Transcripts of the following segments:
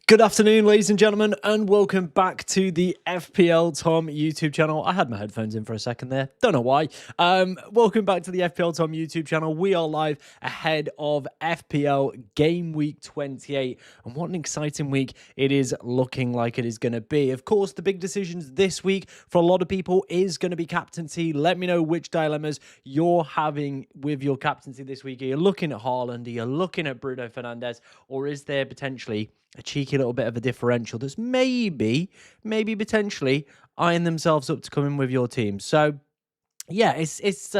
Good afternoon, ladies and gentlemen, and welcome back to the FPL Tom YouTube channel. I had my headphones in for a second there. Don't know why. Welcome back to the FPL Tom YouTube channel. We are live ahead of FPL Game Week 28, and what an exciting week it is looking like it is going to be. Of course, the big decisions this week for a lot of people is going to be captaincy. Let me know which dilemmas you're having with your captaincy this week. Are you looking at Haaland? Are you looking at Bruno Fernandes? Or is there potentially a cheeky little bit of a differential that's maybe potentially eyeing themselves up to come in with your team? So yeah, it's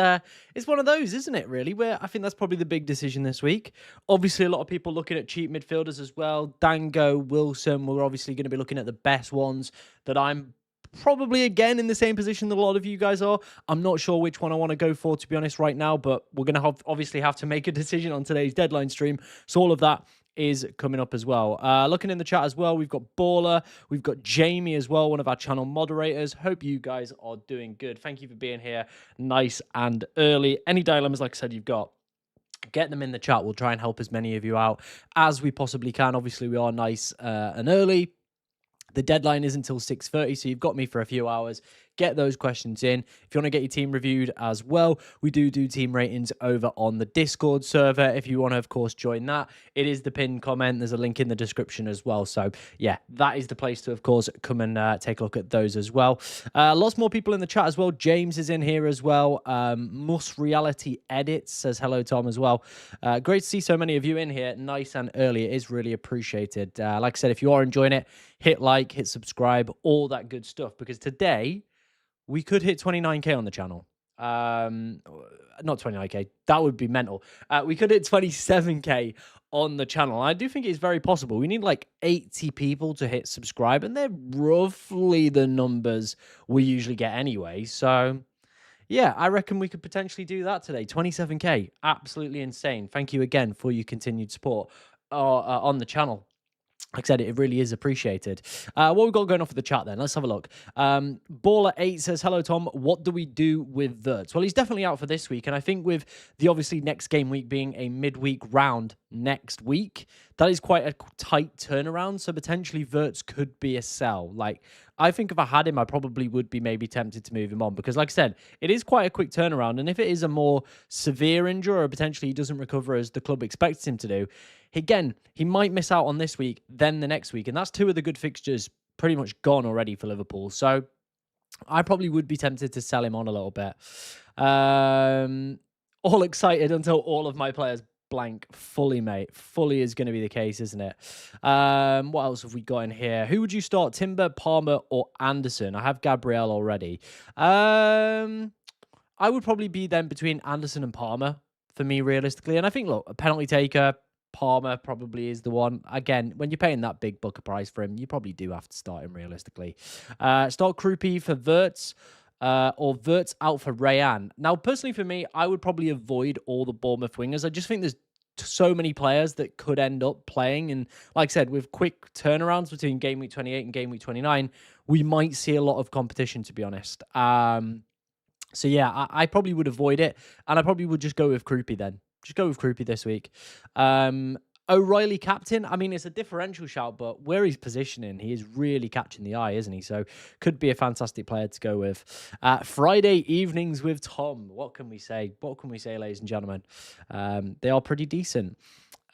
one of those, isn't it, really, where I think that's probably the big decision this week. Obviously, a lot of people looking at cheap midfielders as well. Dango, Wilson, we're obviously going to be looking at the best ones that I'm probably, again, in the same position that a lot of you guys are. I'm not sure which one I want to go for, to be honest, right now, but we're going to obviously have to make a decision on today's deadline stream. So all of that is coming up as well. Looking in the chat as well, we've got Baller, we've got Jamie as well, one of our channel moderators. Hope you guys are doing good. Thank you for being here nice and early. Any dilemmas, like I said, you've got, get them in the chat. We'll try and help as many of you out as we possibly can. Obviously, we are nice and early. The deadline is until 6:30, so you've got me for a few hours. Get those questions in. If you want to get your team reviewed as well, we do team ratings over on the Discord server. If you want to, of course, join that, it is the pinned comment. There's a link in the description as well. So yeah, that is the place to, of course, come and take a look at those as well. Lots more people in the chat as well. James is in here as well. Mus Reality Edits says hello, Tom, as well. Great to see so many of you in here nice and early. It is really appreciated. Like I said, if you are enjoying it, hit like, hit subscribe, all that good stuff, because today we could hit 29k on the channel. Not 29k, that would be mental. We could hit 27k on the channel. I do think it's very possible. We need like 80 people to hit subscribe, and they're roughly the numbers we usually get anyway. So yeah, I reckon we could potentially do that today. 27k, absolutely insane. Thank you again for your continued support on the channel. Like I said, it really is appreciated. What we've got going on for the chat then? Let's have a look. Baller8 says, hello, Tom. What do we do with Wirtz? Well, he's definitely out for this week. And I think with the obviously next game week being a midweek round next week, that is quite a tight turnaround. So potentially Wirtz could be a sell. Like, I think if I had him, I probably would be maybe tempted to move him on. Because like I said, it is quite a quick turnaround. And if it is a more severe injury or potentially he doesn't recover as the club expects him to do, again, he might miss out on this week, then the next week. And that's two of the good fixtures pretty much gone already for Liverpool. So I probably would be tempted to sell him on a little bit. All excited until all of my players blank. Fully, mate. Fully is going to be the case, isn't it? What else have we got in here? Who would you start? Timber, Palmer, or Anderson? I have Gabriel already. I would probably be then between Anderson and Palmer for me, realistically. And I think, look, a penalty taker, Palmer probably is the one. Again, when you're paying that big buck a price for him, you probably do have to start him realistically. Start Krupi for Wirtz. Or Wirtz out for Rayan. Now, personally for me, I would probably avoid all the Bournemouth wingers. I just think there's so many players that could end up playing. And like I said, with quick turnarounds between Game Week 28 and Game Week 29, we might see a lot of competition, to be honest. So yeah, I probably would avoid it. And I probably would just go with Krupi then. Just go with Krupi this week. O'Reilly captain. I mean, it's a differential shout, but where he's positioning, he is really catching the eye, isn't he? So could be a fantastic player to go with. Friday evenings with Tom. What can we say? What can we say, ladies and gentlemen? They are pretty decent.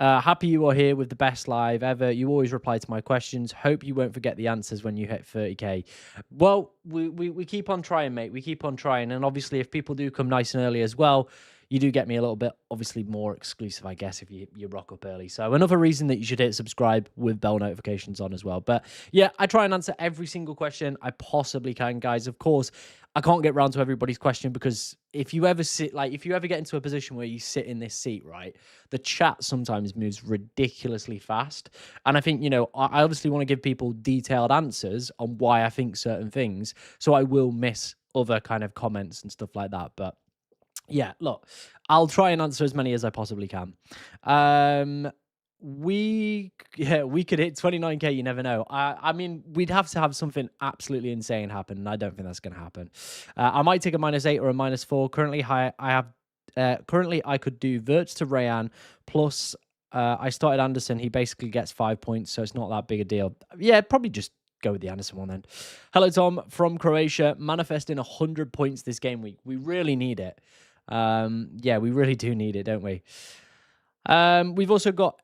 Happy you are here with the best live ever. You always reply to my questions. Hope you won't forget the answers when you hit 30k. Well, we keep on trying, mate. We keep on trying. And obviously, if people do come nice and early as well, you do get me a little bit, obviously, more exclusive, I guess, if you rock up early. So another reason that you should hit subscribe with bell notifications on as well. But yeah, I try and answer every single question I possibly can, guys. Of course, I can't get round to everybody's question because if you ever get into a position where you sit in this seat, right, the chat sometimes moves ridiculously fast. And I think, I obviously want to give people detailed answers on why I think certain things. So I will miss other kind of comments and stuff like that. But yeah, look, I'll try and answer as many as I possibly can. We could hit 29k. You never know. I mean, we'd have to have something absolutely insane happen, and I don't think that's going to happen. I might take a -8 or a -4. Currently, I could do Wirtz to Rayan plus I started Anderson. He basically gets 5 points, so it's not that big a deal. Yeah, probably just go with the Anderson one then. Hello, Tom from Croatia. Manifesting 100 points this game week. We really need it. Yeah, we really do need it, don't we? We've also got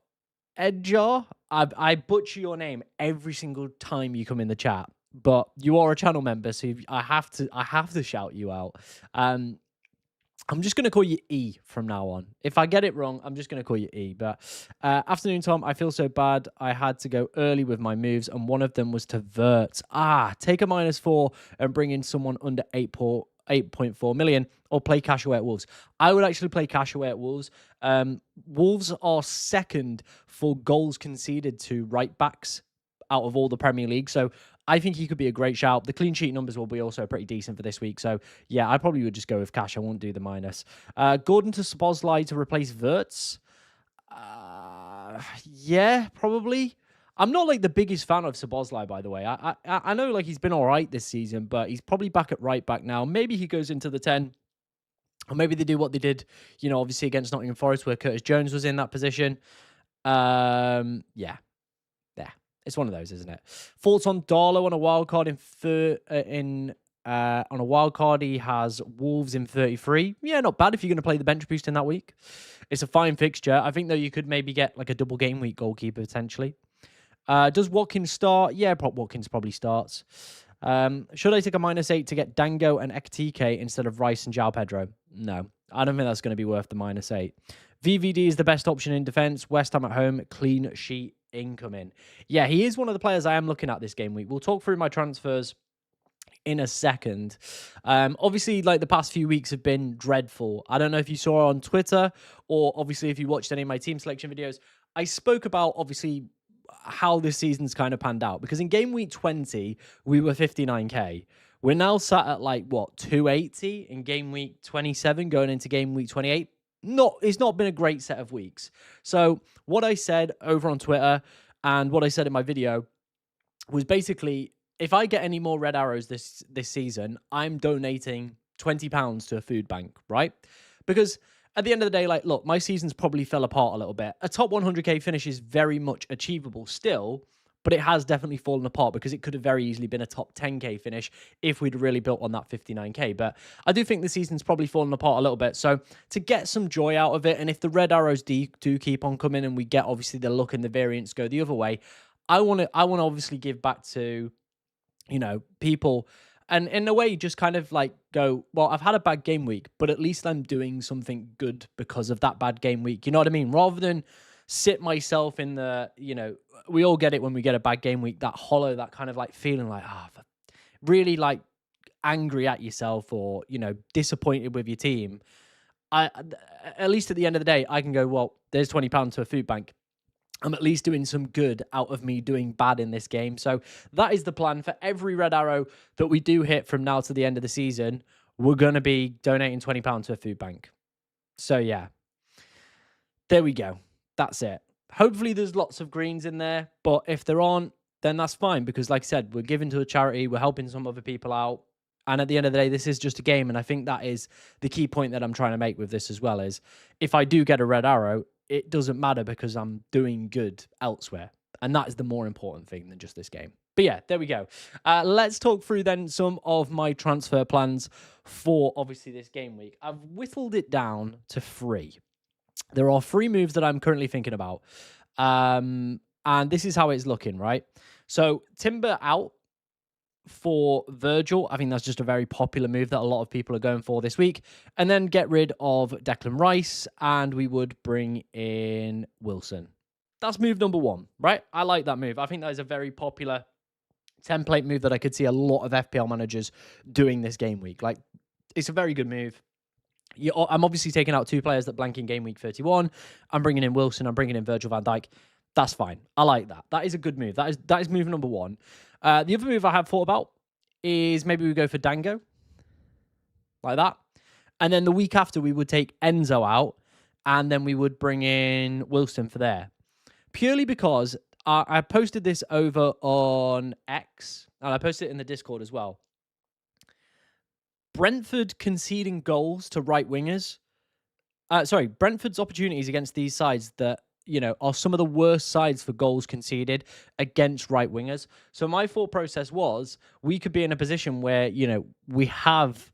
Edjar. I butcher your name every single time you come in the chat, but you are a channel member, so I have to shout you out. I'm just going to call you E from now on. If I get it wrong, I'm just going to call you E. But afternoon, Tom, I feel so bad. I had to go early with my moves, and one of them was to vert. Take a -4 and bring in someone under 8.4 million, or play cash away at Wolves. I would actually play cash away at Wolves. Wolves are second for goals conceded to right backs out of all the Premier League. So I think he could be a great shout. The clean sheet numbers will be also pretty decent for this week. So yeah, I probably would just go with cash. I won't do the minus. Gordon to Szoboszlai to replace Wirtz. Yeah, probably. I'm not like the biggest fan of Szoboszlai, by the way. I know like he's been all right this season, but he's probably back at right back now. Maybe he goes into the 10. Or maybe they do what they did, obviously against Nottingham Forest, where Curtis Jones was in that position. Yeah. It's one of those, isn't it? Thoughts on Darlow on a wild card on a wild card? He has Wolves in 33. Yeah, not bad if you're going to play the bench boost in that week. It's a fine fixture. I think though you could maybe get like a double game week goalkeeper potentially. Does Watkins start? Yeah, Watkins probably starts. Should I take a -8 to get Dango and Ekitike instead of Rice and João Pedro? No, I don't think that's going to be worth the -8. VVD is the best option in defense. West Ham at home, clean sheet incoming. Yeah, he is one of the players I am looking at this game week. We'll talk through my transfers in a second. Obviously, like the past few weeks have been dreadful. I don't know if you saw on Twitter or obviously if you watched any of my team selection videos. I spoke about obviously how this season's kind of panned out, because in game week 20 we were 59k. We're now sat at like what, 280 in game week 27 going into game week 28. It's not been a great set of weeks. So what I said over on Twitter and what I said in my video was basically, if I get any more red arrows this season, I'm donating £20 to a food bank, right? Because at the end of the day, like, look, my season's probably fell apart a little bit. A top 100k finish is very much achievable still, but it has definitely fallen apart because it could have very easily been a top 10k finish if we'd really built on that 59k. But I do think the season's probably fallen apart a little bit. So to get some joy out of it, and if the red arrows do keep on coming and we get obviously the look and the variance go the other way, I want to obviously give back to, people, and in a way just kind of like go, well, I've had a bad game week, but at least I'm doing something good because of that bad game week. You know what I mean? Rather than sit myself in the, we all get it when we get a bad game week, that hollow, that kind of like feeling like, really like angry at yourself or, disappointed with your team. At least at the end of the day, I can go, well, there's £20 to a food bank. I'm at least doing some good out of me doing bad in this game. So that is the plan. For every red arrow that we do hit from now to the end of the season, we're going to be donating £20 to a food bank. So yeah, there we go. That's it. Hopefully there's lots of greens in there, but if there aren't, then that's fine, because like I said, we're giving to a charity, we're helping some other people out. And at the end of the day, this is just a game. And I think that is the key point that I'm trying to make with this as well, is if I do get a red arrow, it doesn't matter because I'm doing good elsewhere. And that is the more important thing than just this game. But yeah, there we go. Let's talk through then some of my transfer plans for obviously this game week. I've whittled it down to 3. There are 3 moves that I'm currently thinking about. And this is how it's looking, right? So Timber out for Virgil. I think that's just a very popular move that a lot of people are going for this week. And then get rid of Declan Rice, and we would bring in Wilson. That's move number 1, right? I like that move. I think that is a very popular template move that I could see a lot of FPL managers doing this game week. Like, it's a very good move. I'm obviously taking out 2 players that blank in game week 31. I'm bringing in Wilson. I'm bringing in Virgil van Dijk. That's fine. I like that. That is a good move. That is move number 1. The other move I have thought about is maybe we go for Dango. Like that. And then the week after, we would take Enzo out, and then we would bring in Wilson for there. Purely because I posted this over on X, and I posted it in the Discord as well. Brentford conceding goals to right wingers. Brentford's opportunities against these sides that, are some of the worst sides for goals conceded against right wingers. So my thought process was we could be in a position where, we have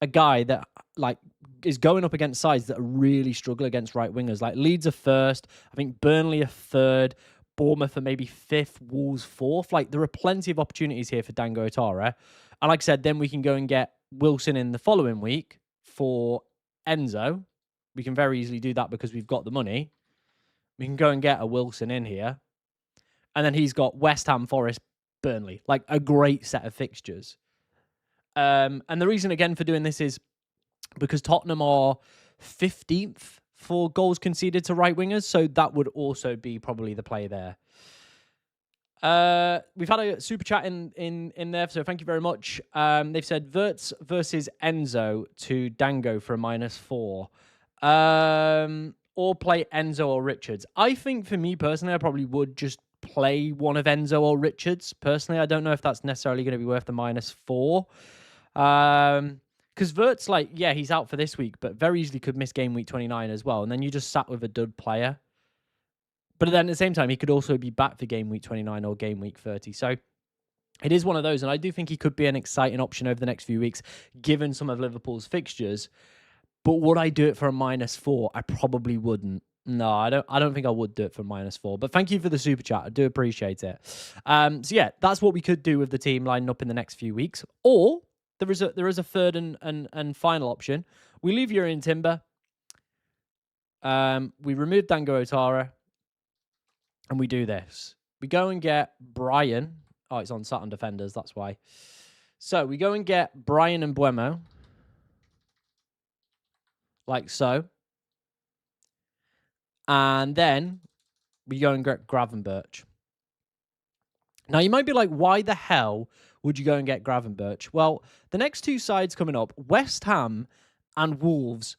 a guy that like is going up against sides that really struggle against right wingers. Like Leeds are first, I think Burnley are third, Bournemouth are maybe fifth, Wolves fourth. Like there are plenty of opportunities here for Dango Otara. And like I said, then we can go and get Wilson in the following week for Enzo. We can very easily do that because we've got the money. We can go and get a Wilson in here. And then he's got West Ham, Forest, Burnley. Like a great set of fixtures. And the reason, again, for doing this is because Tottenham are 15th for goals conceded to right wingers. So that would also be probably the play there. We've had a super chat in there, so thank you very much. They've said Wirtz versus Enzo to Dango for a -4. Or play Enzo or Richards. I think for me personally, I probably would just play one of Enzo or Richards. Personally, I don't know if that's necessarily going to be worth the -4. Because Wirtz, he's out for this week, but very easily could miss game week 29 as well. And then you just sat with a dud player. But then at the same time, he could also be back for game week 29 or game week 30. So it is one of those. And I do think he could be an exciting option over the next few weeks, given some of Liverpool's fixtures. But would I do it for a -4? I probably wouldn't. No, I don't think I would do it for -4. But thank you for the super chat. I do appreciate it. So yeah, that's what we could do with the team lining up in the next few weeks. Or there is a third and final option. We leave Urian Timber. We remove Dango Otara. And we do this. We go and get Brian. Oh, it's on Saturn Defenders. That's why. So we go and get Brian and Buemo. Like so. And then we go and get Gravenberch. Now, you might be like, why the hell would you go and get Gravenberch? Well, the next two sides coming up, West Ham and Wolves.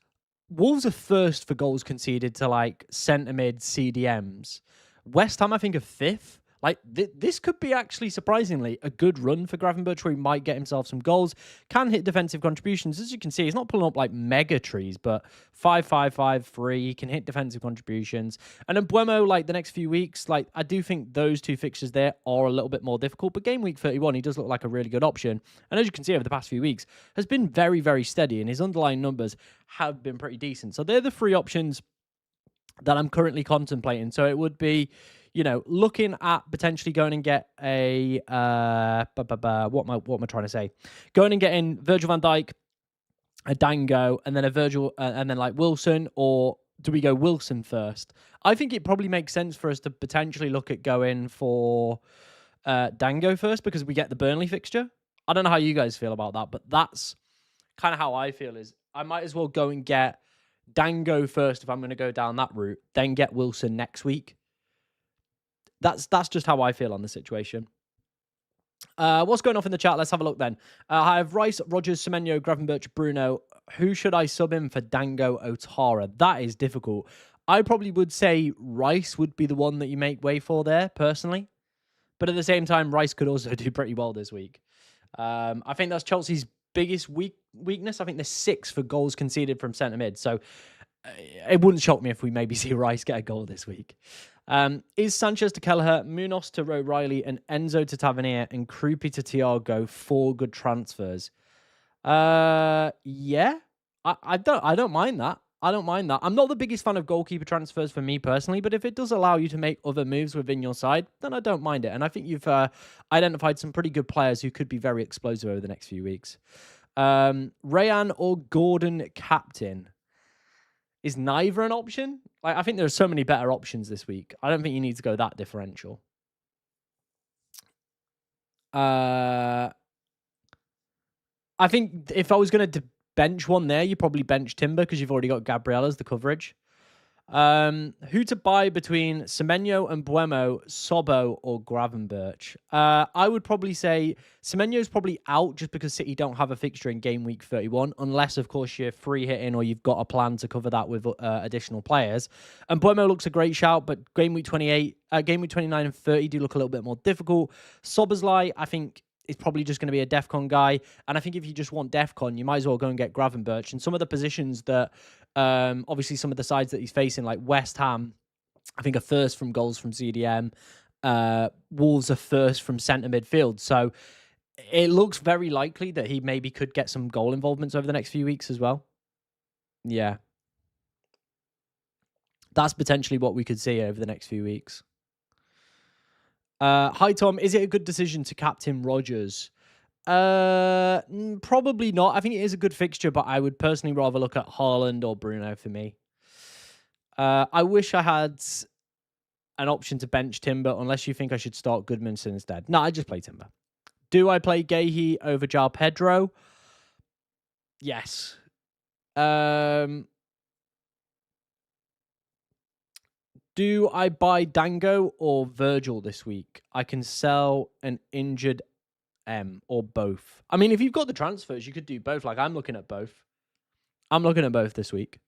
Wolves are first for goals conceded to centre mid CDMs. West Ham, I think, are fifth. This could be actually, surprisingly, a good run for Gravenberch where he might get himself some goals. Can hit defensive contributions. As you can see, he's not pulling up mega trees, but 5-5-5-3. He can hit defensive contributions. And then Buemo, the next few weeks, I do think those two fixtures there are a little bit more difficult. But game week 31, he does look like a really good option. And as you can see over the past few weeks, has been very, very steady. And his underlying numbers have been pretty decent. So they're the three options that I'm currently contemplating. So it would be, looking at potentially going and get a what am I trying to say? Going and getting Virgil van Dijk, a Dango, and then a Virgil, and then Wilson, or do we go Wilson first? I think it probably makes sense for us to potentially look at going for Dango first because we get the Burnley fixture. I don't know how you guys feel about that, but that's kind of how I feel. Is I might as well go and get Dango first if I'm going to go down that route, then get Wilson next week. That's just how I feel on the situation. What's going off in the chat? Let's have a look then. I have Rice, Rogers, Semenyo, Gravenberch, Bruno. Who should I sub in for Dango Otara? That is difficult. I probably would say Rice would be the one that you make way for there, personally. But at the same time, Rice could also do pretty well this week. I think that's Chelsea's biggest weakness. I think they're 6th for goals conceded from centre mid. So it wouldn't shock me if we maybe see Rice get a goal this week. Is Sanchez to Kelleher, Munoz to O'Reilly, and Enzo to Tavernier, and Krupi to Thiago 4 good transfers? Yeah. I don't mind that. I don't mind that. I'm not the biggest fan of goalkeeper transfers for me personally, but if it does allow you to make other moves within your side, then I don't mind it. And I think you've identified some pretty good players who could be very explosive over the next few weeks. Rayan or Gordon captain? Is neither an option? I think there are so many better options this week. I don't think you need to go that differential. I think if I was going to bench one there, you probably bench Timber because you've already got Gabriel as the coverage. Who to buy between Semenyo and Buemo, Sobo or Gravenberch? I would probably say Semenyo's probably out just because City don't have a fixture in game week 31, unless, of course, you're free hitting or you've got a plan to cover that with additional players. And Buemo looks a great shout, but game week 28, game week 29 and 30 do look a little bit more difficult. Soberslai, I think, is probably just going to be a DEFCON guy. And I think if you just want DEFCON, you might as well go and get Gravenberch. And some of the positions that, obviously some of the sides that he's facing, like West Ham I think a first from goals from CDM. Wolves a first from centre midfield. So it looks very likely that he maybe could get some goal involvements over the next few weeks as well. Yeah. That's potentially what we could see over the next few weeks. Hi, Tom. Is it a good decision to captain Rodgers? Probably not. I think it is a good fixture, but I would personally rather look at Haaland or Bruno for me. I wish I had an option to bench Timber, unless you think I should start Goodmanson instead. No, I just play Timber. Do I play Gahey over João Pedro? Yes. Do I buy Dango or Virgil this week? I can sell an injured M or both. I mean, if you've got the transfers, you could do both. Like, I'm looking at both. I'm looking at both this week.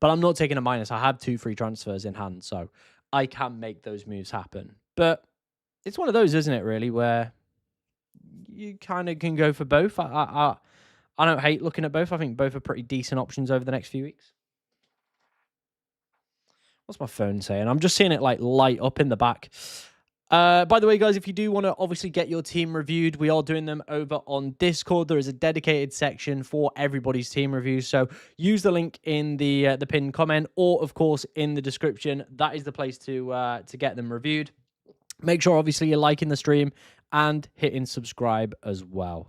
But I'm not taking a minus. I have 2 free transfers in hand, so I can make those moves happen. But it's one of those, isn't it, really, where you kind of can go for both. I don't hate looking at both. I think both are pretty decent options over the next few weeks. What's my phone saying? I'm just seeing it like light up in the back. By the way, guys, if you do want to obviously get your team reviewed, we are doing them over on Discord. There is a dedicated section for everybody's team reviews. So use the link in the pinned comment, or of course in the description. That is the place to get them reviewed. Make sure obviously you're liking the stream and hitting subscribe as well.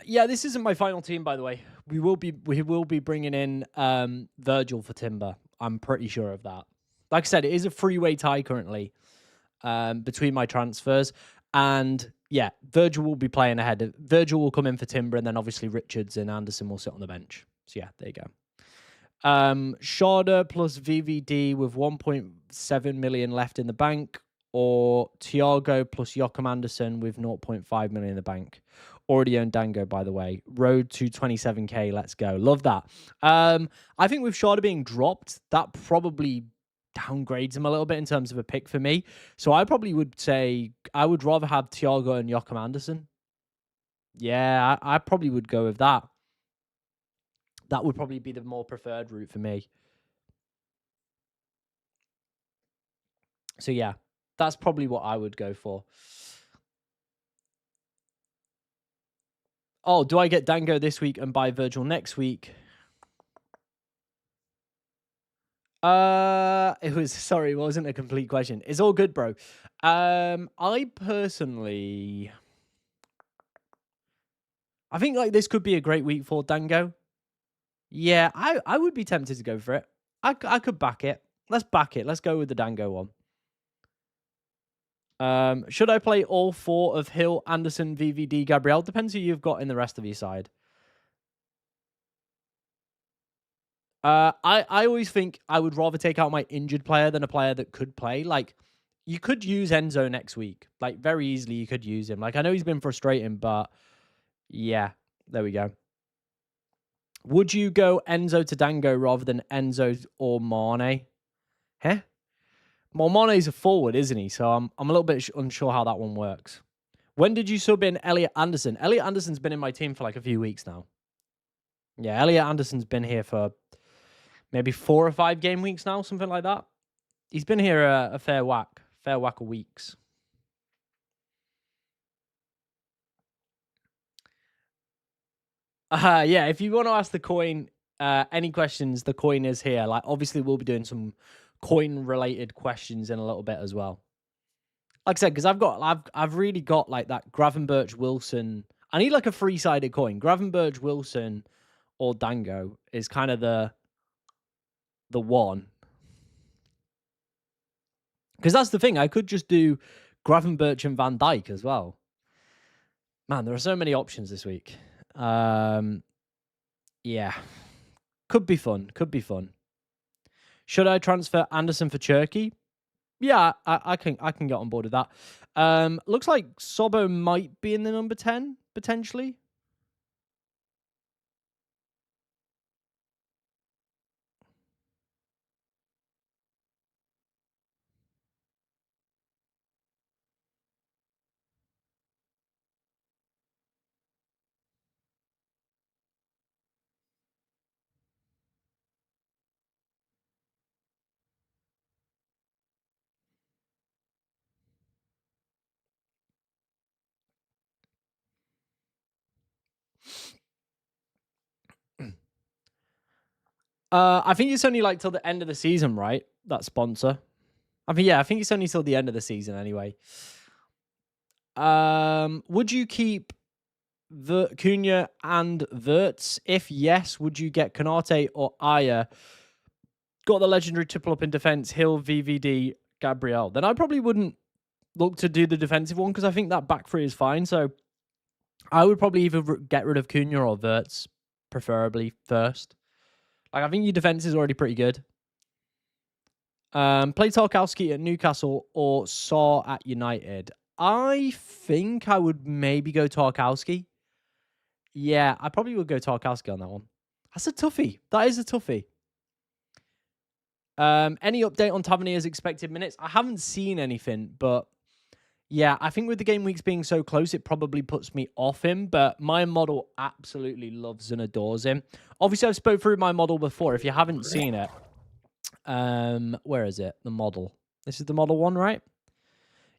Yeah, this isn't my final team, by the way. We will be bringing in Virgil for Timber. I'm pretty sure of that. Like I said, it is a three-way tie currently between my transfers, and yeah, Virgil will be playing ahead. Virgil will come in for Timber, and then obviously Richards and Anderson will sit on the bench. So yeah, there you go. Sharda plus VVD with 1.7 million left in the bank, or Thiago plus Joachim Anderson with 0.5 million in the bank. Already owned Dango, by the way. Road to 27k. Let's go. Love that. I think with Sharda being dropped, that probably downgrades him a little bit in terms of a pick for me. So I probably would say I would rather have Thiago and Joachim Anderson. Yeah, I probably would go with that. That would probably be the more preferred route for me. So yeah, that's probably what I would go for. Oh, do I get Dango this week and buy Virgil next week? It was sorry, it wasn't a complete question. It's all good, bro. I personally, I think like this could be a great week for Dango. Yeah, I would be tempted to go for it. I could back it. Let's back it. Let's go with the Dango one. Should I play all 4 of Hill, Anderson, VVD, Gabriel? Depends who you've got in the rest of your side. I always think I would rather take out my injured player than a player that could play. Like, you could use Enzo next week. Like, very easily you could use him. Like, I know he's been frustrating, but yeah, there we go. Would you go Enzo to Dango rather than Enzo or Mane? Huh? Well, Mane's a forward, isn't he? So I'm a little bit unsure how that one works. When did you sub in Elliot Anderson? Elliot Anderson's been in my team for like a few weeks now. Yeah, Elliot Anderson's been here for maybe 4 or 5 game weeks now, something like that. He's been here a fair whack of weeks. Yeah, if you want to ask the coin any questions, the coin is here. Like, obviously, we'll be doing some coin-related questions in a little bit as well. Like I said, because I've really got like that Gravenberch Wilson. I need like a 3-sided coin. Gravenberch Wilson or Dango is kind of the one. Because that's the thing. I could just do Gravenberch and Van Dijk as well. Man, there are so many options this week. Yeah. Could be fun. Could be fun. Should I transfer Anderson for Cherky? Yeah, I can get on board with that. Looks like Sobo might be in the number 10, potentially. I think it's only like till the end of the season, right? That sponsor. I think it's only till the end of the season anyway. Would you keep the Cunha and Wirtz? If yes, would you get Konate or Aya? Got the legendary triple up in defense, Hill, VVD, Gabriel. Then I probably wouldn't look to do the defensive one because I think that back three is fine. So I would probably either get rid of Cunha or Wirtz, preferably first. Like, I think your defense is already pretty good. Play Tarkowski at Newcastle or Saw at United. I think I would maybe go Tarkowski. Yeah, I probably would go Tarkowski on that one. That's a toughie. That is a toughie. Any update on Tavernier's expected minutes? I haven't seen anything, but yeah, I think with the game weeks being so close, it probably puts me off him, but my model absolutely loves and adores him. Obviously, I've spoke through my model before. If you haven't seen it, where is it? The model. This is the model one, right?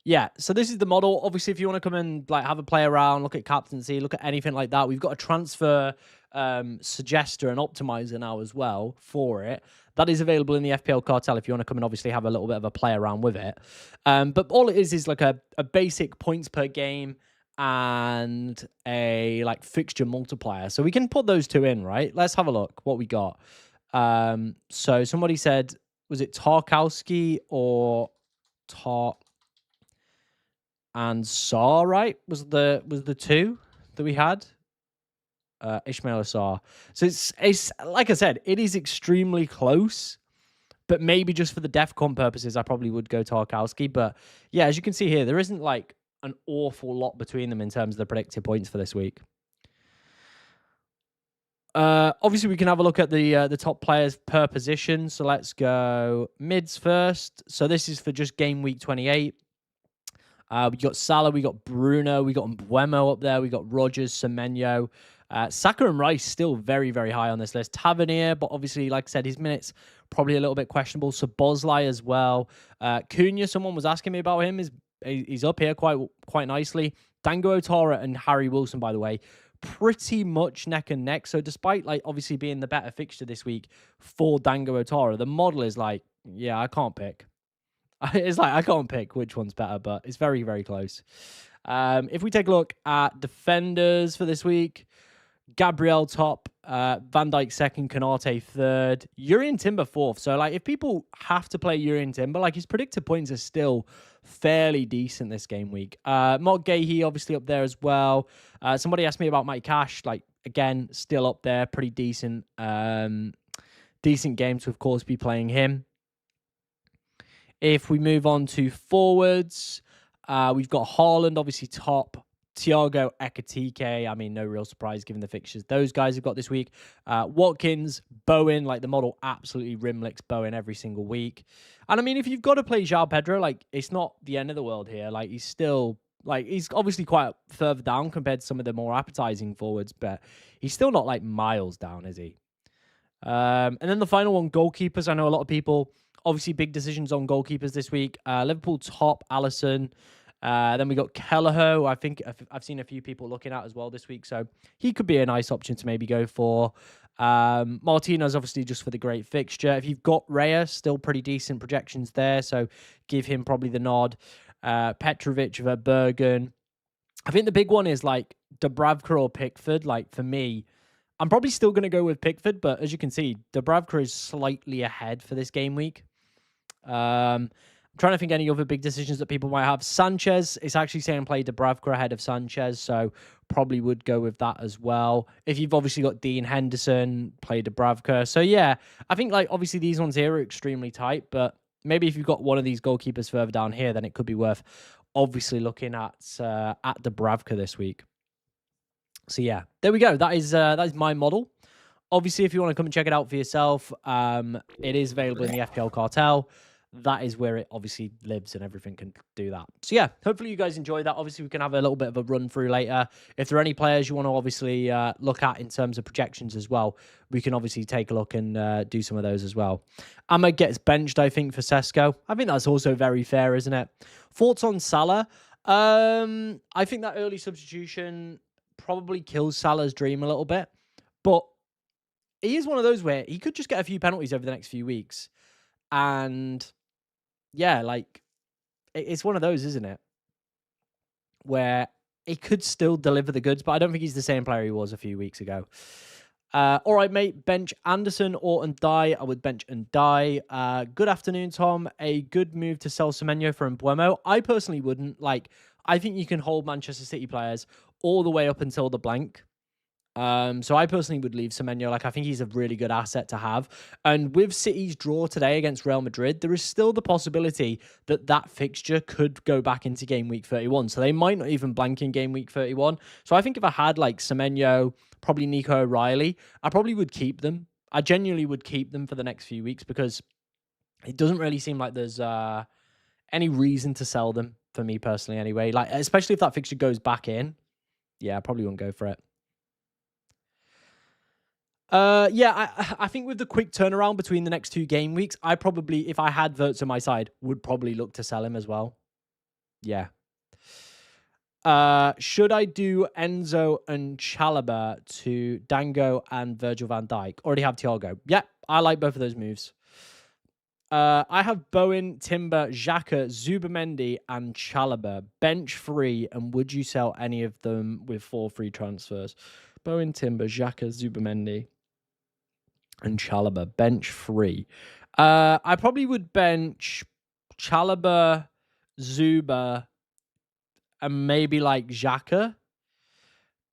Yeah, so this is the model. Obviously, if you want to come and like have a play around, look at captaincy, look at anything like that, we've got a transfer suggester and optimizer now as well for it. That is available in the FPL cartel if you want to come and obviously have a little bit of a play around with it. But all it is like a basic points per game and a like fixture multiplier. So we can put those two in, right? Let's have a look what we got. So somebody said, was it Tarkowski or and Saw, right? Was the two that we had? Ishmael or Saw. So it's like I said, it is extremely close. But maybe just for the DEFCON purposes, I probably would go Tarkowski. But yeah, as you can see here, there isn't like an awful lot between them in terms of the predicted points for this week. Obviously, we can have a look at the top players per position. So let's go mids first. So this is for just game week 28. We got Salah, we got Bruno, we got Mbuemo up there, we got Rogers, Semenyo. Saka and Rice still very, very high on this list. Tavernier, but obviously, like I said, his minutes probably a little bit questionable. So Bosley as well. Cunha, someone was asking me about him. He's up here quite nicely. Dango Otara and Harry Wilson, by the way, pretty much neck and neck. So despite like obviously being the better fixture this week for Dango Otara, the model is like, yeah, I can't pick. It's like I can't pick which one's better, but it's very, very close. If we take a look at defenders for this week, Gabriel top, Van Dijk second, Konate third, Urian Timber fourth. So, like, if people have to play Urian Timber, like, his predicted points are still fairly decent this game week. Mark Gahey obviously up there as well. Somebody asked me about Mike Cash. Like, again, still up there, pretty decent. Decent game to, of course, be playing him. If we move on to forwards, we've got Haaland, obviously top. Thiago, Ekatike. I mean, no real surprise given the fixtures those guys have got this week. Watkins, Bowen, like the model absolutely rimlicks Bowen every single week. And I mean, if you've got to play João Pedro, like it's not the end of the world here. Like he's still, like he's obviously quite further down compared to some of the more appetizing forwards, but he's still not like miles down, is he? And then the final one, goalkeepers. I know a lot of people, obviously big decisions on goalkeepers this week. Liverpool top, Alisson. Then we got Kelleher, who I think I've seen a few people looking at as well this week. So he could be a nice option to maybe go for. Martinez, obviously, just for the great fixture. If you've got Reyes, still pretty decent projections there. So give him probably the nod. Petrovic, Verbergen. I think the big one is like Dubravka or Pickford. Like for me, I'm probably still going to go with Pickford, but as you can see, Dubravka is slightly ahead for this game week. I'm trying to think any other big decisions that people might have. Sanchez is actually saying play Dubravka ahead of Sanchez, so probably would go with that as well. If you've obviously got Dean Henderson, play Dubravka. So yeah, I think like obviously these ones here are extremely tight, but maybe if you've got one of these goalkeepers further down here, then it could be worth obviously looking at Dubravka this week. So yeah, there we go. That is my model. Obviously, if you want to come and check it out for yourself, it is available in the FPL cartel. That is where it obviously lives and everything can do that. So yeah, hopefully you guys enjoyed that. Obviously, we can have a little bit of a run through later. If there are any players you want to obviously look at in terms of projections as well, we can obviously take a look and do some of those as well. Ahmed gets benched, I think, for Sesko. I think that's also very fair, isn't it? Thoughts on Salah? I think that early substitution probably kills Salah's dream a little bit. But he is one of those where he could just get a few penalties over the next few weeks. And yeah, like it's one of those, isn't it? Where he could still deliver the goods, but I don't think he's the same player he was a few weeks ago. All right, mate. Bench Anderson or and die. I would bench and die. Good afternoon, Tom. A good move to sell Semenyo for Mbuemo. I personally wouldn't. Like, I think you can hold Manchester City players all the way up until the blank. So I personally would leave Semenyo. Like, I think he's a really good asset to have. And with City's draw today against Real Madrid, there is still the possibility that that fixture could go back into game week 31. So they might not even blank in game week 31. So I think if I had like Semenyo, probably Nico O'Reilly, I probably would keep them. I genuinely would keep them for the next few weeks because it doesn't really seem like there's any reason to sell them for me personally anyway. Like, especially if that fixture goes back in. Yeah, I probably wouldn't go for it. Yeah, I think with the quick turnaround between the next 2 game weeks, I probably, if I had Wirtz on my side, would probably look to sell him as well. Yeah. Should I do Enzo and Chalobah to Dango and Virgil van Dijk? Already have Thiago. Yeah, I like both of those moves. I have Bowen, Timber, Xhaka, Zubimendi, and Chalobah. Bench free, and would you sell any of them with 4 free transfers? Bowen, Timber, Xhaka, Zubimendi, and Chalobah. Bench free. I probably would bench Chalobah, Zuba, and maybe like Xhaka.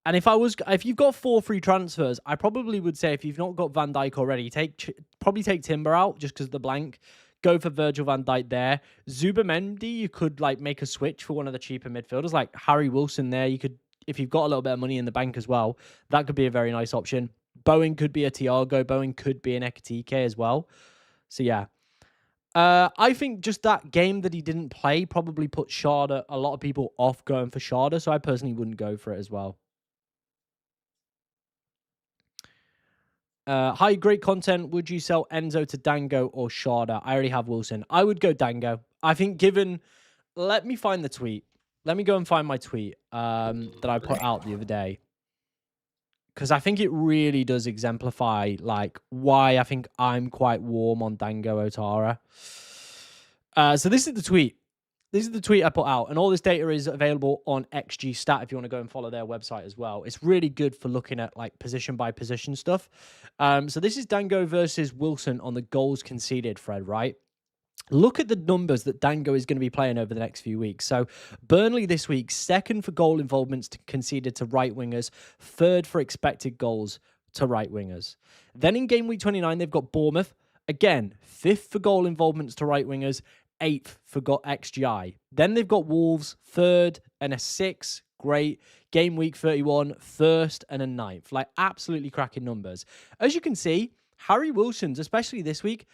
And if you've got 4 free transfers, I probably would say if you've not got Van Dijk already, probably take Timber out just because of the blank. Go for Virgil van Dijk there. Zubimendi, you could like make a switch for one of the cheaper midfielders, like Harry Wilson there. You could, if you've got a little bit of money in the bank as well, that could be a very nice option. Bowen could be a Thiago. Bowen could be an Ekitike as well. So yeah. I think just that game that he didn't play probably put Sharda, a lot of people off going for Sharda. So I personally wouldn't go for it as well. Hi, great content. Would you sell Enzo to Dango or Sharda? I already have Wilson. I would go Dango. I think let me find the tweet. Let me go and find my tweet that I put out the other day. Because I think it really does exemplify like why I think I'm quite warm on Dango Otara. So this is the tweet. This is the tweet I put out, and all this data is available on XG Stat if you want to go and follow their website as well. It's really good for looking at like position by position stuff. So this is Dango versus Wilson on the goals conceded, Fred, right? Look at the numbers that Dango is going to be playing over the next few weeks. So Burnley this week, 2nd for goal involvements conceded to right wingers, 3rd for expected goals to right wingers. Then in game week 29, they've got Bournemouth, again, 5th for goal involvements to right wingers, 8th for XGI. Then they've got Wolves, 3rd and a 6th. Great. Game week 31, 1st and a 9th. Like, absolutely cracking numbers. As you can see, Harry Wilson's, especially this week,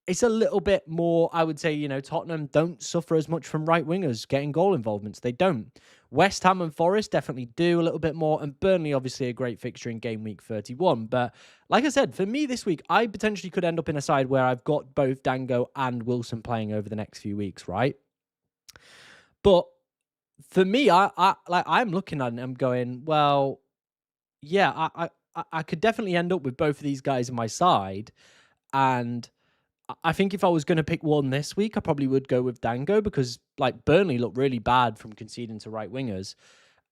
it's a little bit more, I would say, Tottenham don't suffer as much from right wingers getting goal involvements. They don't. West Ham and Forest definitely do a little bit more. And Burnley, obviously, a great fixture in game week 31. But like I said, for me this week, I potentially could end up in a side where I've got both Dango and Wilson playing over the next few weeks, right? But for me, I'm looking at it and I'm going, well, yeah, I could definitely end up with both of these guys on my side. And I think if I was going to pick one this week, I probably would go with Dango because like Burnley looked really bad from conceding to right wingers.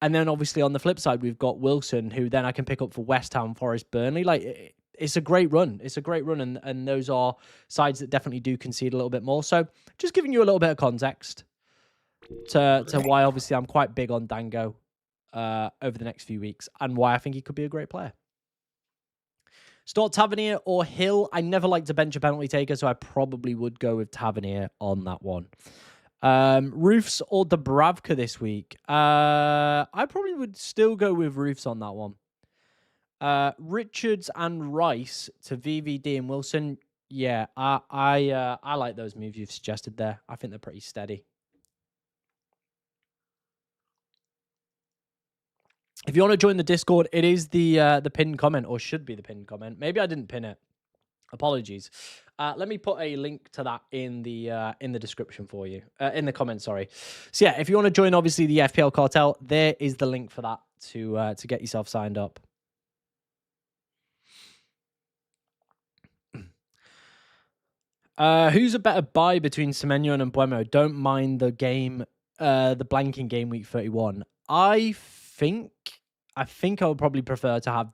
And then obviously on the flip side, we've got Wilson, who then I can pick up for West Ham, Forest, Burnley. Like it's a great run. It's a great run. And those are sides that definitely do concede a little bit more. So just giving you a little bit of context to why obviously I'm quite big on Dango over the next few weeks and why I think he could be a great player. Start Tavernier or Hill. I never like to bench a penalty taker, so I probably would go with Tavernier on that one. Roofs or Dubravka this week. I probably would still go with Roofs on that one. Richards and Rice to VVD and Wilson. Yeah, I like those moves you've suggested there. I think they're pretty steady. If you want to join the Discord, it is the pinned comment, or should be the pinned comment. Maybe I didn't pin it. Apologies. Let me put a link to that in the description for you. In the comments, sorry. So yeah, if you want to join, obviously, the FPL cartel, there is the link for that to get yourself signed up. Who's a better buy between Semenyo and Mbuemo? Don't mind the game, the blanking game week 31. I think I would probably prefer to have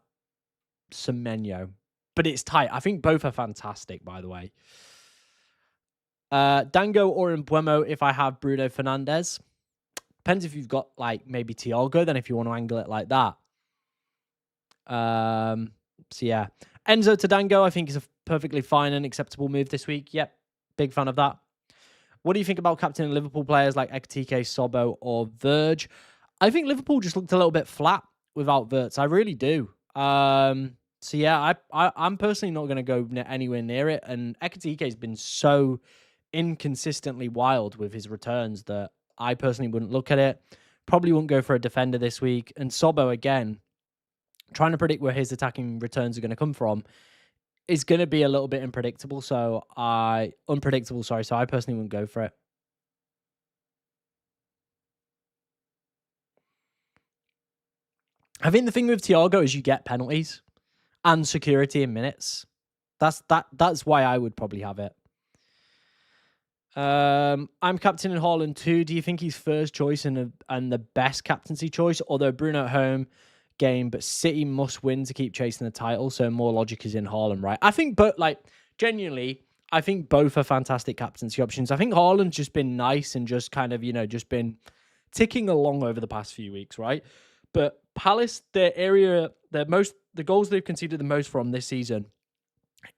Semenyo, but it's tight. I think both are fantastic, by the way. Dango or Mbuemo if I have Bruno Fernandes. Depends if you've got like maybe Thiago, then if you want to angle it like that. So yeah. Enzo to Dango, I think is a perfectly fine and acceptable move this week. Yep. Big fan of that. What do you think about captaining Liverpool players like Ekitike, Sobo, or Verge? I think Liverpool just looked a little bit flat without Verts. I really do. So yeah, I'm personally not going to go anywhere near it. And Ekitike has been so inconsistently wild with his returns that I personally wouldn't look at it. Probably wouldn't go for a defender this week. And Sobo, again, trying to predict where his attacking returns are going to come from is going to be a little bit unpredictable. So I personally wouldn't go for it. I think the thing with Thiago is you get penalties and security in minutes. That's why I would probably have it. I'm captaining Haaland too. Do you think he's first choice and the best captaincy choice? Although Bruno at home game, but City must win to keep chasing the title, so more logic is in Haaland, right? I think, but like genuinely, I think both are fantastic captaincy options. I think Haaland's just been nice and just kind of just been ticking along over the past few weeks, right? But Palace, the goals they've conceded the most from this season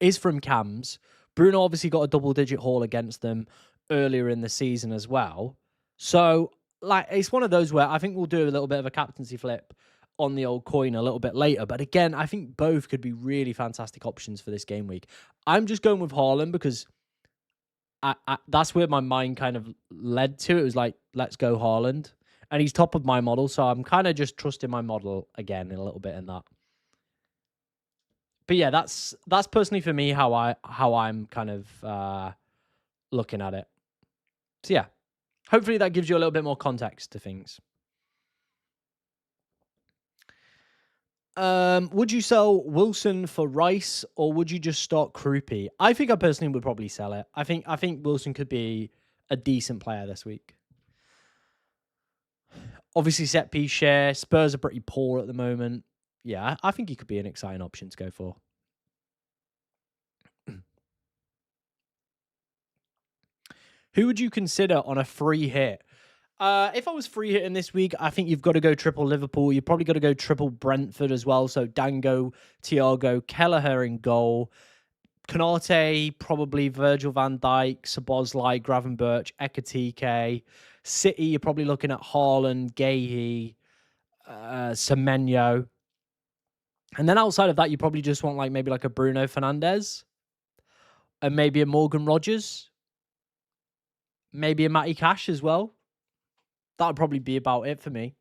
is from cams. Bruno obviously got a double-digit haul against them earlier in the season as well. So, like, it's one of those where I think we'll do a little bit of a captaincy flip on the old coin a little bit later. But again, I think both could be really fantastic options for this game week. I'm just going with Haaland because that's where my mind kind of led to. It was like, let's go Haaland. And he's top of my model, so I'm kind of just trusting my model again a little bit in that. But yeah, that's personally for me how I'm kind of looking at it. So yeah, hopefully that gives you a little bit more context to things. Would you sell Wilson for Rice or would you just start Krupi? I think I personally would probably sell it. I think Wilson could be a decent player this week. Obviously, set piece share. Spurs are pretty poor at the moment. Yeah, I think he could be an exciting option to go for. Who would you consider on a free hit? If I was free hitting this week, I think you've got to go triple Liverpool. You've probably got to go triple Brentford as well. So Dango, Thiago, Kelleher in goal. Konate, probably Virgil van Dijk, Szoboszlai, Gravenberch, Ekitike. City, you're probably looking at Haaland, Guehi, Semenyo. And then outside of that, you probably just want maybe a Bruno Fernandes. And maybe a Morgan Rogers. Maybe a Matty Cash as well. That would probably be about it for me.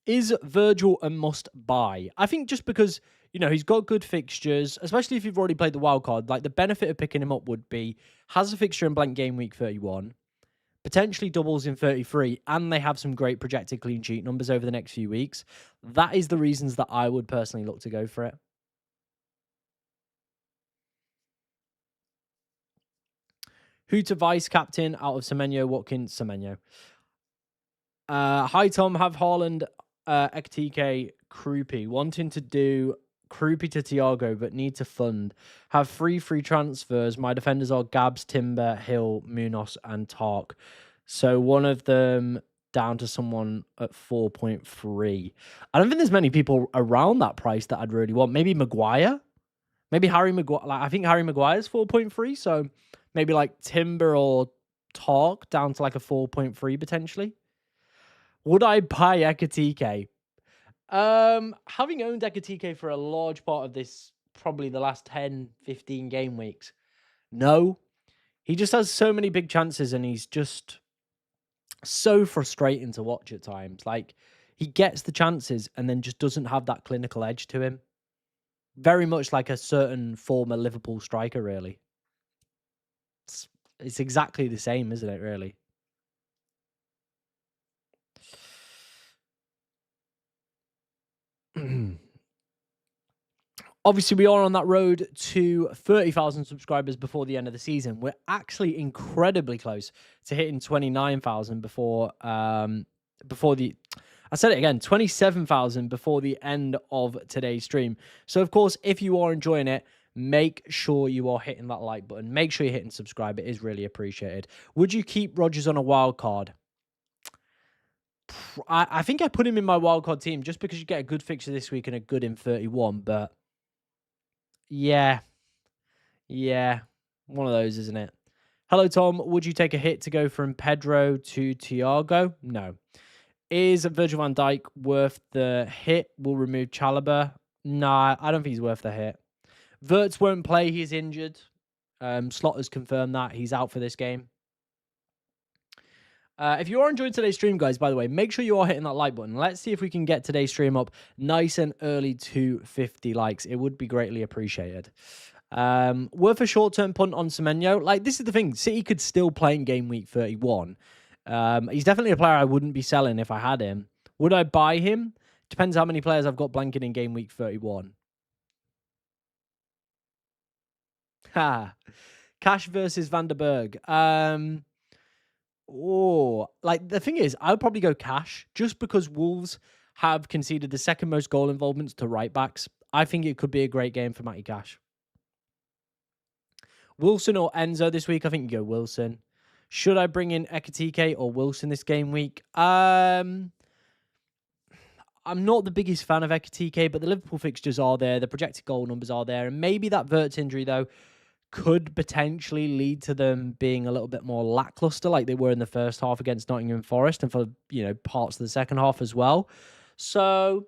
Is Virgil a must buy? I think just because, he's got good fixtures, especially if you've already played the wild card, the benefit of picking him up would be, has a fixture in blank game week 31, potentially doubles in 33, and they have some great projected clean sheet numbers over the next few weeks. That is the reasons that I would personally look to go for it. Who to vice captain out of Semenyo, Watkins, Semenyo? Hi, Tom. Have Haaland, Ekitike, Krupi. Wanting to do Krupi to Thiago, but need to fund. Have free transfers. My defenders are Gabs, Timber, Hill, Munoz, and Tark. So one of them down to someone at 4.3. I don't think there's many people around that price that I'd really want. Maybe Maguire? Maybe Harry Maguire. I think Harry Maguire's 4.3. So maybe Timber or Tark down to a 4.3 potentially. Would I buy Ekitike? Having owned Ekitike for a large part of this, probably the last 10, 15 game weeks, no. He just has so many big chances and he's just so frustrating to watch at times. He gets the chances and then just doesn't have that clinical edge to him. Very much like a certain former Liverpool striker, really. It's exactly the same, isn't it, really? Obviously, we are on that road to 30,000 subscribers before the end of the season. We're actually incredibly close to hitting 29,000 before the. I said it again, 27,000 before the end of today's stream. So, of course, if you are enjoying it, make sure you are hitting that like button. Make sure you're hitting subscribe. It is really appreciated. Would you keep Rodgers on a wild card? I think I put him in my wild card team just because you get a good fixture this week and a good in 31. But yeah, one of those, isn't it? Hello, Tom. Would you take a hit to go from Pedro to Thiago? No. Is Virgil van Dijk worth the hit? We'll remove Chalobah. Nah, I don't think he's worth the hit. Wirtz won't play. He's injured. Slot has confirmed that. He's out for this game. If you are enjoying today's stream, guys, by the way, make sure you are hitting that like button. Let's see if we can get today's stream up nice and early to 50 likes. It would be greatly appreciated. Worth a short-term punt on Semenyo. Like, this is the thing. City could still play in game week 31. He's definitely a player I wouldn't be selling if I had him. Would I buy him? Depends how many players I've got blanking in game week 31. Ha. Cash versus Van der Berg. Like, the thing is, I'll probably go Cash just because Wolves have conceded the second most goal involvements to right backs. I think it could be a great game for Matty Cash. Wilson or Enzo this week? I think you go Wilson. Should I bring in Ekitike or Wilson this game week? I'm not the biggest fan of Ekitike, but the Liverpool fixtures are there. The projected goal numbers are there. And maybe that Wirtz injury, though, could potentially lead to them being a little bit more lackluster like they were in the first half against Nottingham Forest and for, parts of the second half as well. So,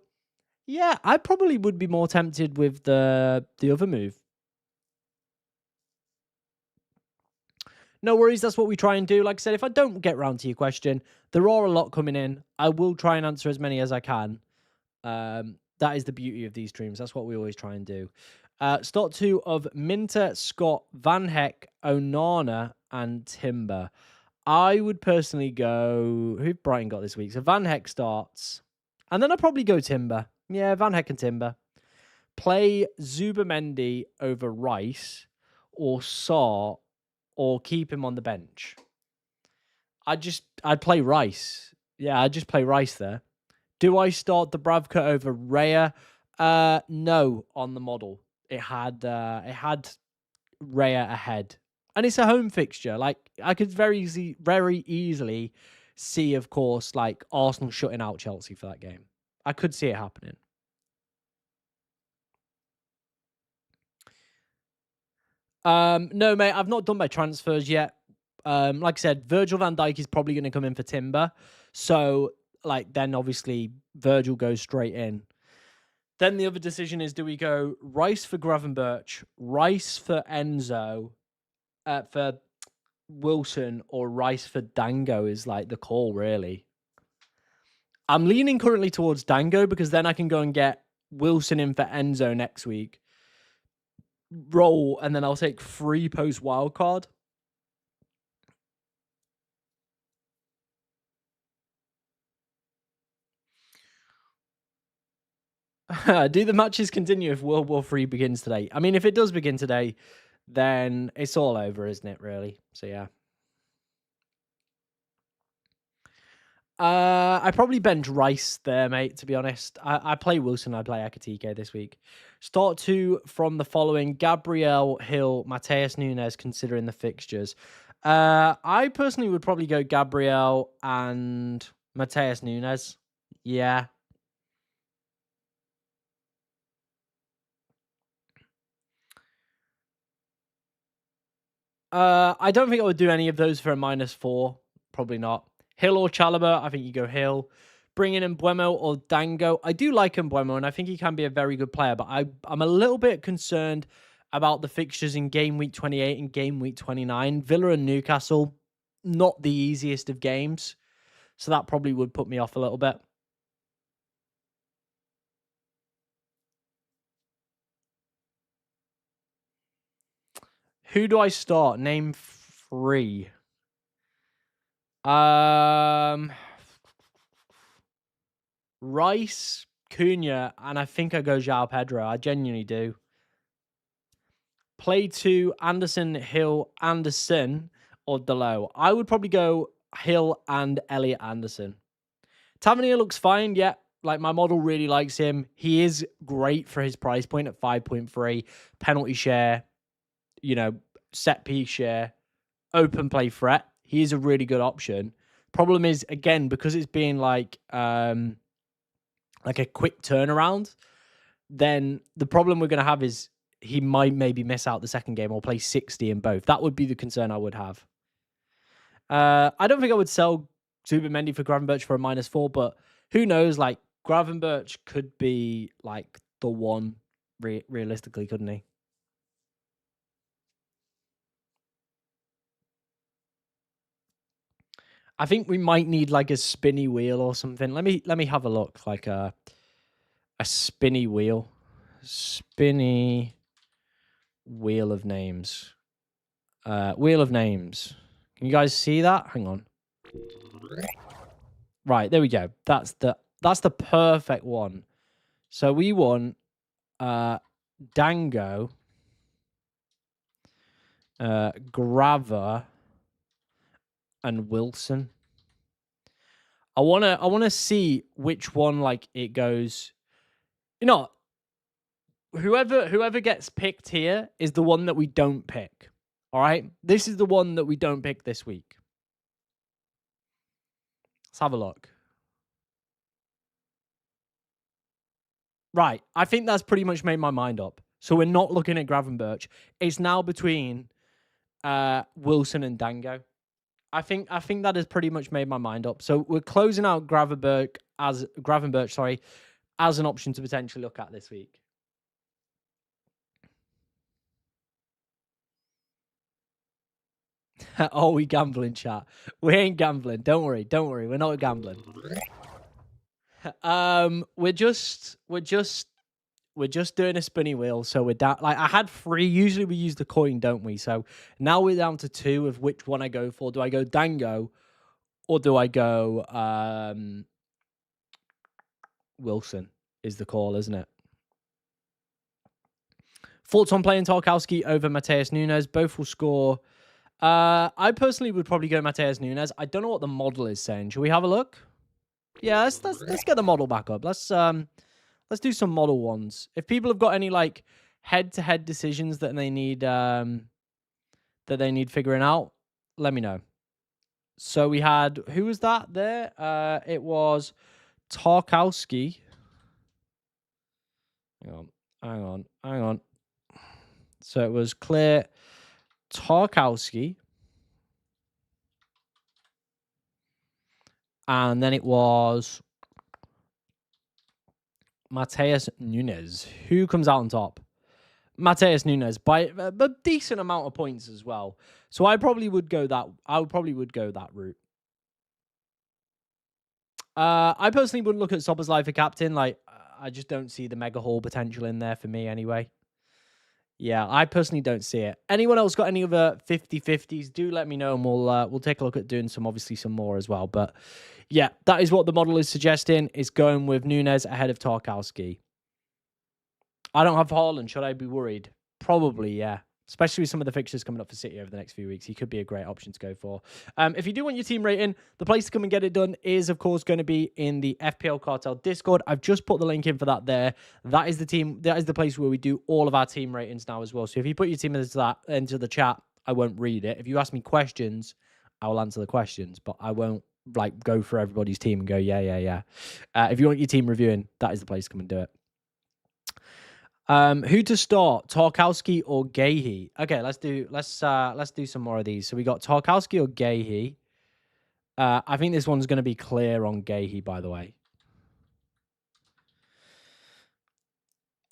yeah, I probably would be more tempted with the other move. No worries, that's what we try and do. Like I said, if I don't get round to your question, there are a lot coming in. I will try and answer as many as I can. That is the beauty of these streams. That's what we always try and do. Start 2 of Minter, Scott, Van Heck, Onana, and Timber. I would personally go... Who Brighton got this week? So Van Heck starts. And then I'd probably go Timber. Yeah, Van Heck and Timber. Play Zubamendi over Rice or Saar, or keep him on the bench. I'd play Rice. Yeah, I'd just play Rice there. Do I start the Bravka over Raya? No, on the model. It had Raya ahead. And it's a home fixture. Like, I could very easily see, of course, like Arsenal shutting out Chelsea for that game. I could see it happening. No, mate, I've not done my transfers yet. Like I said, Virgil van Dijk is probably going to come in for Timber. So, then obviously Virgil goes straight in. Then the other decision is, do we go Rice for Gravenberch, Rice for Enzo, for Wilson, or Rice for Dango is the call, really. I'm leaning currently towards Dango because then I can go and get Wilson in for Enzo next week. Roll, and then I'll take 3 post wildcard. Do the matches continue if World War III begins today? I mean, if it does begin today, then it's all over, isn't it, really? So, yeah. I probably bench Rice there, mate, to be honest. I play Wilson, I play Ekitike this week. Start 2 from the following: Gabriel, Hill, Mateus Nunes, considering the fixtures. I personally would probably go Gabriel and Mateus Nunes. Yeah. I don't think I would do any of those for a -4. Probably not. Hill or Chalobah, I think you go Hill. Bring in Mbuemo or Dango. I do like Mbuemo, and I think he can be a very good player, but I'm a little bit concerned about the fixtures in game week 28 and game week 29. Villa and Newcastle, not the easiest of games, so that probably would put me off a little bit. Who do I start? Name 3. Rice, Cunha, and I think I go João Pedro. I genuinely do. Play 2, Anderson, Hill, Anderson, or Delo. I would probably go Hill and Elliot Anderson. Tavernier looks fine, yeah. Like, my model really likes him. He is great for his price point at 5.3. Penalty share, set piece share, open play threat. He is a really good option. Problem is, again, because it's being like a quick turnaround, then the problem we're going to have is he might maybe miss out the second game or play 60 in both. That would be the concern I would have. I don't think I would sell Zubimendi for Gravenberch for a -4, but who knows? Like, Gravenberch could be like the one realistically, couldn't he? I think we might need like a spinny wheel or something. Let me have a look. Like a spinny wheel. Spinny wheel of names. Wheel of names. Can you guys see that? Hang on. Right, there we go. That's the perfect one. So we want Dango, Grava, and Wilson. I wanna see which one like it goes. Whoever gets picked here is the one that we don't pick. All right, this is the one that we don't pick this week. Let's have a look. Right, I think that's pretty much made my mind up. So we're not looking at Gravenberch. It's now between Wilson and Dango. I think that has pretty much made my mind up. So we're closing out Gravenberch as an option to potentially look at this week. Oh, we gambling, chat. We ain't gambling. Don't worry. We're not gambling. We're just doing a spinny wheel. So we're down. Like, I had 3. Usually we use the coin, don't we? So now we're down to 2 of which one I go for. Do I go Dango or do I go Wilson? Is the call, isn't it? Thoughts on playing Tarkowski over Mateus Nunes? Both will score. I personally would probably go Mateus Nunes. I don't know what the model is saying. Should we have a look? Yeah, let's get the model back up. Let's do some model ones. If people have got any like head-to-head decisions that they need figuring out, let me know. So we had, who was that there? It was Tarkowski. Hang on. So it was clear Tarkowski. And then it was Mateus Nunes. Who comes out on top? Mateus Nunes by a decent amount of points as well. So I probably would go that. Route. I personally wouldn't look at Szoboszlai for captain. Like, I just don't see the mega haul potential in there for me anyway. Yeah, I personally don't see it. Anyone else got any other 50-50s? Do let me know, and we'll take a look at doing some more as well. But yeah, that is what the model is suggesting, is going with Nunes ahead of Tarkowski. I don't have Haaland. Should I be worried? Probably, yeah. Especially with some of the fixtures coming up for City over the next few weeks. He could be a great option to go for. If you do want your team rating, the place to come and get it done is, of course, going to be in the FPL Cartel Discord. I've just put the link in for that there. That is the place where we do all of our team ratings now as well. So if you put your team into the chat, I won't read it. If you ask me questions, I will answer the questions, but I won't like go for everybody's team and go, yeah. If you want your team reviewing, that is the place to come and do it. Who to start, Tarkowski or Gahey? Okay, let's do some more of these. So we got Tarkowski or Gahey. I think this one's going to be clear on Gahey, by the way.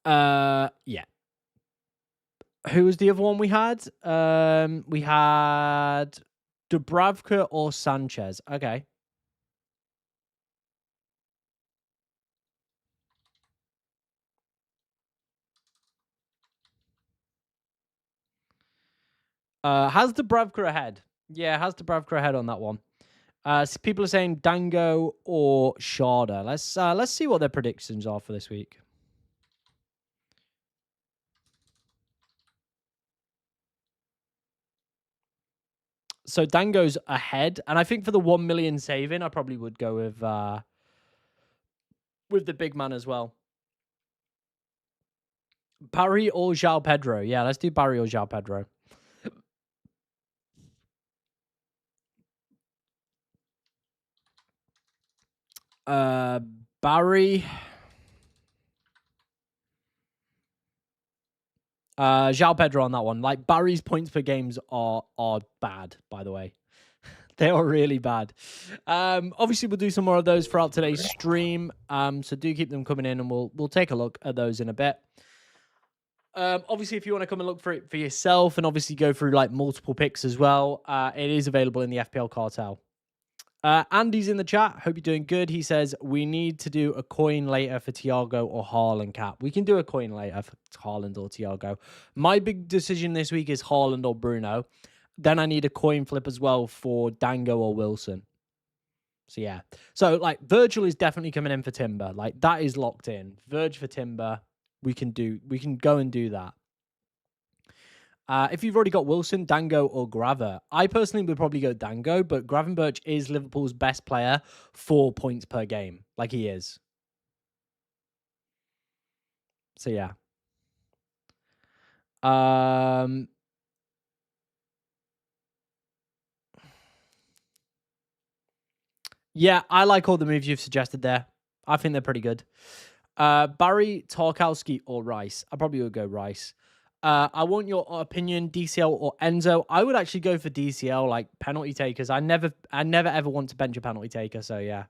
Yeah. Who was the other one we had? We had Dubravka or Sanchez. Okay. Has Dubravka ahead? Yeah, has Dubravka ahead on that one. So people are saying Dango or Sharda. Let's see what their predictions are for this week. So Dango's ahead, and I think for the 1 million saving, I probably would go with the big man as well. Barry or João Pedro? Yeah, let's do Barry or João Pedro. Barry. João Pedro on that one. Like, Barry's points per games are bad, by the way. They are really bad. Obviously, we'll do some more of those throughout today's stream. So do keep them coming in, and we'll take a look at those in a bit. Obviously, if you want to come and look for it for yourself, and obviously go through like multiple picks as well, it is available in the FPL cartel. Andy's in the chat. Hope you're doing good. He says, we need to do a coin later for Thiago or Haaland cap. We can do a coin later for Haaland or Thiago. My big decision this week is Haaland or Bruno. Then I need a coin flip as well for Dango or Wilson. So, yeah. So, like, Virgil is definitely coming in for Timber. Like, that is locked in. Virg for Timber. We can go and do that. If you've already got Wilson, Dango, or Graver, I personally would probably go Dango, but Gravenberch is Liverpool's best player for points per game, like he is. So yeah. Yeah, I like all the moves you've suggested there. I think they're pretty good. Barry, Tarkowski, or Rice. I probably would go Rice. I want your opinion, DCL or Enzo. I would actually go for DCL, like penalty takers. I never ever want to bench a penalty taker. So yeah.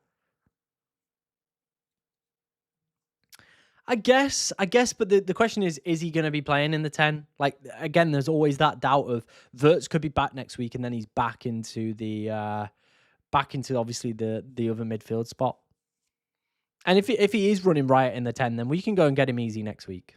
I guess, but the question is he going to be playing in the 10? Like, again, there's always that doubt of Wirtz could be back next week, and then he's back into obviously the other midfield spot. And if he is running riot in the 10, then we can go and get him easy next week.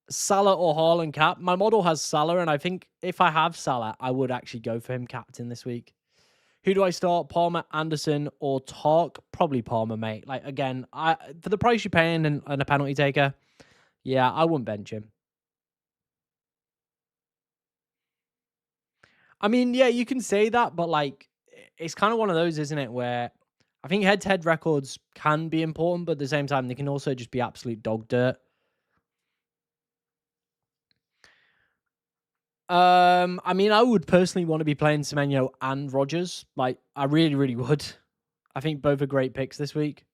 Salah or Haaland cap? My model has Salah, and I think if I have Salah, I would actually go for him captain this week. Who do I start? Palmer, Anderson, or Tark? Probably Palmer, mate. Like, again, for the price you're paying and a penalty taker, yeah, I wouldn't bench him. I mean, yeah, you can say that, but like, it's kind of one of those, isn't it, where I think head-to-head records can be important, but at the same time, they can also just be absolute dog dirt. I mean, I would personally want to be playing Semenyo and Rodgers. Like, I really, really would. I think both are great picks this week.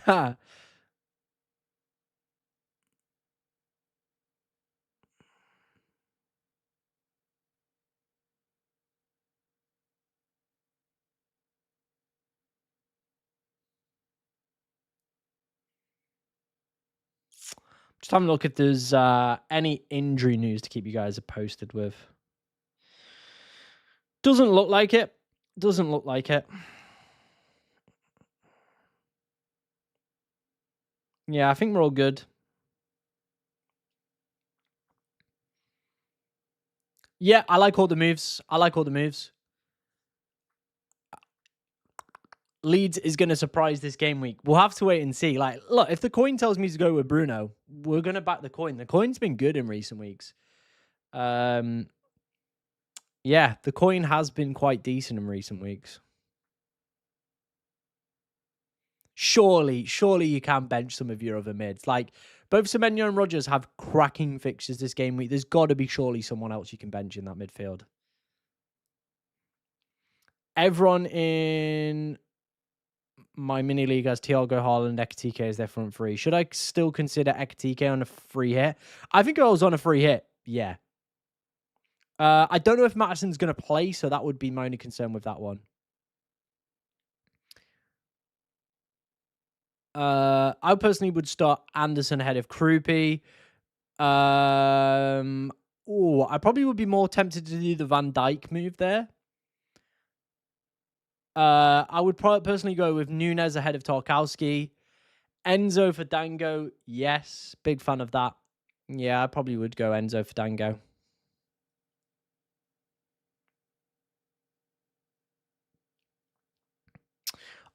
Ha. Just having a look if there's any injury news to keep you guys posted with. Doesn't look like it. Doesn't look like it. Yeah, I think we're all good. Yeah, I like all the moves. Leeds is going to surprise this game week. We'll have to wait and see. Like, look, if the coin tells me to go with Bruno, we're going to back the coin. The coin's been good in recent weeks. Yeah, the coin has been quite decent in recent weeks. Surely you can bench some of your other mids. Like, both Semenyo and Rodgers have cracking fixtures this game week. There's got to be surely someone else you can bench in that midfield. Everyone in my mini league has Thiago, Haaland, Ekitike as their front three. Should I still consider Ekitike on a free hit? I think I was on a free hit. Yeah. I don't know if Mattison's going to play, so that would be my only concern with that one. I personally would start Anderson ahead of Krupi. I probably would be more tempted to do the Van Dijk move there. I would personally go with Nunes ahead of Tarkowski. Enzo for Dango. Yes, big fan of that. Yeah, I probably would go Enzo for Dango.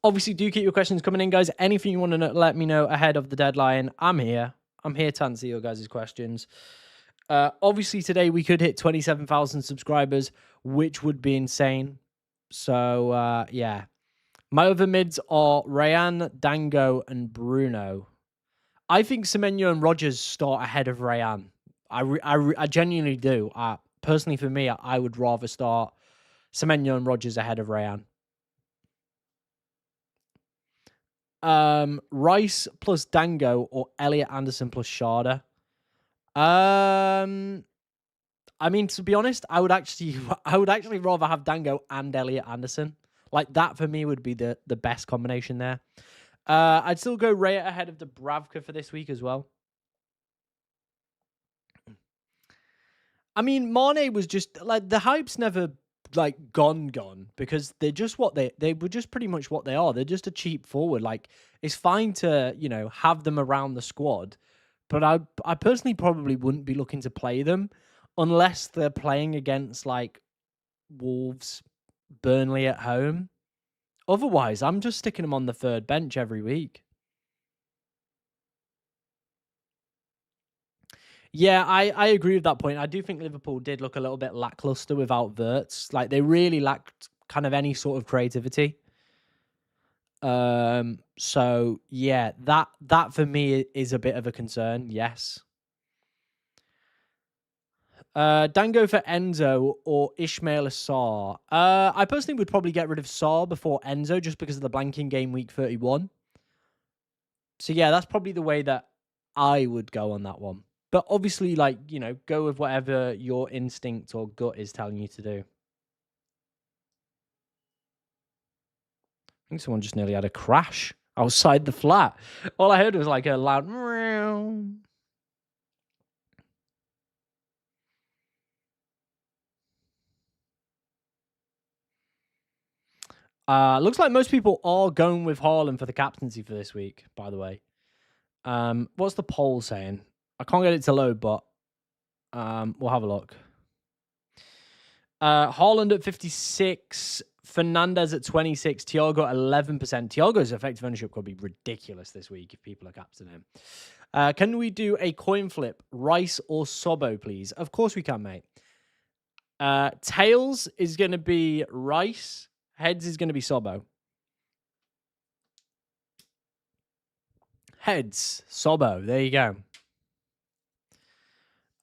Obviously, do keep your questions coming in, guys. Anything you want to let me know ahead of the deadline, I'm here. I'm here to answer your guys' questions. Obviously, today we could hit 27,000 subscribers, which would be insane. So, yeah. My other mids are Rayan, Dango, and Bruno. I think Semenyo and Rogers start ahead of Rayan. I genuinely do. Personally, for me, I would rather start Semenyo and Rogers ahead of Rayan. Rice plus Dango or Elliot Anderson plus Sharda. I mean, to be honest, I would actually rather have Dango and Elliot Anderson. Like that for me would be the best combination there. I'd still go Raya ahead of Dubravka for this week as well. I mean, Mane was just like the hype's never like gone because they're just what they were just pretty much what they are. They're just a cheap forward. Like it's fine to, you know, have them around the squad, but I personally probably wouldn't be looking to play them unless they're playing against like Wolves, Burnley at home. Otherwise, I'm just sticking them on the third bench every week. Yeah, I agree with that point. I do think Liverpool did look a little bit lackluster without Wirtz. Like they really lacked kind of any sort of creativity. So yeah, that for me is a bit of a concern. Yes. Dango for Enzo or Ishmael Sarr. I personally would probably get rid of Sarr before Enzo just because of the blanking game week 31. So yeah, that's probably the way that I would go on that one. But obviously, like, you know, go with whatever your instinct or gut is telling you to do. I think someone just nearly had a crash outside the flat. All I heard was like a loud meow. Looks like most people are going with Haaland for the captaincy for this week, by the way. What's the poll saying? I can't get it to load, but we'll have a look. Haaland at 56, Fernandes at 26, Thiago at 11%. Thiago's effective ownership could be ridiculous this week if people are captaining him. Can we do a coin flip, Rice or Sobo, please? Of course we can, mate. Tails is going to be Rice. Heads is going to be Sobo. Heads, Sobo. There you go.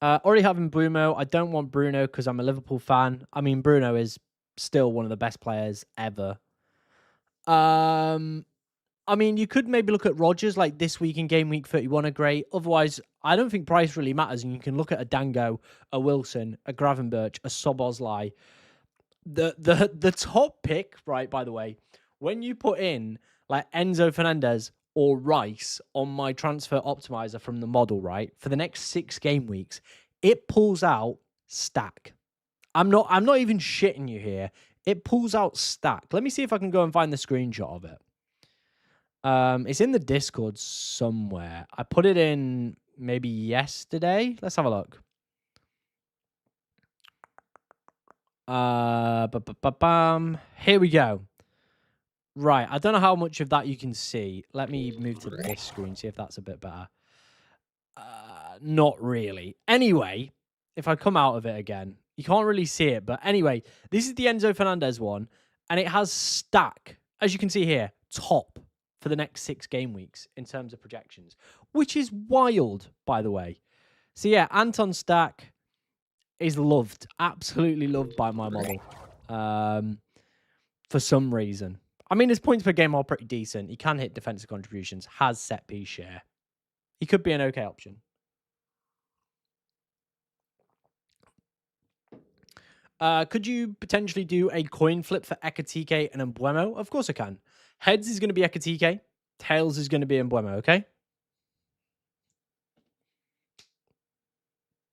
Already having Bruno. I don't want Bruno because I'm a Liverpool fan. I mean, Bruno is still one of the best players ever. I mean, you could maybe look at Rodgers like this week in game week 31 are great. Otherwise, I don't think price really matters. And you can look at a Dango, a Wilson, a Gravenberch, a Soboslai. The top pick, right, by the way, when you put in like Enzo Fernandez or Rice on my transfer optimizer from the model, right, for the next 6 game weeks, it pulls out stack. I'm not even shitting you here. It pulls out stack. Let me see if I can go and find the screenshot of it. It's in the Discord somewhere. I put it in maybe yesterday. Let's have a look. Here we go. Right. I don't know how much of that you can see. Let me move to this screen, see if that's a bit better. Not really. Anyway, if I come out of it again, you can't really see it. But anyway, this is the Enzo Fernandez one, and it has stack, as you can see here, top for the next 6 game weeks in terms of projections, which is wild, by the way. So yeah, Anton Stack is loved, absolutely loved by my model for some reason. I mean, his points per game are pretty decent. He can hit defensive contributions, has set piece share. He could be an okay option. Could you potentially do a coin flip for Ekatike and Mbuemo? Of course I can. Heads is going to be Ekatike. Tails is going to be Mbuemo, okay?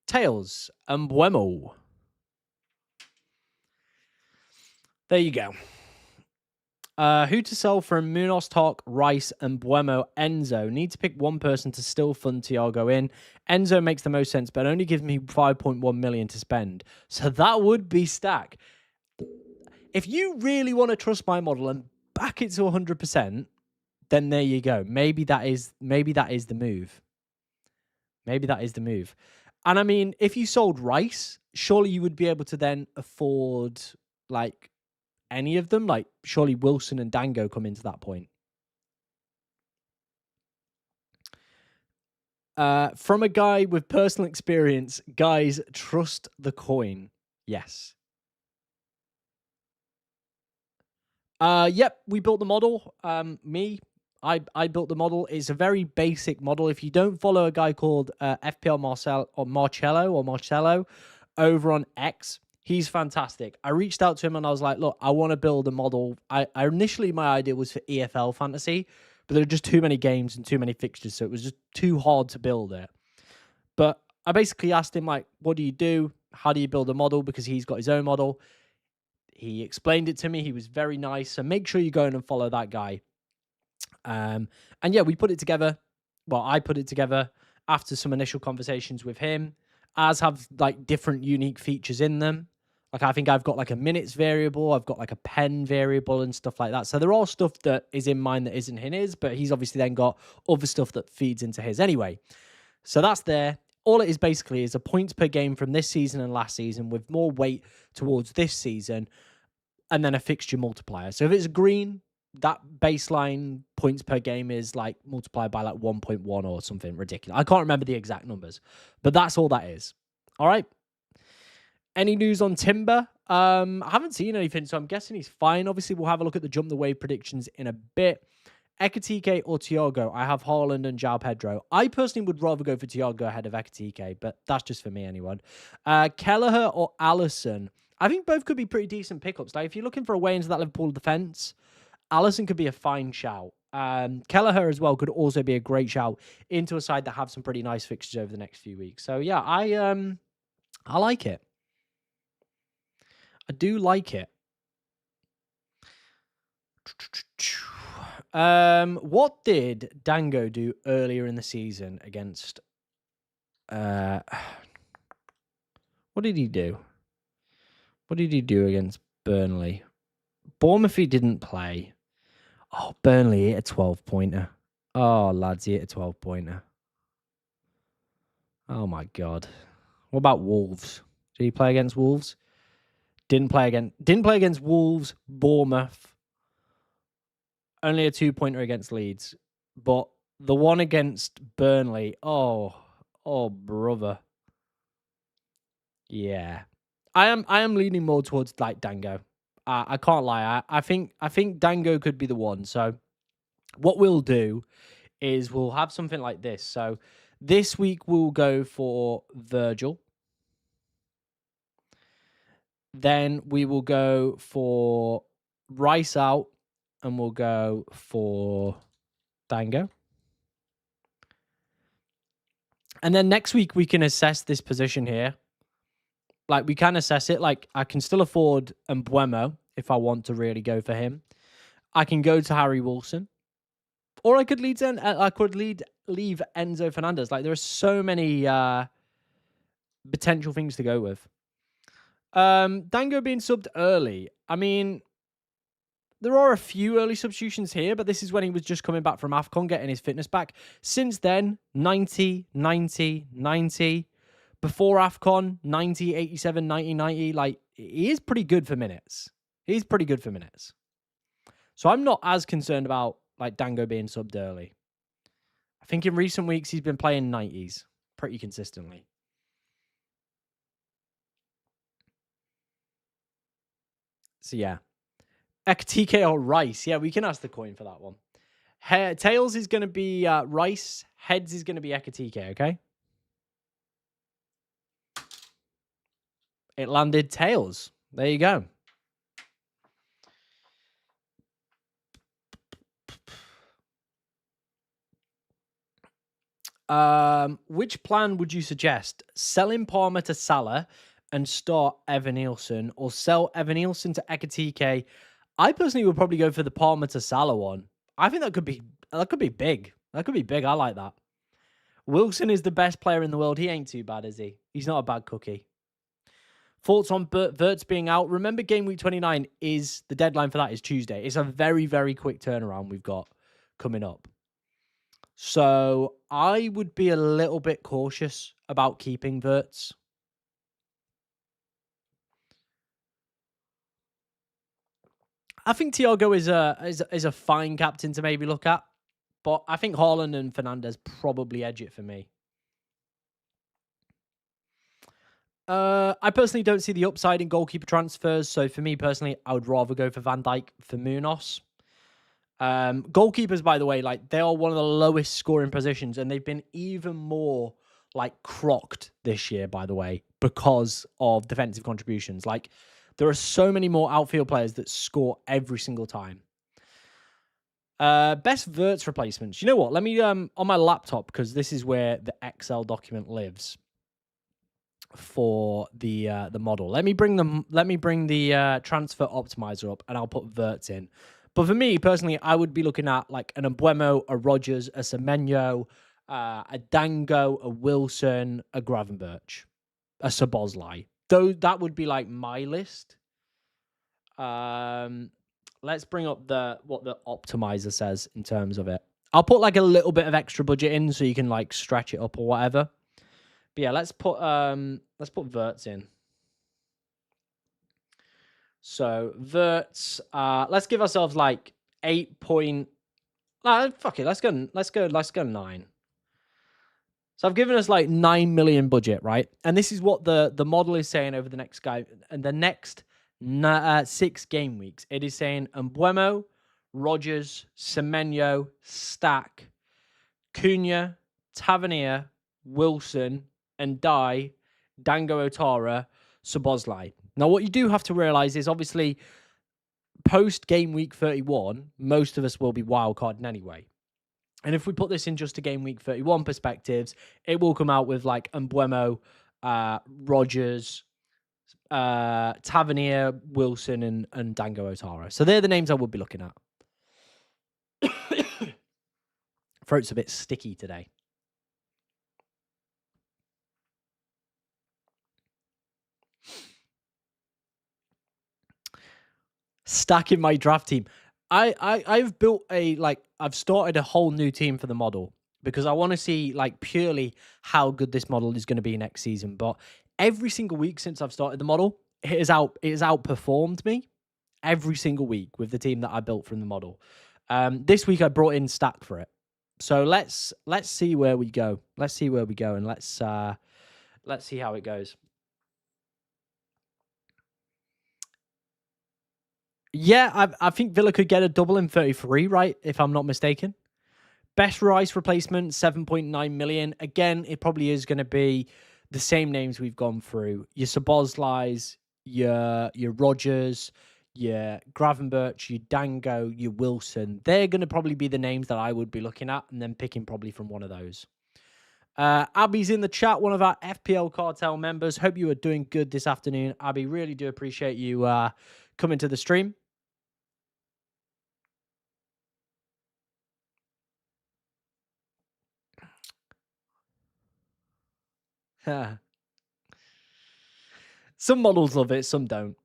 Tails, Mbuemo. There you go. Who to sell from Munoz, Talk, Rice, and Mbuemo, Enzo? Need to pick one person to still fund Thiago in. Enzo makes the most sense, but only gives me 5.1 million to spend. So that would be Stack. If you really want to trust my model and back it to 100%, then there you go. Maybe that is the move. Maybe that is the move. And I mean, if you sold Rice, surely you would be able to then afford like any of them. Like surely Wilson and Dango come into that point. From a guy with personal experience, guys, trust the coin. Yes. Yep, we built the model. I built the model. It's a very basic model. If you don't follow a guy called FPL Marcello over on X, he's fantastic. I reached out to him and I was like, look, I want to build a model. I initially my idea was for EFL fantasy, but there are just too many games and too many fixtures, so it was just too hard to build it. But I basically asked him like, what do you do? How do you build a model? Because he's got his own model. He explained it to me. He was very nice. So make sure you go in and follow that guy. And yeah, we put it together. Well, I put it together after some initial conversations with him, as have like different unique features in them. Like I think I've got like a minutes variable, I've got like a pen variable and stuff like that. So they're all stuff that is in mine that isn't in his, but he's obviously then got other stuff that feeds into his anyway. So that's there. All it is basically is a points per game from this season and last season with more weight towards this season, and then a fixture multiplier. So if it's green, that baseline points per game is like multiplied by like 1.1 or something ridiculous. I can't remember the exact numbers, but that's all that is. All right. Any news on Timber? I haven't seen anything, so I'm guessing he's fine. Obviously, we'll have a look at the jump the wave predictions in a bit. Ekitike or Thiago? I have Haaland and João Pedro. I personally would rather go for Thiago ahead of Ekitike, but that's just for me, anyone. Kelleher or Allison? I think both could be pretty decent pickups. Like if you're looking for a way into that Liverpool defense, Allison could be a fine shout. Kelleher as well could also be a great shout into a side that have some pretty nice fixtures over the next few weeks. So yeah, I like it. I do like it. What did Dango do earlier in the season against? What did he do? What did he do against Burnley? Bournemouth he didn't play. Oh, Burnley hit a 12-pointer. Oh, lads, he hit a 12-pointer. Oh my god. What about Wolves? Did he play against Wolves? Didn't play against Wolves, Bournemouth. Only a 2-pointer against Leeds. But the one against Burnley, oh brother. Yeah. I am leaning more towards like Dango. I can't lie. I think Dango could be the one. So what we'll do is we'll have something like this. So this week we'll go for Virgil. Then we will go for Rice out and we'll go for Dango. And then next week we can assess this position here. Like we can assess it. Like I can still afford Mbuemo if I want to really go for him. I can go to Harry Wilson. Or I could leave Enzo Fernandes. Like there are so many potential things to go with. Dango being subbed early. I mean, there are a few early substitutions here, but this is when he was just coming back from AFCON, getting his fitness back. Since then, 90, 90, 90. Before AFCON, 90, 87, 90, 90. Like, he is pretty good for minutes. He's pretty good for minutes. So I'm not as concerned about like Dango being subbed early. I think in recent weeks, he's been playing 90s pretty consistently. So yeah. Ekitike or Rice? Yeah, we can ask the coin for that one. Tails is going to be Rice. Heads is going to be Ekitike, okay? It landed Tails. There you go. Which plan would you suggest? Selling Palmer to Salah and start Evan Nielsen, or sell Evan Nielsen to Ekitike? I personally would probably go for the Palmer to Salah one. I think that could be big. That could be big. I like that. Wilson is the best player in the world. He ain't too bad, is he? He's not a bad cookie. Thoughts on Verts being out? Remember, game week 29 is the deadline for that is Tuesday. It's a very, very quick turnaround we've got coming up. So I would be a little bit cautious about keeping Verts. I think Thiago is a fine captain to maybe look at, but I think Haaland and Fernandes probably edge it for me. I personally don't see the upside in goalkeeper transfers, so for me personally, I would rather go for Van Dijk for Munoz. Goalkeepers, by the way, like they are one of the lowest scoring positions, and they've been even more like crocked this year, by the way, because of defensive contributions. Like there are so many more outfield players that score every single time. Best Verts replacements. You know what? Let me on my laptop, because this is where the Excel document lives for the model. Let me bring the transfer optimizer up, and I'll put Verts in. But for me personally, I would be looking at like an Embuemo, a Rogers, a Semenyo, a Dango, a Wilson, a Gravenberch, a Szoboszlai. Though that would be like my list. Let's bring up what the optimizer says in terms of it. I'll put like a little bit of extra budget in so you can like stretch it up or whatever. But yeah, let's put Verts in. So Verts, let's give ourselves like 8 point. Fuck it, let's go 9. So I've given us like 9 million budget, right? And this is what the model is saying over the next and the next 6 game weeks. It is saying Embuemo, Rogers, Semenyo, Stack, Cunha, Tavernier, Wilson, and Dango Otara, Szoboszlai. Now, what you do have to realize is obviously post game week 31, most of us will be wildcarding anyway. And if we put this in just a game week 31 perspectives, it will come out with like Embuemo, Rogers, Tavernier, Wilson, and Dango Otara. So they're the names I would be looking at. Throat's a bit sticky today. Stacking my draft team. I've built I've started a whole new team for the model because I want to see like purely how good this model is going to be next season. But every single week since I've started the model, it has outperformed me every single week with the team that I built from the model. This week I brought in Stack for it. So let's see where we go. Let's see where we go, and let's see how it goes. Yeah, I think Villa could get a double in 33, right? If I'm not mistaken. Best Rice replacement, 7.9 million. Again, it probably is going to be the same names we've gone through. Your Szoboszlais, your Rogers, your Gravenberch, your Dango, your Wilson. They're going to probably be the names that I would be looking at and then picking probably from one of those. Abby's in the chat, one of our FPL Cartel members. Hope you are doing good this afternoon. Abby, really do appreciate you coming to the stream. Some models love it, some don't.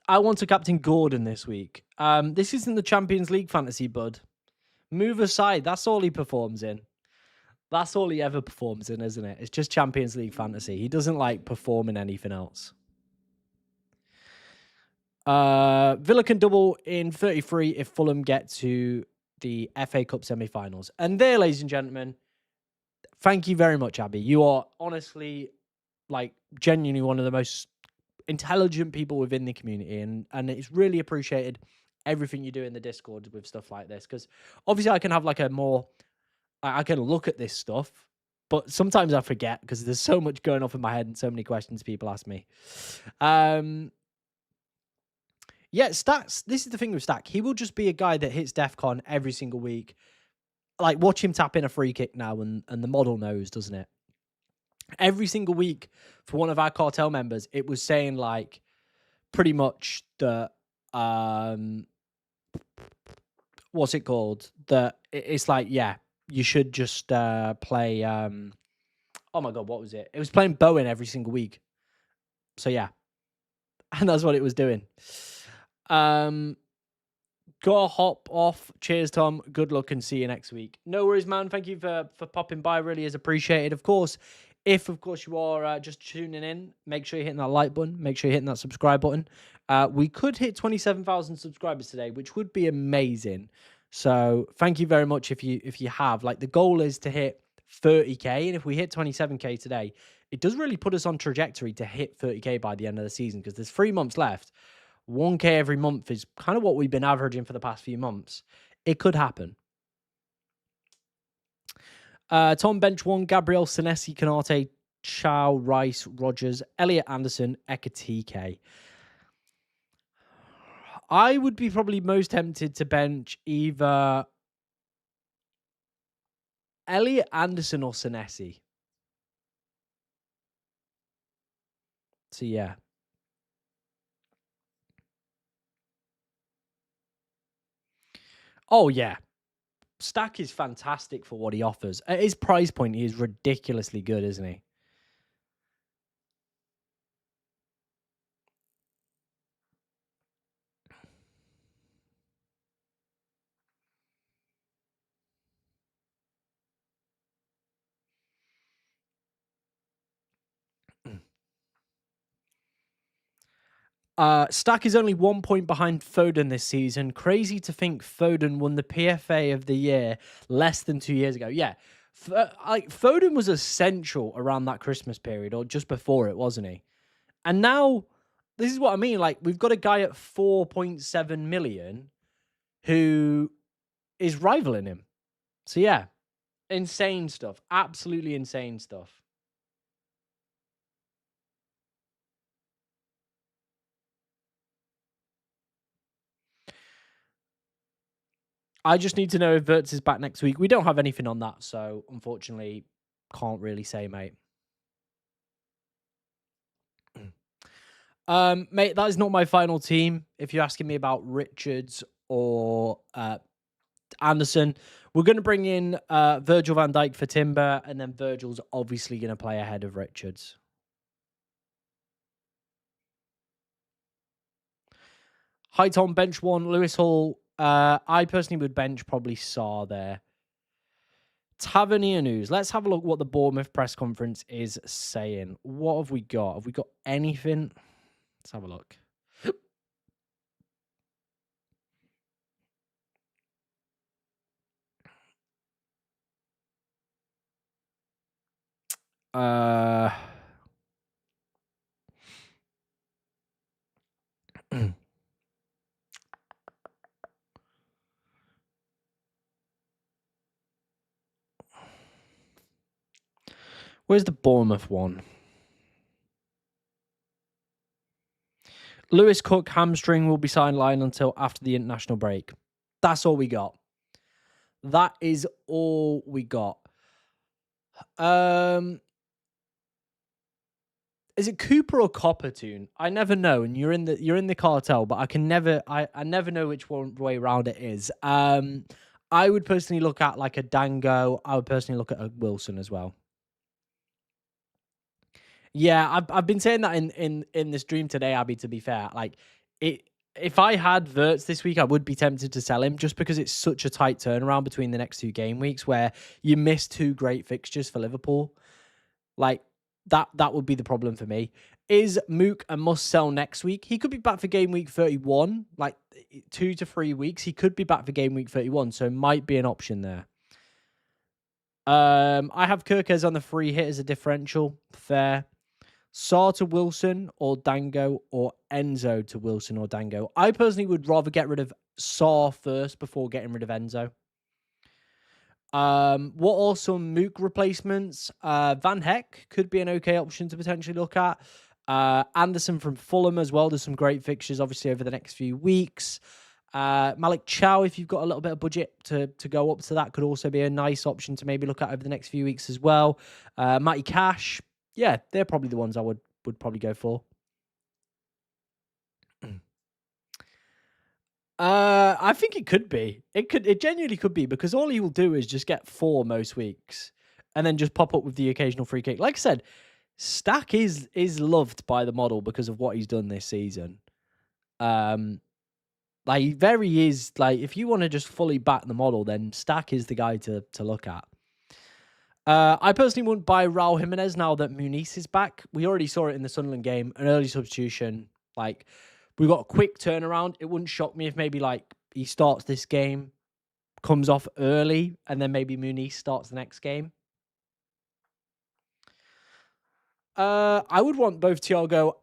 I want to captain Gordon this week. This isn't the Champions League fantasy, bud. Move aside. That's all he performs in. That's all he ever performs in, isn't it? It's just Champions League fantasy. He doesn't like perform in anything else. Villa can double in 33 if Fulham get to the FA Cup semi-finals. And there, ladies and gentlemen, thank you very much, Abby. You are honestly, like, genuinely one of the most intelligent people within the community, and it's really appreciated everything you do in the Discord with stuff like this, because obviously I can have like I can look at this stuff, but sometimes I forget because there's so much going off in my head and so many questions people ask me. Yeah, Stacks, this is the thing with Stack. He will just be a guy that hits DEFCON every single week. Like, watch him tap in a free kick now, and the model knows, doesn't it? Every single week for one of our cartel members, it was saying like pretty much that what's it called? That it's like, yeah, you should just play oh my god, what was it? It was playing Bowen every single week. So yeah. And that's what it was doing. Gotta hop off. Cheers, Tom. Good luck and see you next week. No worries, man. Thank you for popping by. Really is appreciated. Of course, if you are just tuning in, make sure you're hitting that like button. Make sure you're hitting that subscribe button. We could hit 27,000 subscribers today, which would be amazing. So thank you very much if you have. Like, the goal is to hit 30k, and if we hit 27k today, it does really put us on trajectory to hit 30k by the end of the season, because there's 3 months left. 1k every month is kind of what we've been averaging for the past few months. It could happen. Tom bench 1, Gabriel, Senesi, Canate, Chow, Rice, Rogers, Elliot Anderson, Ekatike. I would be probably most tempted to bench either Elliot Anderson or Senesi. So yeah. Oh yeah. Stack is fantastic for what he offers. At his price point, he is ridiculously good, isn't he? Stack is only 1 point behind Foden this season. Crazy to think Foden won the PFA of the year less than 2 years ago. Yeah, Foden was essential around that Christmas period, or just before it, wasn't he? And now, this is what I mean. Like, we've got a guy at 4.7 million who is rivaling him. So yeah, insane stuff. Absolutely insane stuff. I just need to know if Verts is back next week. We don't have anything on that, so unfortunately, can't really say, mate. Mate, that is not my final team. If you're asking me about Richards or Anderson, we're going to bring in Virgil van Dijk for Timber, and then Virgil's obviously going to play ahead of Richards. Height on bench 1, Lewis Hall. I personally would bench probably Saar there. Tavernier news. Let's have a look what the Bournemouth press conference is saying. What have we got? Have we got anything? Let's have a look. Where's the Bournemouth one? Lewis Cook hamstring will be sidelined until after the international break. That's all we got. That is all we got. Is it Cooper or Coppertune? I never know, and you're in the cartel, but I never know which way round it is. I would personally look at like a Dango. I would personally look at a Wilson as well. Yeah, I've been saying that in this dream today, Abby, to be fair. Like, if I had Verts this week, I would be tempted to sell him, just because it's such a tight turnaround between the next 2 game weeks where you miss 2 great fixtures for Liverpool. Like, that would be the problem for me. Is Mook a must sell next week? He could be back for game week 31, like 2 to 3 weeks. He could be back for game week 31, so might be an option there. I have Kirkes on the free hit as a differential. Fair. Saar to Wilson or Dango, or Enzo to Wilson or Dango. I personally would rather get rid of Saar first before getting rid of Enzo. What are some Mook replacements? Van Heck could be an okay option to potentially look at. Anderson from Fulham as well. There's some great fixtures, obviously, over the next few weeks. Malik Chow, if you've got a little bit of budget to go up to that, could also be a nice option to maybe look at over the next few weeks as well. Matty Cash, yeah, they're probably the ones I would probably go for. I think it could be. It genuinely could be, because all he will do is just get 4 most weeks and then just pop up with the occasional free kick. Like I said, Stack is loved by the model because of what he's done this season. Like, he very is, like, if you want to just fully back the model, then Stack is the guy to look at. I personally wouldn't buy Raul Jimenez now that Muniz is back. We already saw it in the Sunderland game, an early substitution. Like, we got a quick turnaround. It wouldn't shock me if maybe, like, he starts this game, comes off early, and then maybe Muniz starts the next game. I would want both Thiago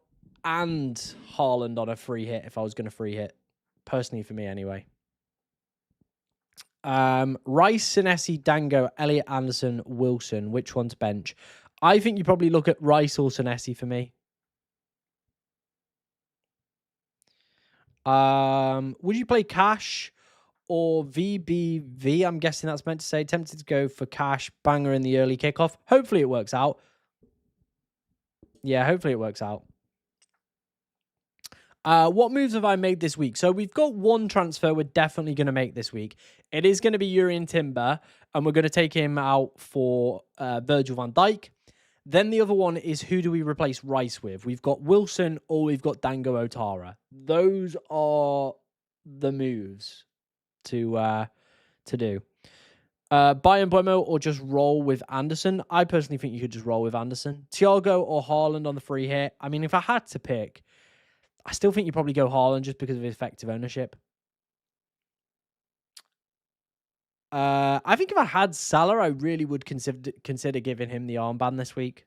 and Haaland on a free hit if I was going to free hit. Personally, for me, anyway. Rice, Senesi, Dango, Elliot Anderson, Wilson. Which one's bench? I think you probably look at Rice or Senesi for me. Would you play Cash or VBV? I'm guessing that's meant to say. Tempted to go for Cash, banger in the early kickoff. Hopefully it works out. Yeah, hopefully it works out. What moves have I made this week? So we've got one transfer we're definitely going to make this week. It is going to be Urian Timber, and we're going to take him out for Virgil van Dijk. Then the other one is, who do we replace Rice with? We've got Wilson or we've got Dango Otara. Those are the moves to do. Buy Mbeumo or just roll with Anderson? I personally think you could just roll with Anderson. Thiago or Haaland on the free hit? I mean, if I had to pick, I still think you probably go Haaland just because of his effective ownership. I think if I had Salah, I really would consider giving him the armband this week.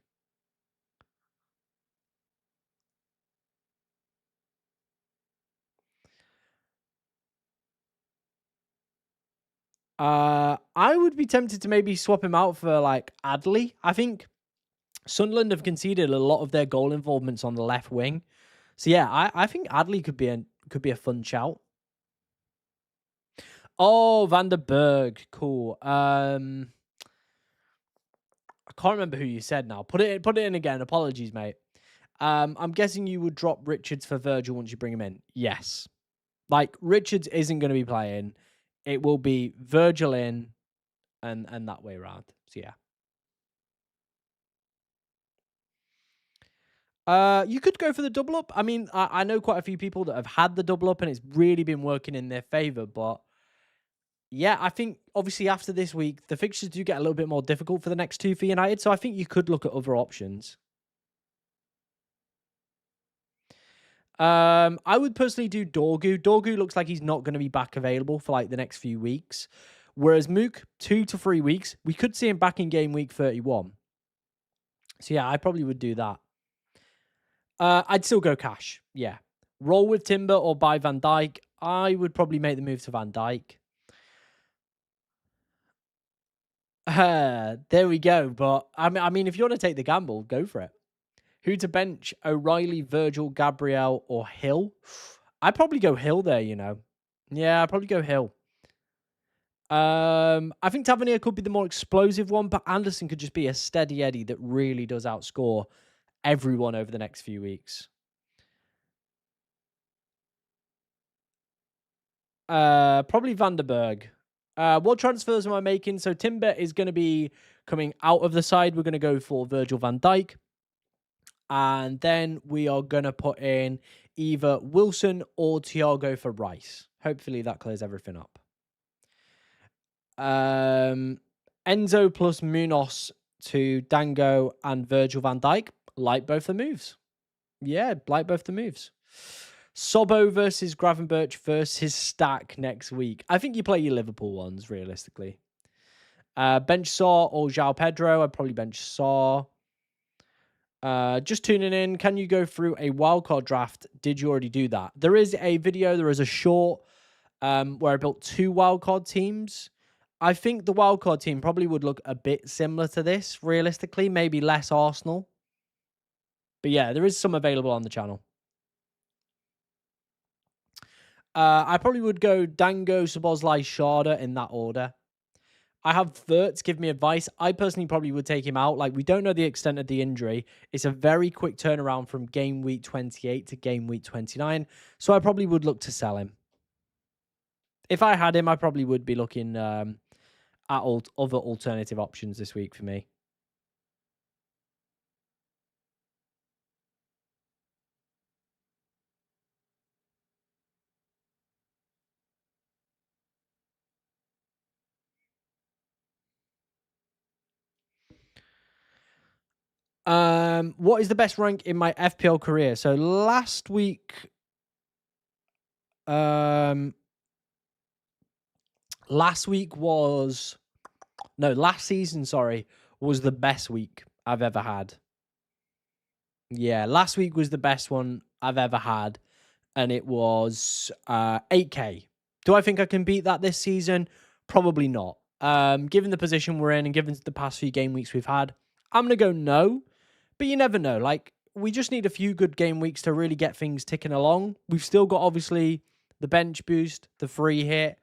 I would be tempted to maybe swap him out for like Adley. I think Sunderland have conceded a lot of their goal involvements on the left wing. So yeah, I think Adley could be a fun shout. Oh, Van der Berg, cool. I can't remember who you said now. Put it in again. Apologies, mate. I'm guessing you would drop Richards for Virgil once you bring him in. Yes. Like, Richards isn't going to be playing. It will be Virgil in and that way around. So yeah. You could go for the double up. I mean, I know quite a few people that have had the double up and it's really been working in their favor. But yeah, I think obviously after this week, the fixtures do get a little bit more difficult for the next two for United. So I think you could look at other options. I would personally do Dorgu. Dorgu looks like he's not going to be back available for like the next few weeks. Whereas Mook, 2 to 3 weeks, we could see him back in game week 31. So yeah, I probably would do that. I'd still go Cash. Yeah. Roll with Timber or buy Van Dijk. I would probably make the move to Van Dijk. There we go. But I mean, if you want to take the gamble, go for it. Who to bench? O'Reilly, Virgil, Gabriel, or Hill? I'd probably go Hill there, you know. Yeah, I'd probably go Hill. I think Tavernier could be the more explosive one, but Anderson could just be a steady Eddie that really does outscore everyone over the next few weeks. Probably Vanderberg. What transfers am I making? So Timber is going to be coming out of the side. We're going to go for Virgil van Dijk. And then we are going to put in either Wilson or Thiago for Rice. Hopefully that clears everything up. Enzo plus Munoz to Dango and Virgil van Dijk. Like both the moves. Yeah, like both the moves. Sobbo versus Gravenberch versus Stack next week. I think you play your Liverpool ones, realistically. Bench Saw or João Pedro. I'd probably bench Saw. Just tuning in. Can you go through a wildcard draft? Did you already do that? There is a video. There is a short where I built 2 wildcard teams. I think the wildcard team probably would look a bit similar to this, realistically. Maybe less Arsenal. But yeah, there is some available on the channel. I probably would go Dango, Szoboszlai, Sharda in that order. I have Verts give me advice. I personally probably would take him out. Like, we don't know the extent of the injury. It's a very quick turnaround from game week 28 to game week 29. So I probably would look to sell him. If I had him, I probably would be looking at other alternative options this week for me. What is the best rank in my FPL career? So last week, last season, sorry, was the best week I've ever had. Yeah, last week was the best one I've ever had, and it was 8K. Do I think I can beat that this season? Probably not. Given the position we're in and given the past few game weeks we've had, I'm going to go no, but you never know. Like, we just need a few good game weeks to really get things ticking along. We've still got, obviously, the bench boost, the free hit,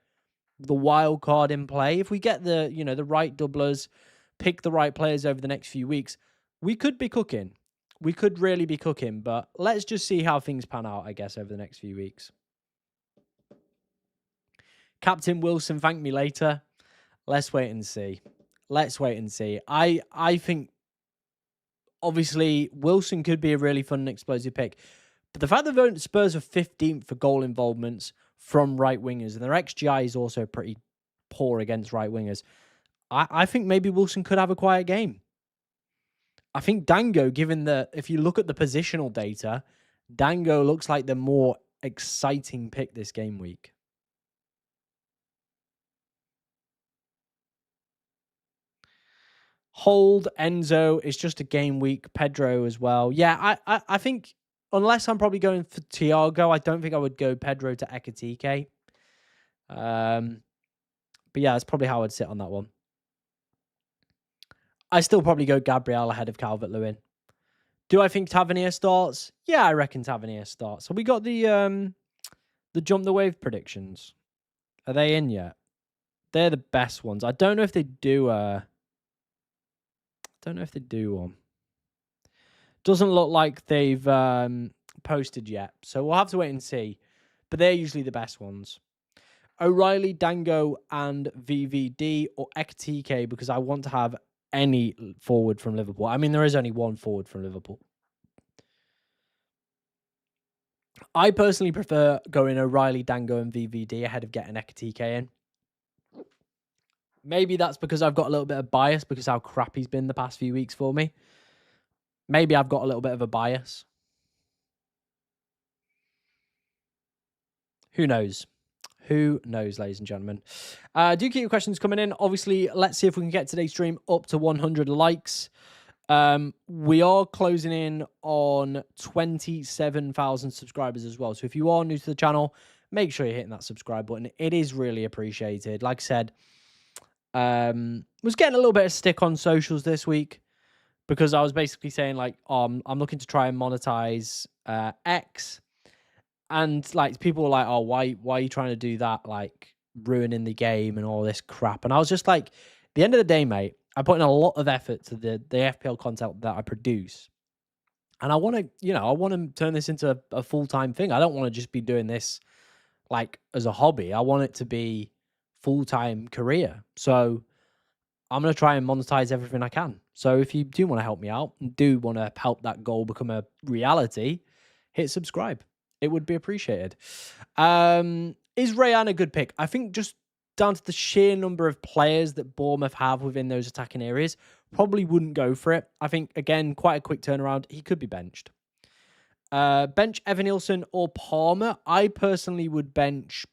the wild card in play. If we get the, the right doublers, pick the right players over the next few weeks, we could be cooking. We could really be cooking, but let's just see how things pan out, I guess, over the next few weeks. Captain Wilson, thank me later. Let's wait and see. Let's wait and see. I think, obviously, Wilson could be a really fun and explosive pick. But the fact that Spurs are 15th for goal involvements from right wingers, and their XGI is also pretty poor against right wingers, I think maybe Wilson could have a quiet game. I think Dango, if you look at the positional data, Dango looks like the more exciting pick this game week. Hold Enzo is just a game week. Pedro as well. Yeah, I think unless I'm probably going for Thiago, I don't think I would go Pedro to Ekatike. But yeah, that's probably how I'd sit on that one. I still probably go Gabriel ahead of Calvert-Lewin. Do I think Tavernier starts? Yeah, I reckon Tavernier starts. So we got the Jump the Wave predictions. Are they in yet? They're the best ones. I don't know if they do one. Doesn't look like they've posted yet. So we'll have to wait and see. But they're usually the best ones. O'Reilly, Dango, and VVD or Ekatike, because I want to have any forward from Liverpool. I mean, there is only one forward from Liverpool. I personally prefer going O'Reilly, Dango, and VVD ahead of getting Ekatike in. Maybe that's because I've got a little bit of bias because how crap he's been the past few weeks for me. Maybe I've got a little bit of a bias. Who knows? Who knows, ladies and gentlemen? Do keep your questions coming in. Obviously, let's see if we can get today's stream up to 100 likes. We are closing in on 27,000 subscribers as well. So if you are new to the channel, make sure you're hitting that subscribe button. It is really appreciated. Like I said, was getting a little bit of stick on socials this week because I was basically saying like, I'm looking to try and monetize X. And like people were like, "Oh, why are you trying to do that? Like ruining the game and all this crap." And I was just like, at the end of the day, mate, I put in a lot of effort to the FPL content that I produce, and I want to turn this into a full-time thing. I don't want to just be doing this like as a hobby. I want it to be full-time career. So I'm gonna try and monetize everything I can. So if you do want to help me out and do want to help that goal become a reality, hit subscribe. It would be appreciated. Is Rayan a good pick? I think just down to the sheer number of players that Bournemouth have within those attacking areas, probably wouldn't go for it. I think, again, quite a quick turnaround. He could be benched. Bench Evan Nielsen or Palmer. I personally would bench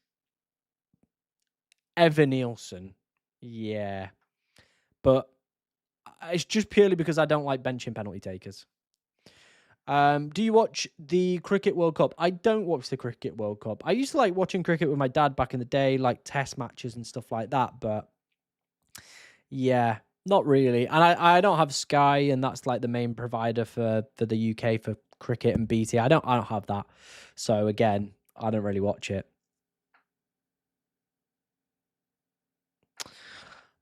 Evan Nielsen. Yeah. But it's just purely because I don't like benching penalty takers. Do you watch the Cricket World Cup? I don't watch the Cricket World Cup. I used to like watching cricket with my dad back in the day, like test matches and stuff like that. But yeah, not really. And I don't have Sky, and that's like the main provider for the UK for cricket and BT. I don't have that. So again, I don't really watch it.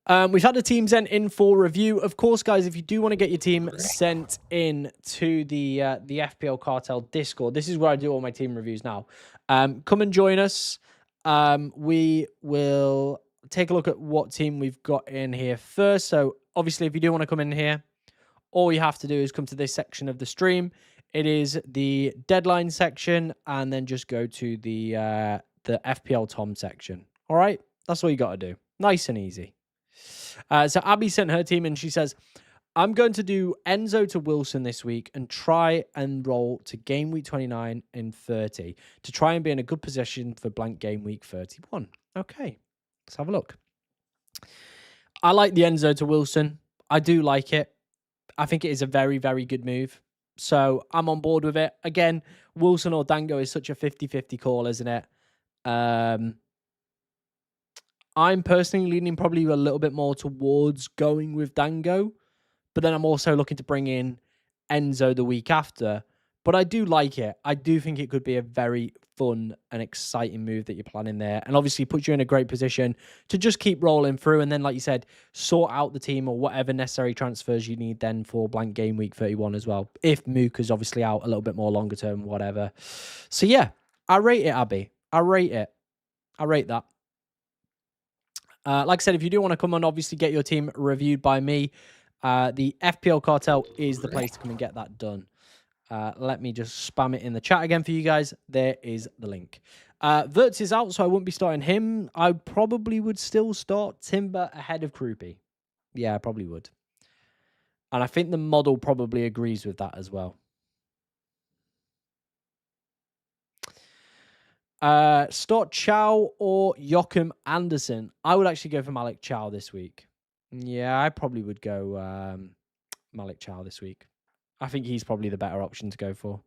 We've had the team sent in for review. Of course, guys, if you do want to get your team sent in to the FPL Cartel Discord, this is where I do all my team reviews now. Come and join us. We will take a look at what team we've got in here first. So obviously, if you do want to come in here, all you have to do is come to this section of the stream. It is the deadline section, and then just go to the FPL Tom section. All right, that's all you got to do. Nice and easy. So Abby sent her team and she says, I'm going to do Enzo to Wilson this week and try and roll to game week 29 and 30 to try and be in a good position for blank game week 31. Okay, let's have a look. I like the Enzo to Wilson. I do like it. I think it is a very, very good move. So I'm on board with it. Again, Wilson or Dango is such a 50-50 call, isn't it? I'm personally leaning probably a little bit more towards going with Dango, but then I'm also looking to bring in Enzo the week after. But I do like it. I do think it could be a very fun and exciting move that you're planning there. And obviously puts you in a great position to just keep rolling through. And then, like you said, sort out the team or whatever necessary transfers you need then for blank game week 31 as well. If Mook is obviously out a little bit more longer term, whatever. So yeah, I rate it, Abby. I rate it. I rate that. Like I said, if you do want to come and obviously get your team reviewed by me, the FPL Cartel is the place to come and get that done. Let me just spam it in the chat again for you guys. There is the link. Verts is out, so I wouldn't be starting him. I probably would still start Timber ahead of Kroopy. Yeah, I probably would. And I think the model probably agrees with that as well. Start Chow or Joachim Anderson. I would actually go for Malik Chow this week. Yeah, I probably would go Malik Chow this week. I think he's probably the better option to go for.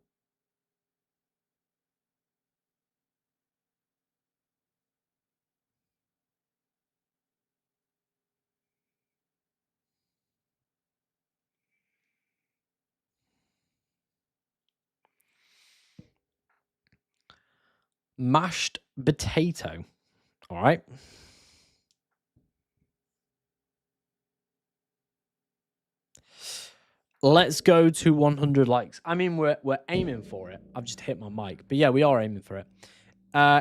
Mashed potato. All right. Let's go to 100 likes. I mean, we're aiming for it. I've just hit my mic. But yeah, we are aiming for it.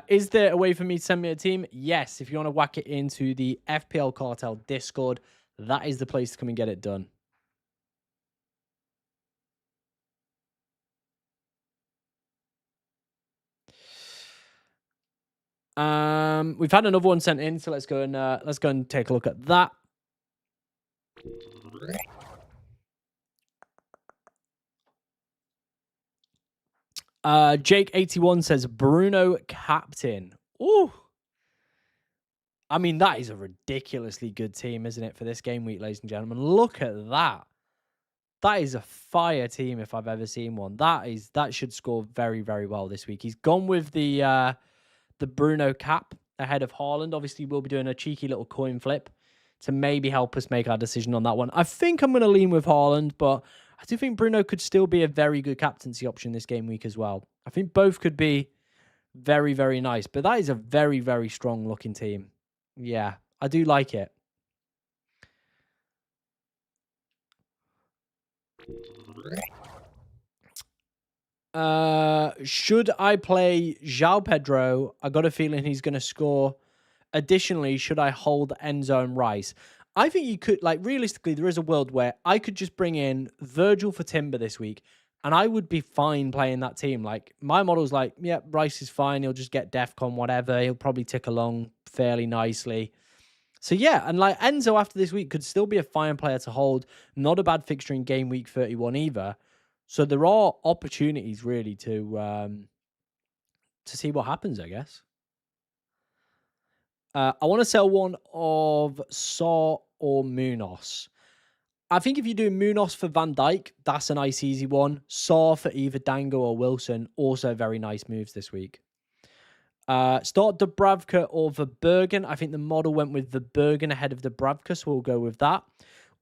Is there a way for me to send me a team? Yes. If you want to whack it into the FPL Cartel Discord, that is the place to come and get it done. We've had another one sent in, so let's go and take a look at that. Jake81 says Bruno captain. Ooh. I mean, that is a ridiculously good team, isn't it, for this game week, ladies and gentlemen? Look at that. That is a fire team if I've ever seen one. That should score very, very well this week. He's gone with the Bruno cap ahead of Haaland. Obviously, we'll be doing a cheeky little coin flip to maybe help us make our decision on that one. I think I'm going to lean with Haaland, but I do think Bruno could still be a very good captaincy option this game week as well. I think both could be very, very nice, but that is a very, very strong looking team. Yeah, I do like it. Should I play João Pedro? I got a feeling he's going to score. Additionally, should I hold Enzo and Rice? I think you could, like, realistically, there is a world where I could just bring in Virgil for Timber this week, and I would be fine playing that team. Like, my model's like, yeah, Rice is fine. He'll just get DEFCON, whatever. He'll probably tick along fairly nicely. So, yeah, and like Enzo after this week could still be a fine player to hold. Not a bad fixture in game week 31 either. So there are opportunities really to see what happens, I guess. I want to sell one of Saw or Munoz. I think if you do Munoz for Van Dijk, that's a nice easy one. Saw for either Dango or Wilson, also very nice moves this week. Start Dubravka or Verbergen. I think the model went with Verbergen ahead of Dubravka, so we'll go with that.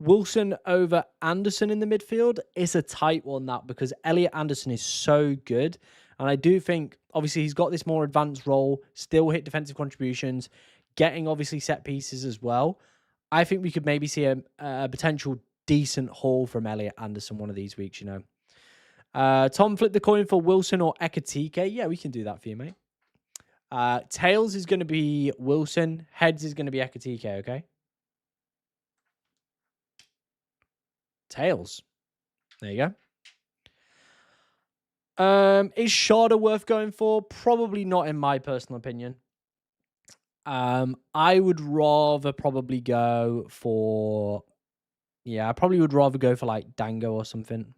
Wilson over Anderson in the midfield. It's a tight one, that, because Elliot Anderson is so good. And I do think, obviously, he's got this more advanced role, still hit defensive contributions, getting, obviously, set pieces as well. I think we could maybe see a potential decent haul from Elliot Anderson one of these weeks, you know. Tom, flip the coin for Wilson or Ekatike. Yeah, we can do that for you, mate. Tails is going to be Wilson. Heads is going to be Ekatike, okay? Tails. There you go. Is Sharda worth going for? Probably not, in my personal opinion. I would rather probably go for Yeah, I probably would rather go for like Dango or something.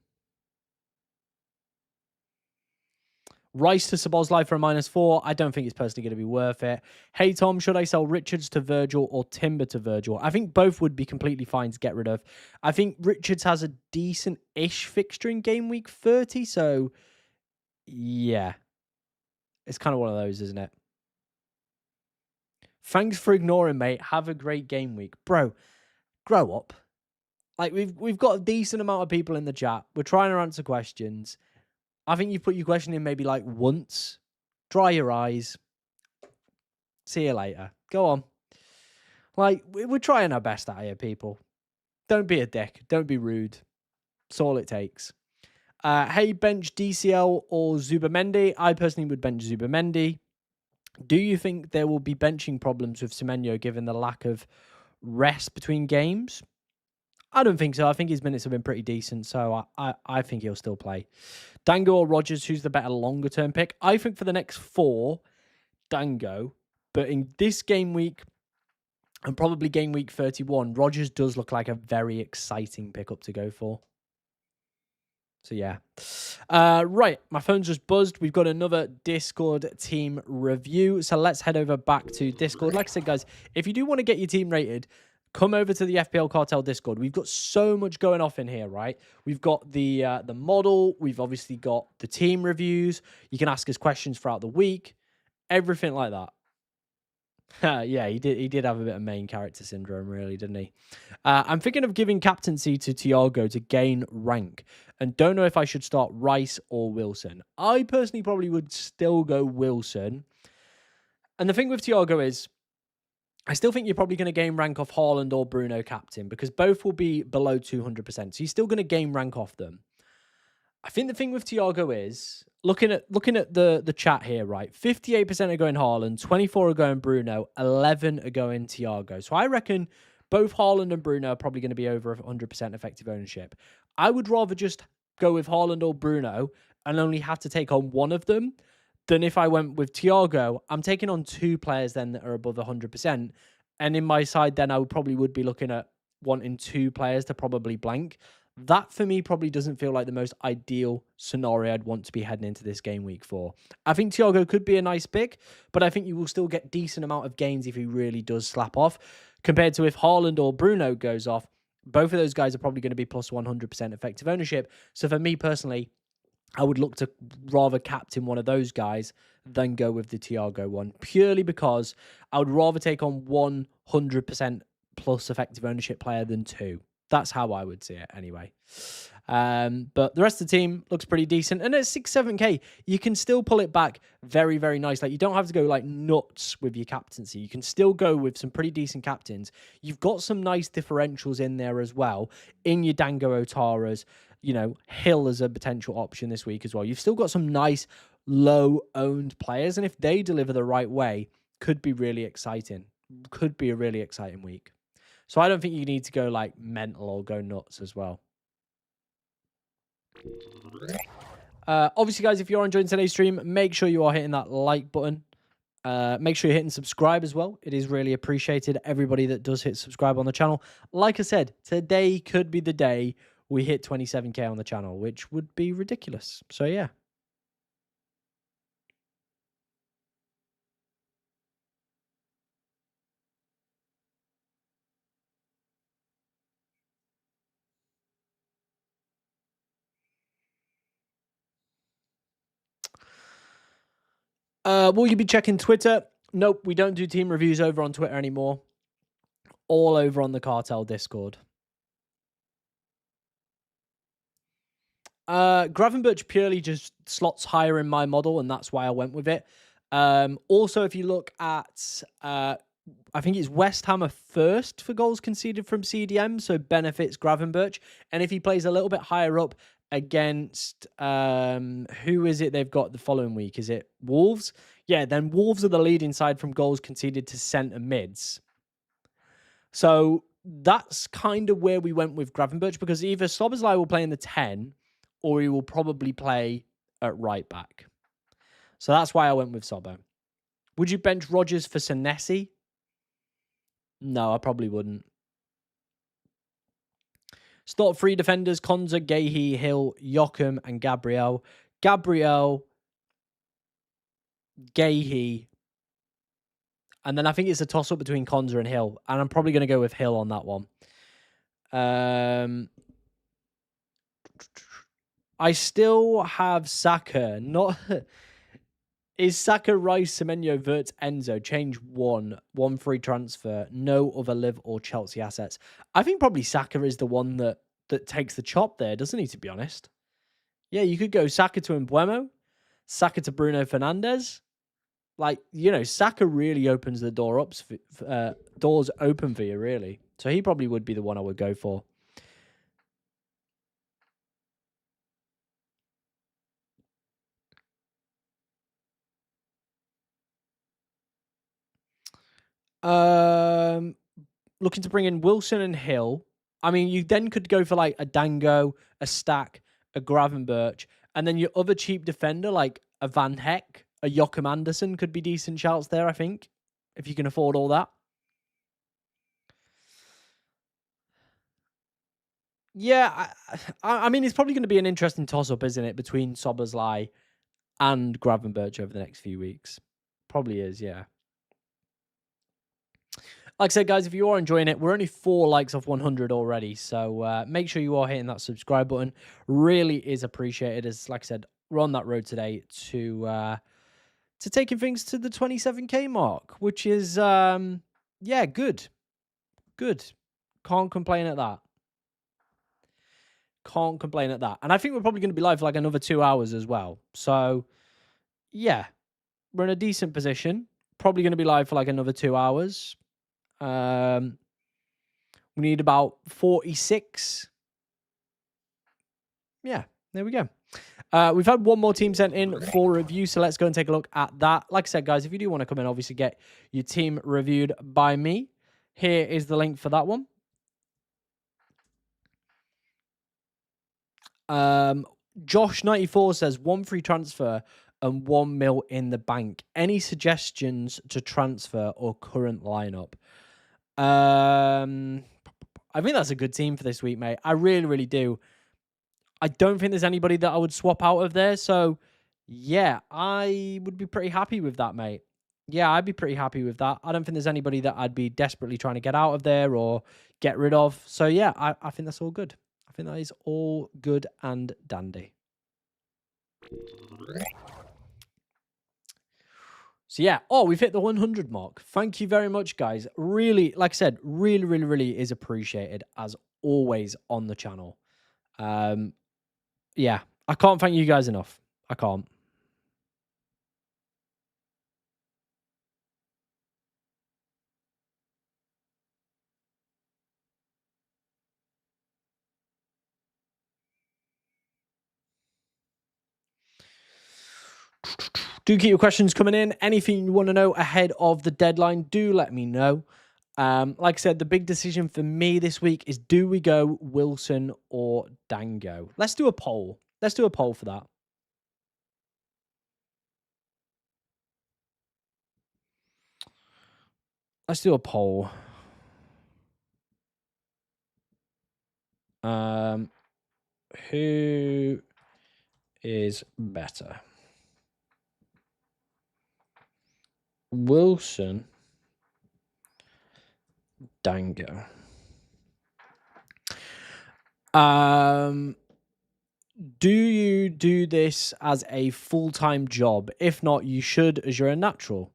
Rice to Sabozlai for a -4. I don't think it's personally going to be worth it. Hey, Tom, should I sell Richards to Virgil or Timber to Virgil? I think both would be completely fine to get rid of. I think Richards has a decent-ish fixture in game week 30, so yeah. It's kind of one of those, isn't it? Thanks for ignoring, mate. Have a great game week. Bro, grow up. Like, we've got a decent amount of people in the chat. We're trying to answer questions. I think you've put your question in maybe like once. Dry your eyes. See you later. Go on. Like, we're trying our best out here, people. Don't be a dick. Don't be rude. That's all it takes. Hey, bench DCL or Zubamendi? I personally would bench Zubamendi. Do you think there will be benching problems with Semenyo given the lack of rest between games? I don't think so. I think his minutes have been pretty decent, so I think he'll still play. Dango or Rogers, who's the better longer-term pick? I think for the next 4, Dango. But in this game week, and probably game week 31, Rogers does look like a very exciting pickup to go for. So, yeah. Right, my phone's just buzzed. We've got another Discord team review. So, let's head over back to Discord. Like I said, guys, if you do want to get your team rated, come over to the FPL Cartel Discord. We've got so much going off in here, right? We've got the model. We've obviously got the team reviews. You can ask us questions throughout the week. Everything like that. Yeah, he did have a bit of main character syndrome, really, didn't he? I'm thinking of giving captaincy to Thiago to gain rank, and don't know if I should start Rice or Wilson. I personally probably would still go Wilson. And the thing with Thiago is, I still think you're probably going to gain rank off Haaland or Bruno captain, because both will be below 200%. So you're still going to gain rank off them. I think the thing with Thiago is looking at the chat here, right? 58% are going Haaland, 24 are going Bruno, 11 are going Thiago. So I reckon both Haaland and Bruno are probably going to be over 100% effective ownership. I would rather just go with Haaland or Bruno and only have to take on one of them than if I went with Thiago. I'm taking on 2 players then that are above 100%. And in my side, then I would be looking at wanting 2 players to probably blank. That, for me, probably doesn't feel like the most ideal scenario I'd want to be heading into this game week for. I think Thiago could be a nice pick, but I think you will still get decent amount of gains if he really does slap off, compared to if Haaland or Bruno goes off. Both of those guys are probably going to be plus 100% effective ownership. So for me personally, I would look to rather captain one of those guys than go with the Thiago one, purely because I would rather take on 100% plus effective ownership player than 2. That's how I would see it anyway. But the rest of the team looks pretty decent. And at 6, 7K, you can still pull it back very, very nice. Like, you don't have to go like nuts with your captaincy. You can still go with some pretty decent captains. You've got some nice differentials in there as well. In your Dango Otaras, you know, Hill as a potential option this week as well. You've still got some nice low-owned players. And if they deliver the right way, could be really exciting. Could be a really exciting week. So I don't think you need to go like mental or go nuts as well. Obviously, guys, if you're enjoying today's stream, make sure you are hitting that like button. Make sure you're hitting subscribe as well. It is really appreciated. Everybody that does hit subscribe on the channel. Like I said, today could be the day we hit 27K on the channel, which would be ridiculous. So yeah. Will you be checking Twitter? Nope, we don't do team reviews over on Twitter anymore. All over on the Cartel Discord. Gravenberch purely just slots higher in my model, and that's why I went with it. Also, if you look at, I think it's West Ham are first for goals conceded from CDM, so benefits Gravenberch. And if he plays a little bit higher up against, who is it they've got the following week? Is it Wolves? Yeah, then Wolves are the leading side from goals conceded to centre mids. So that's kind of where we went with Gravenberch, because either Szoboszlai will play in the 10, or he will probably play at right back. So that's why I went with Sobo. Would you bench Rogers for Senesi? No, I probably wouldn't. Start 3 defenders, Konza, Gahey, Hill, Joachim, and Gabriel. Gabriel, Gahey, and then I think it's a toss-up between Konza and Hill, and I'm probably going to go with Hill on that one. I still have Saka. Not is Saka, Rice, Semenyo, Wirtz, Enzo. Change one free transfer. No other Liv or Chelsea assets. I think probably Saka is the one that takes the chop there, doesn't he? To be honest, yeah, you could go Saka to Mbeumo, Saka to Bruno Fernandes. Like, you know, Saka really opens the doors open for you, really. So he probably would be the one I would go for. Looking to bring in Wilson and Hill. I mean, you then could go for like a Dango, a Stack, a Gravenberch, and then your other cheap defender like a Van Heck, a Joachim Andersen could be decent shouts there, I think, if you can afford all that. Yeah, I mean, it's probably going to be an interesting toss-up, isn't it, between Szoboszlai and Gravenberch over the next few weeks. Probably is, yeah. Like I said, guys, if you are enjoying it, we're only 4 likes off 100 already. So make sure you are hitting that subscribe button. Really is appreciated. As like I said, we're on that road today to taking things to the 27k mark, which is yeah, good. Good. Can't complain at that. Can't complain at that. And I think we're probably going to be live for like another 2 hours as well. So yeah, we're in a decent position. Probably going to be live for like another 2 hours. We need about 46. Yeah, there we go. We've had one more team sent in for review, so let's go and take a look at that. Like I said, guys, if you do want to come in, obviously get your team reviewed by me. Here is the link for that one. Josh94 says 1 free transfer and 1 mil in the bank. Any suggestions to transfer or current lineup? I think that's a good team for this week, mate. I really, really do. I don't think there's anybody that I would swap out of there. So, yeah, I would be pretty happy with that, mate. Yeah, I'd be pretty happy with that. I don't think there's anybody that I'd be desperately trying to get out of there or get rid of. So, yeah, I think that's all good. I think that is all good and dandy. So, yeah. Oh, we've hit the 100 mark. Thank you very much, guys. Really, like I said, really, really, really is appreciated as always on the channel. Yeah, I can't thank you guys enough. I can't. Do keep your questions coming in. Anything you want to know ahead of the deadline, do let me know. Like I said, the big decision for me this week is, do we go Wilson or Dango? Let's do a poll. Let's do a poll for that. Let's do a poll. Who is better? Wilson, Dango. Do you do this as a full-time job? If not, you should, as you're a natural.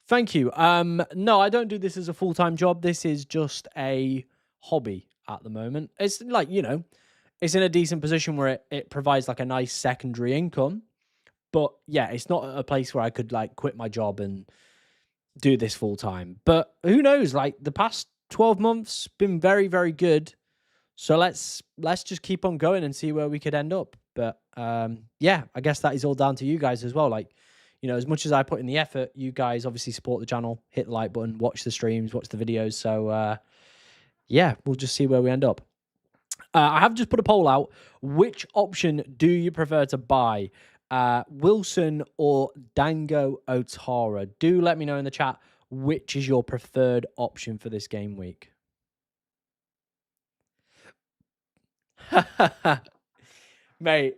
Thank you. No, I don't do this as a full-time job. This is just a hobby at the moment. It's like, you know, it's in a decent position where it provides like a nice secondary income. But yeah, it's not a place where I could like quit my job and do this full-time. But who knows? Like the past 12 months been very, very good. So let's just keep on going and see where we could end up. But yeah, I guess that is all down to you guys as well. Like, you know, as much as I put in the effort, you guys obviously support the channel, hit the like button, watch the streams, watch the videos. So yeah, we'll just see where we end up. I have just put a poll out. Which option do you prefer to buy? Wilson or Dango Otara? Do let me know in the chat which is your preferred option for this game week. Mate,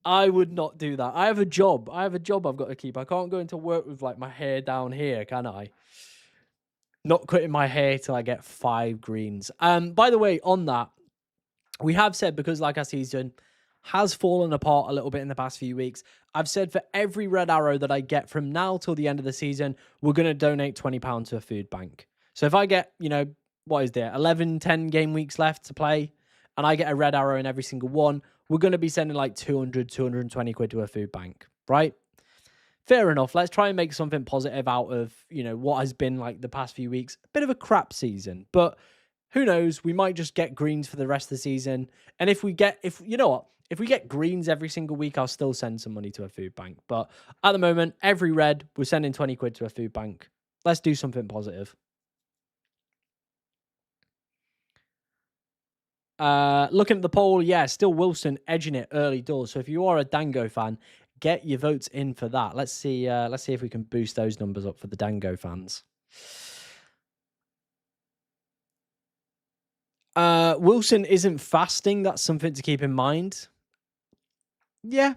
I would not do that. I have a job. I've got to keep. I can't go into work with like my hair down here, can I? Not cutting my hair till I get 5 greens. By the way, on that, we have said, because like our season has fallen apart a little bit in the past few weeks, I've said for every red arrow that I get from now till the end of the season, we're going to donate £20 to a food bank. So if I get, what is there, 11, 10 game weeks left to play, and I get a red arrow in every single one, we're going to be sending like 200, 220 quid to a food bank, right? Fair enough. Let's try and make something positive out of, what has been like the past few weeks. A bit of a crap season, but who knows? We might just get greens for the rest of the season. And if we get greens every single week, I'll still send some money to a food bank. But at the moment, every red, we're sending 20 quid to a food bank. Let's do something positive. Looking at the poll, yeah, still Wilson edging it early doors. So if you are a Dango fan, get your votes in for that. Let's see if we can boost those numbers up for the Dango fans. Wilson isn't fasting. That's something to keep in mind. Yeah.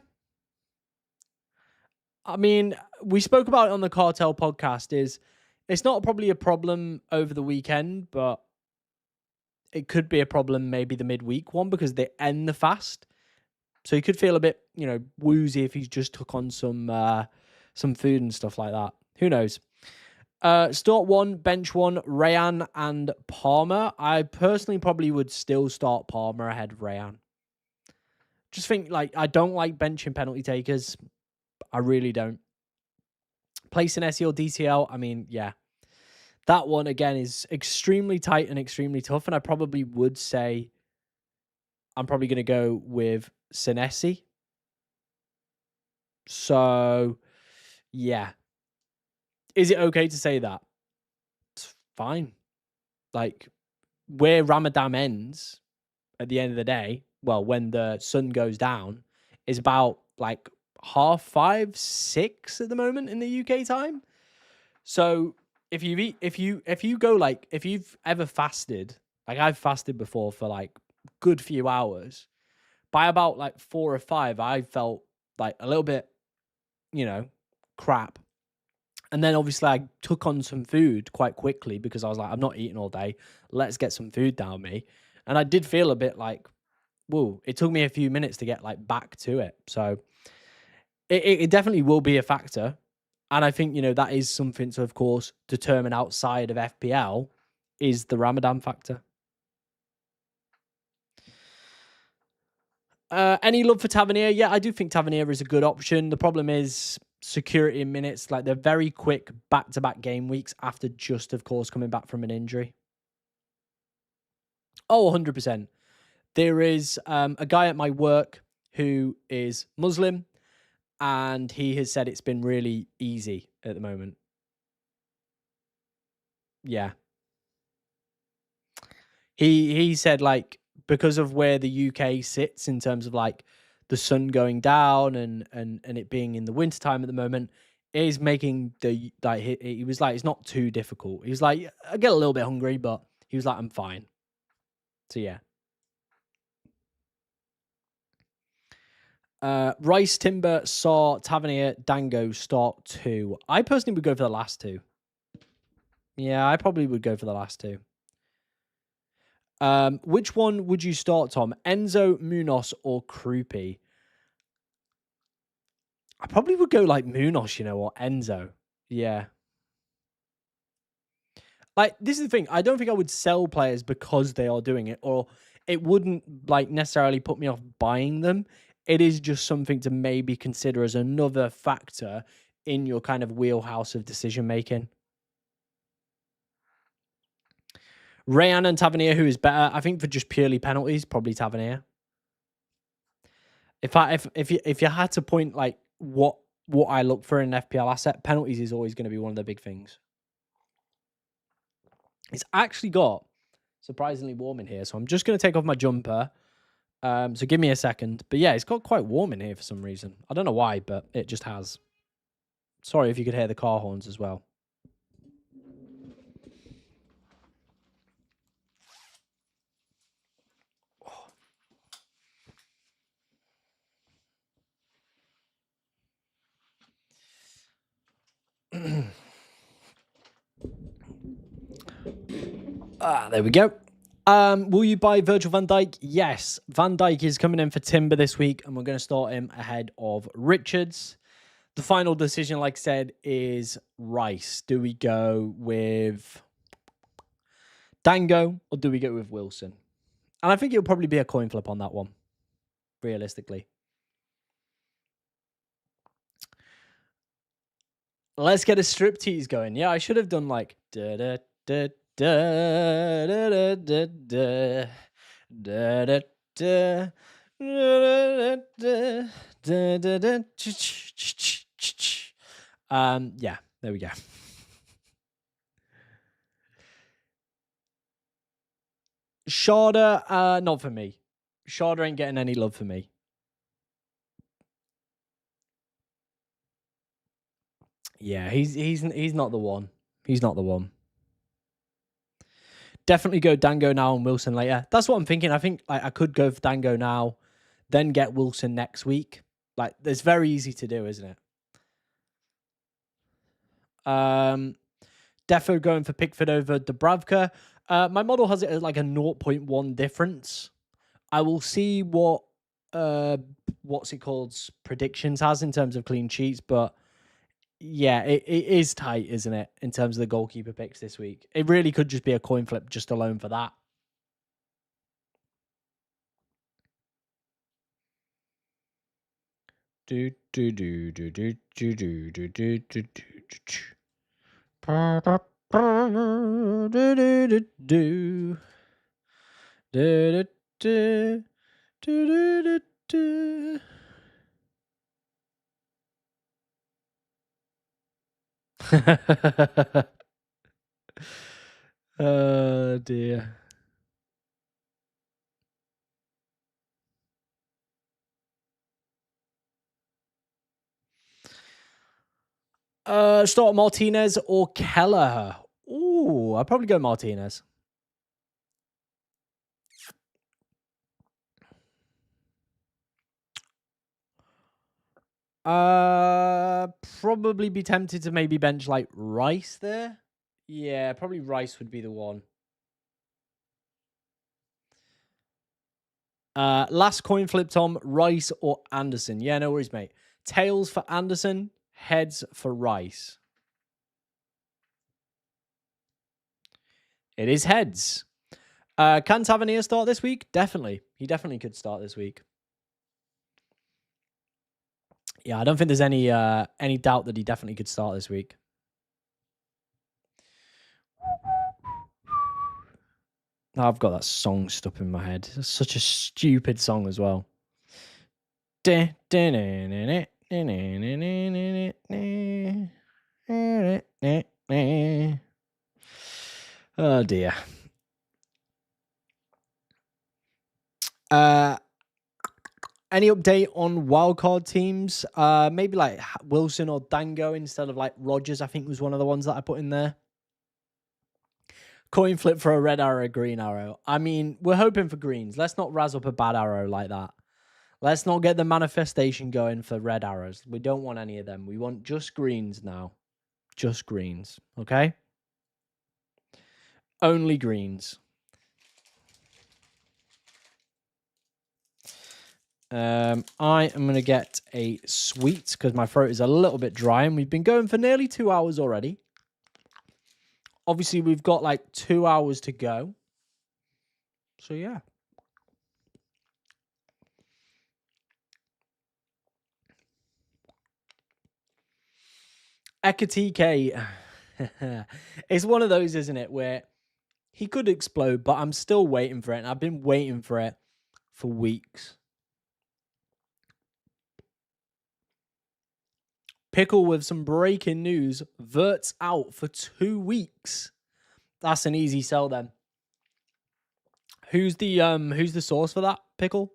I mean, we spoke about it on the Cartel podcast. It's not probably a problem over the weekend, but it could be a problem maybe the midweek one, because they end the fast. So he could feel a bit, woozy if he's just took on some food and stuff like that. Who knows? Start 1, bench 1, Rayan and Palmer. I personally probably would still start Palmer ahead of Rayan. Just think, I don't like benching penalty takers. I really don't. Placing SE or DCL, I mean, yeah. That one, again, is extremely tight and extremely tough. And I probably would say I'm probably going to go with Senesi. So, yeah. Is it okay to say that? It's fine. Where Ramadan ends at the end of the day, well, when the sun goes down, is about 5:30, 6 at the moment in the UK time. So if you've ever fasted, I've fasted before for good few hours, by about 4 or 5, I felt a little bit, crap. And then obviously I took on some food quite quickly, because I was like, I'm not eating all day. Let's get some food down me. And I did feel a bit whoa, it took me a few minutes to get back to it. So it definitely will be a factor. And I think, that is something to, of course, determine outside of FPL, is the Ramadan factor. Any love for Tavernier? Yeah, I do think Tavernier is a good option. The problem is security in minutes. They're very quick back-to-back game weeks after just, of course, coming back from an injury. Oh, 100%. There is a guy at my work who is Muslim, and he has said it's been really easy at the moment. Yeah. He said because of where the UK sits in terms of the sun going down and it being in the wintertime at the moment, is making the he was like, it's not too difficult. He was like, I get a little bit hungry, but he was like, I'm fine. So yeah. Rice, Timber, Saw, Tavernier, Dango, start 2. I personally would go for the last 2. Yeah, I probably would go for the last 2. Which one would you start, Tom? Enzo, Munoz, or Krupi? I probably would go Munoz, or Enzo. Yeah. This is the thing. I don't think I would sell players because they are doing it, or it wouldn't necessarily put me off buying them. It is just something to maybe consider as another factor in your kind of wheelhouse of decision making. Rayan and Tavernier, who is better? I think for just purely penalties, probably Tavernier. If you had to point what I look for in an FPL asset, penalties is always going to be one of the big things. It's actually got surprisingly warm in here, so I'm just going to take off my jumper. So give me a second. But yeah, it's got quite warm in here for some reason. I don't know why, but it just has. Sorry if you could hear the car horns as well. There we go. Will you buy Virgil van Dijk? Yes. Van Dijk is coming in for Timber this week, and we're going to start him ahead of Richards. The final decision, like I said, is Rice. Do we go with Dango or do we go with Wilson? And I think it'll probably be a coin flip on that one, realistically. Let's get a striptease going. Yeah, I should have done like da da da da da da da da da da yeah, there we go. Sharda, not for me. Sharda ain't getting any love for me. Yeah, he's not the one. He's not the one. Definitely go Dango now and Wilson later. That's what I'm thinking. I think like I could go for Dango now, then get Wilson next week. Like, it's very easy to do, isn't it? Defo going for Pickford over Dubravka. My model has it as like a 0.1 difference. I will see what what's it called predictions has in terms of clean sheets, but yeah, it is tight, isn't it, in terms of the goalkeeper picks this week? It really could just be a coin flip just alone for that. Do do do do do do do do do do do. Oh dear. Start Martinez or Kelleher. Ooh, I'd probably go Martinez. Probably be tempted to maybe bench like Rice there. Yeah, probably Rice would be the one. Last coin flip, Tom. Rice or Anderson? Yeah, no worries, mate. Tails for Anderson, heads for Rice. It is heads. Can Tavernier start this week? Definitely. He definitely could start this week. Yeah, I don't think there's any doubt that he definitely could start this week. I've got that song stuck in my head. It's such a stupid song as well. Oh dear. Any update on wildcard teams? Maybe like Wilson or Dango instead of like Rogers, I think was one of the ones that I put in there. Coin flip for a red arrow, green arrow. I mean, we're hoping for greens. Let's not razz up a bad arrow like that. Let's not get the manifestation going for red arrows. We don't want any of them. We want just greens now. Just greens, okay? Only greens. I am going to get a sweet because my throat is a little bit dry and we've been going for nearly 2 hours already. Obviously, we've got like 2 hours to go. So, yeah. Ekatike. It's one of those, isn't it, where he could explode, but I'm still waiting for it. And I've been waiting for it for weeks. Pickle with some breaking news. Vert's out for 2 weeks. That's an easy sell then. Who's the source for that, Pickle?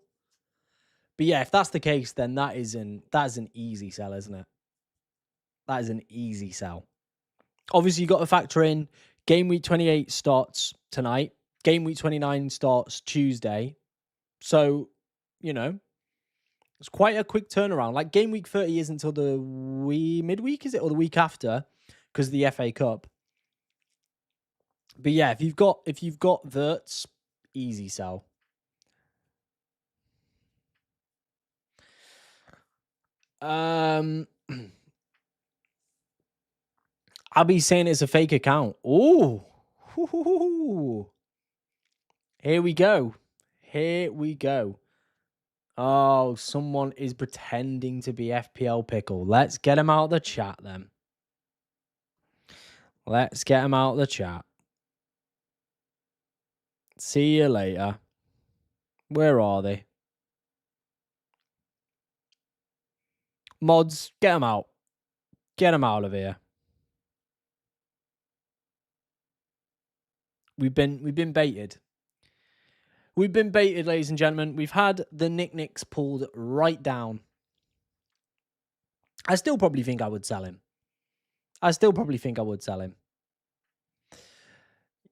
But yeah, if that's the case, then that is an easy sell, isn't it? That is an easy sell. Obviously, you got to factor in game week 28 starts tonight. Game week 29 starts Tuesday. So, you know, it's quite a quick turnaround. Like game week 30 isn't until the midweek, is it? Or the week after, because of the FA Cup. But yeah, if you've got Verts, easy sell. Abby's saying it's a fake account. Ooh. Here we go. Here we go. Oh, someone is pretending to be FPL Pickle. Let's get him out of the chat then. Let's get him out of the chat. See you later. Where are they? Mods, get them out. Get them out of here. We've been baited. We've been baited, ladies and gentlemen. We've had the Nicks pulled right down. I still probably think I would sell him.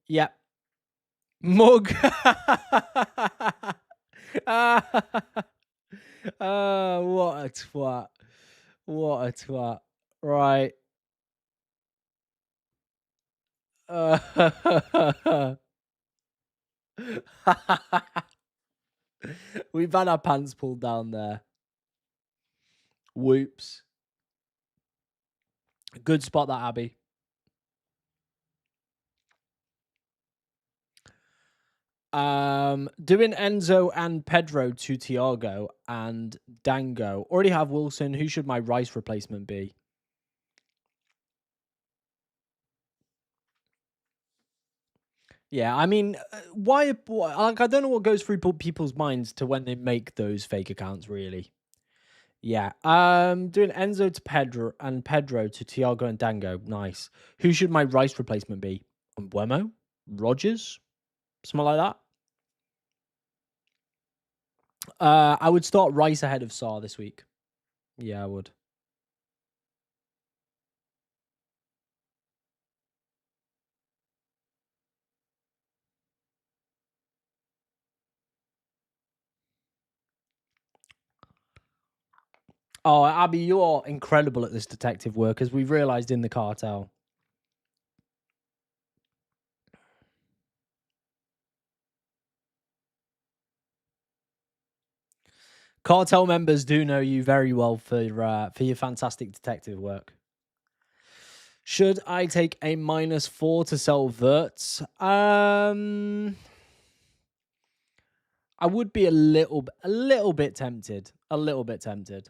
Yep. Mug. What a twat. What a twat. Right. We've had our pants pulled down there. Whoops. Good spot, that, Abby. Doing Enzo and Pedro to Thiago and Dango. Already have Wilson. Who should my Rice replacement be? Yeah, I mean, why? Like, I don't know what goes through people's minds to when they make those fake accounts. Really. Yeah. Doing Enzo to Pedro and Pedro to Thiago and Dango. Nice. Who should my Rice replacement be? Mbeumo? Rogers? Something like that. I would start Rice ahead of Sarr this week. Yeah, I would. Oh, Abby, you're incredible at this detective work, as we've realised in the cartel. Cartel members do know you very well for your fantastic detective work. Should I take a -4 to sell Verts? I would be a little bit tempted. A little bit tempted.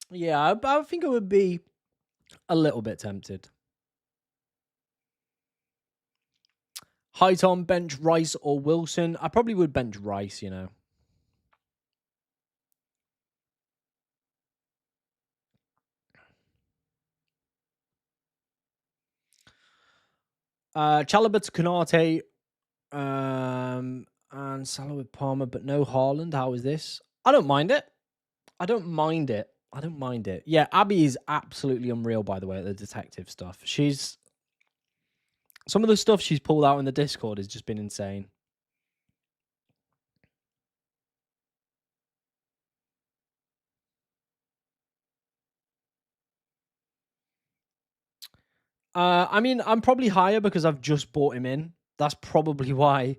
Yeah, I think I would be a little bit tempted. Hi Tom, bench Rice or Wilson? I probably would bench Rice, you know. Chalobah to Konate, and Salah with Palmer, but no Haaland. How is this? I don't mind it. I don't mind it. Yeah, Abby is absolutely unreal, by the way, at the detective stuff. Some of the stuff she's pulled out in the Discord has just been insane. I mean, I'm probably higher because I've just bought him in. That's probably why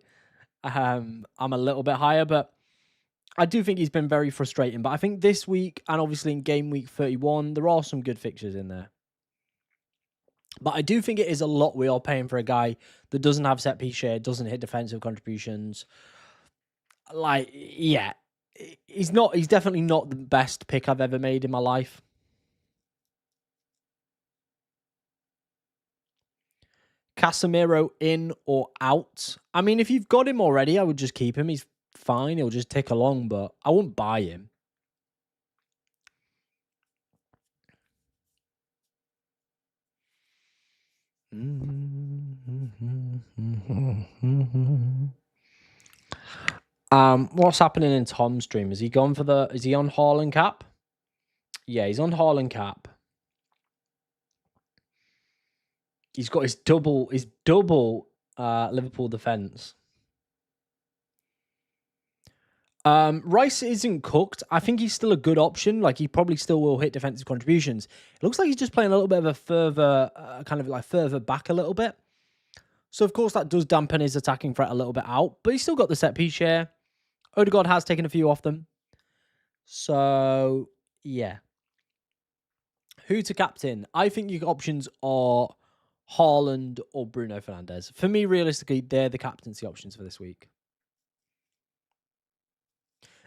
I'm a little bit higher, but I do think he's been very frustrating. But I think this week, and obviously in game week 31, there are some good fixtures in there. But I do think it is a lot we are paying for a guy that doesn't have set piece share, doesn't hit defensive contributions. Like, yeah, he's definitely not the best pick I've ever made in my life. Casemiro in or out? I mean, if you've got him already, I would just keep him. He's fine. He'll just tick along, but I wouldn't buy him. What's happening in Tom's stream? Is he gone for the? Is he on Haaland cap? Yeah, he's on Haaland cap. He's got his double Liverpool defense. Rice isn't cooked. I think he's still a good option. Like, he probably still will hit defensive contributions. It looks like he's just playing a little bit of a further, kind of like further back a little bit. So, of course, that does dampen his attacking threat a little bit out, but he's still got the set piece share. Odegaard has taken a few off them. So, yeah. Who to captain? I think your options are Haaland or Bruno Fernandes. For me, realistically, they're the captaincy options for this week.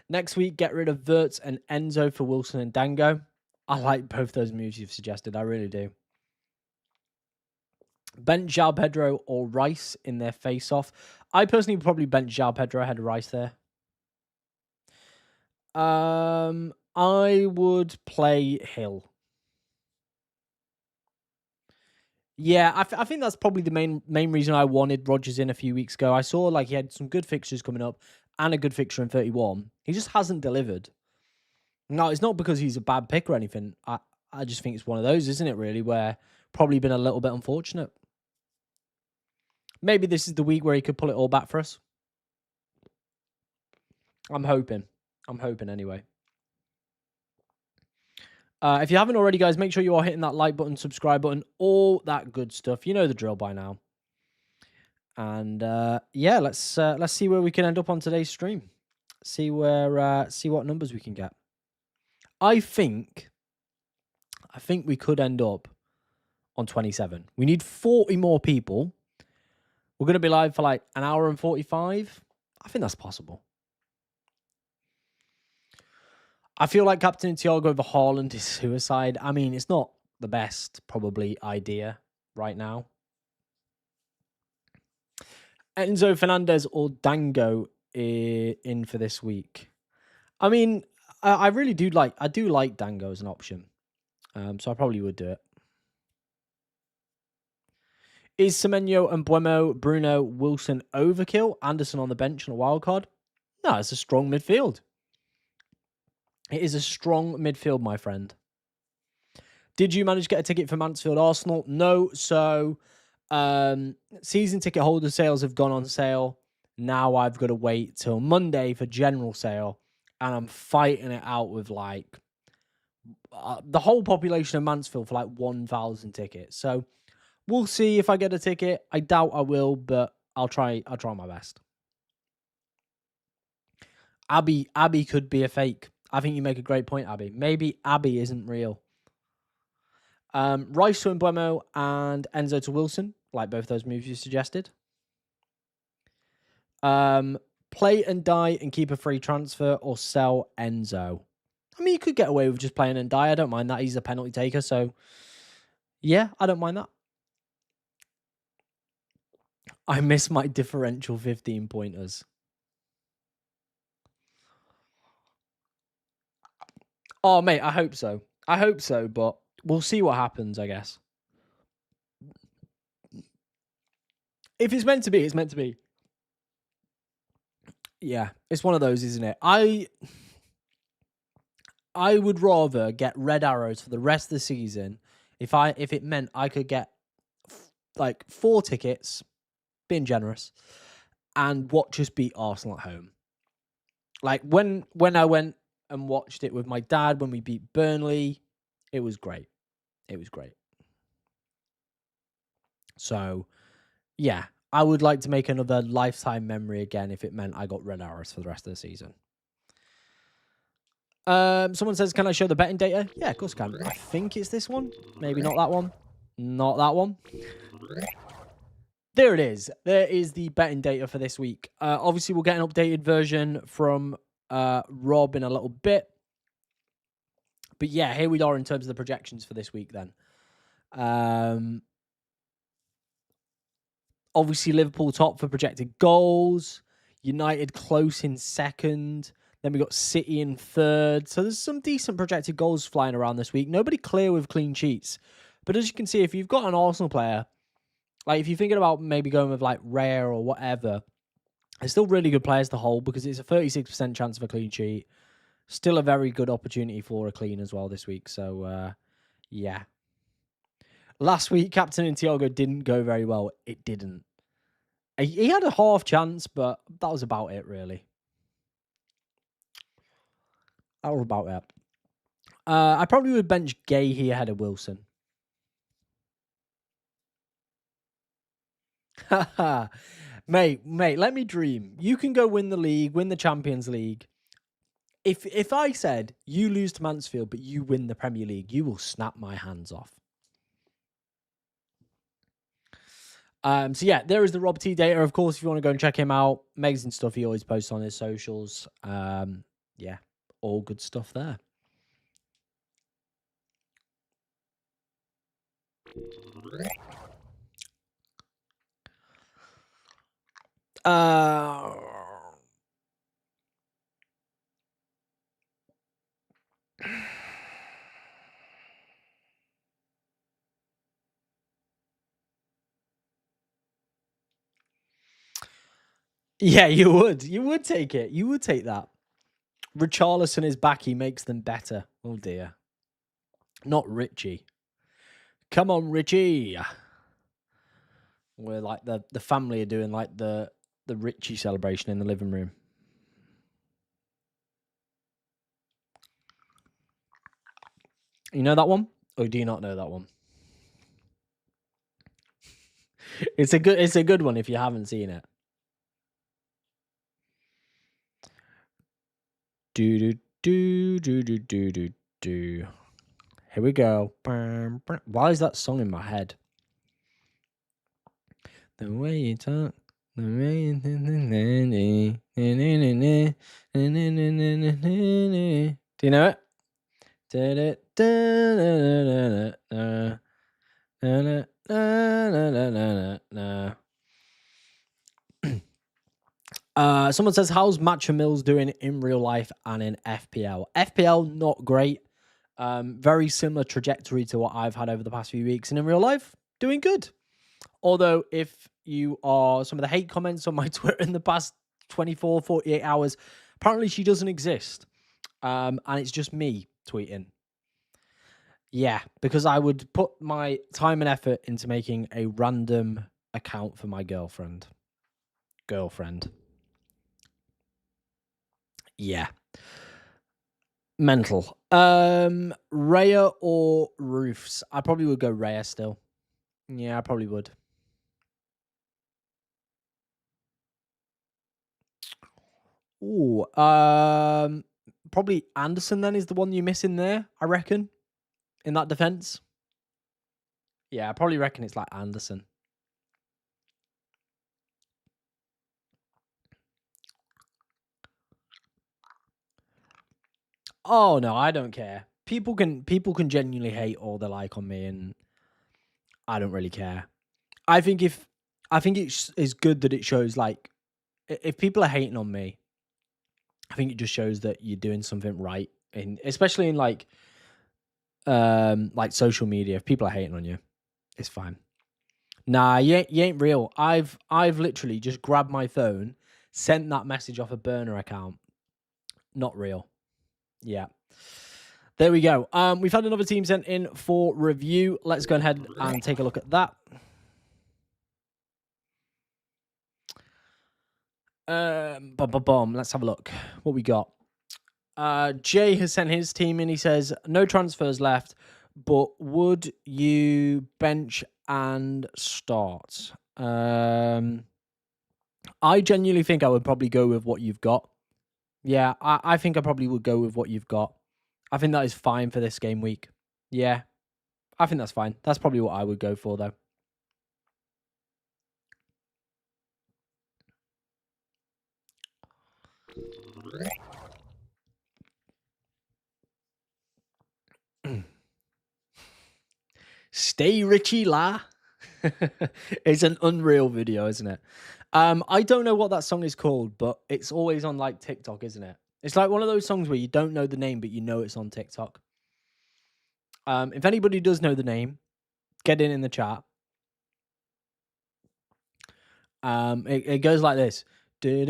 Next week, get rid of Wirtz and Enzo for Wilson and Dango. I like both those moves you've suggested. I really do. Bench João Pedro or Rice in their face-off. I personally would probably bench João Pedro ahead of Rice there. I would play Hill. Yeah, I think that's probably the main reason I wanted Rodgers in a few weeks ago. I saw like he had some good fixtures coming up and a good fixture in 31. He just hasn't delivered. No, it's not because he's a bad pick or anything. I just think it's one of those, isn't it, really, where probably been a little bit unfortunate. Maybe this is the week where he could pull it all back for us. I'm hoping. I'm hoping anyway. If you haven't already, guys, make sure you are hitting that like button, subscribe button, all that good stuff. You know the drill by now. And yeah, let's see where we can end up on today's stream. See what numbers we can get. I think we could end up on 27. We need 40 more people. We're going to be live for like an hour and 45. I think that's possible. I feel like Captain Thiago over Haaland is suicide. I mean, it's not the best, probably, idea right now. Enzo Fernandes or Dango in for this week. I mean, I really do like Dango as an option. So I probably would do it. Is Semenyo and Buemo, Bruno, Wilson overkill? Anderson on the bench on a wild card? No, it's a strong midfield. It is a strong midfield, my friend. Did you manage to get a ticket for Mansfield Arsenal? No. So, season ticket holder sales have gone on sale. Now I've got to wait till Monday for general sale. And I'm fighting it out with like the whole population of Mansfield for like 1,000 tickets. So, we'll see if I get a ticket. I doubt I will, but I'll try my best. Abby could be a fake. I think you make a great point, Abby. Maybe Abby isn't real. Rice to Mbeumo and Enzo to Wilson, like both those moves you suggested. Play and die and keep a free transfer or sell Enzo. I mean, you could get away with just playing and die. I don't mind that. He's a penalty taker, so yeah, I don't mind that. I miss my differential 15 pointers. Oh, mate, I hope so. I hope so, but we'll see what happens, I guess. If it's meant to be, it's meant to be. Yeah, it's one of those, isn't it? I would rather get red arrows for the rest of the season if it meant I could get like 4 tickets, being generous, and watch us beat Arsenal at home. Like when I went and watched it with my dad when we beat Burnley, it was great. It was great. So, yeah, I would like to make another lifetime memory again if it meant I got red arrows for the rest of the season. Someone says, can I show the betting data? Yeah, of course I can. I think it's this one. Maybe not that one. Not that one. There it is. There is the betting data for this week. Obviously, we'll get an updated version from Rob in a little bit. But yeah, here we are in terms of the projections for this week then. Obviously, Liverpool top for projected goals. United close in second. Then we got City in third. So there's some decent projected goals flying around this week. Nobody clear with clean sheets. But as you can see, if you've got an Arsenal player, like if you're thinking about maybe going with like Rare or whatever, it's still really good players to hold because it's a 36% chance of a clean sheet. Still a very good opportunity for a clean as well this week. So, yeah. Last week, Captain and Thiago didn't go very well. It didn't. He had a half chance, but that was about it, really. All about that. I probably would bench Gay here ahead of Wilson. mate, let me dream. You can go win the league, win the Champions League. If I said you lose to Mansfield, but you win the Premier League, you will snap my hands off. So yeah, there is the Rob T data. Of course, if you want to go and check him out, amazing stuff he always posts on his socials. Yeah, all good stuff there. Yeah, you would. You would take it. You would take that. Richarlison is back. He makes them better. Oh, dear. Not Richie. Come on, Richie. Where, like, the family are doing, like, the Richie celebration in the living room. You know that one? Or do you not know that one? It's a good one if you haven't seen it. Do. Here we go. Why is that song in my head? The way you talk, the way you do you know it? Someone says, how's Matcha Mills doing in real life and in FPL? FPL, not great. Very similar trajectory to what I've had over the past few weeks. And in real life, doing good. Although, if you are some of the hate comments on my Twitter in the past 24, 48 hours, apparently she doesn't exist. And it's just me tweeting. Yeah, because I would put my time and effort into making a random account for my girlfriend. Yeah. Mental. Raya or Roofs? I probably would go Raya still. Yeah, I probably would. Ooh, probably Anderson then is the one you're missing there, I reckon, in that defense. Yeah, I probably reckon it's like Anderson. Oh no, I don't care. People can genuinely hate all they like on me, and I don't really care. I think it's good that it shows, like, if people are hating on me, I think it just shows that you're doing something right, especially in like social media. If people are hating on you, it's fine. Nah, you ain't real. I've literally just grabbed my phone, sent that message off a burner account. Not real. Yeah. There we go. We've had another team sent in for review. Let's go ahead and take a look at that. Let's have a look. What we got? Jay has sent his team in. He says, no transfers left, but would you bench and start? I genuinely think I would probably go with what you've got. Yeah, I think I probably would go with what you've got. I think that is fine for this game week. Yeah, I think that's fine. That's probably what I would go for, though. Stay Richie La. It's an unreal video, isn't it? I don't know what that song is called, but it's always on like TikTok, isn't it? It's like one of those songs where you don't know the name, but you know it's on TikTok. If anybody does know the name, get in the chat. It goes like this. Here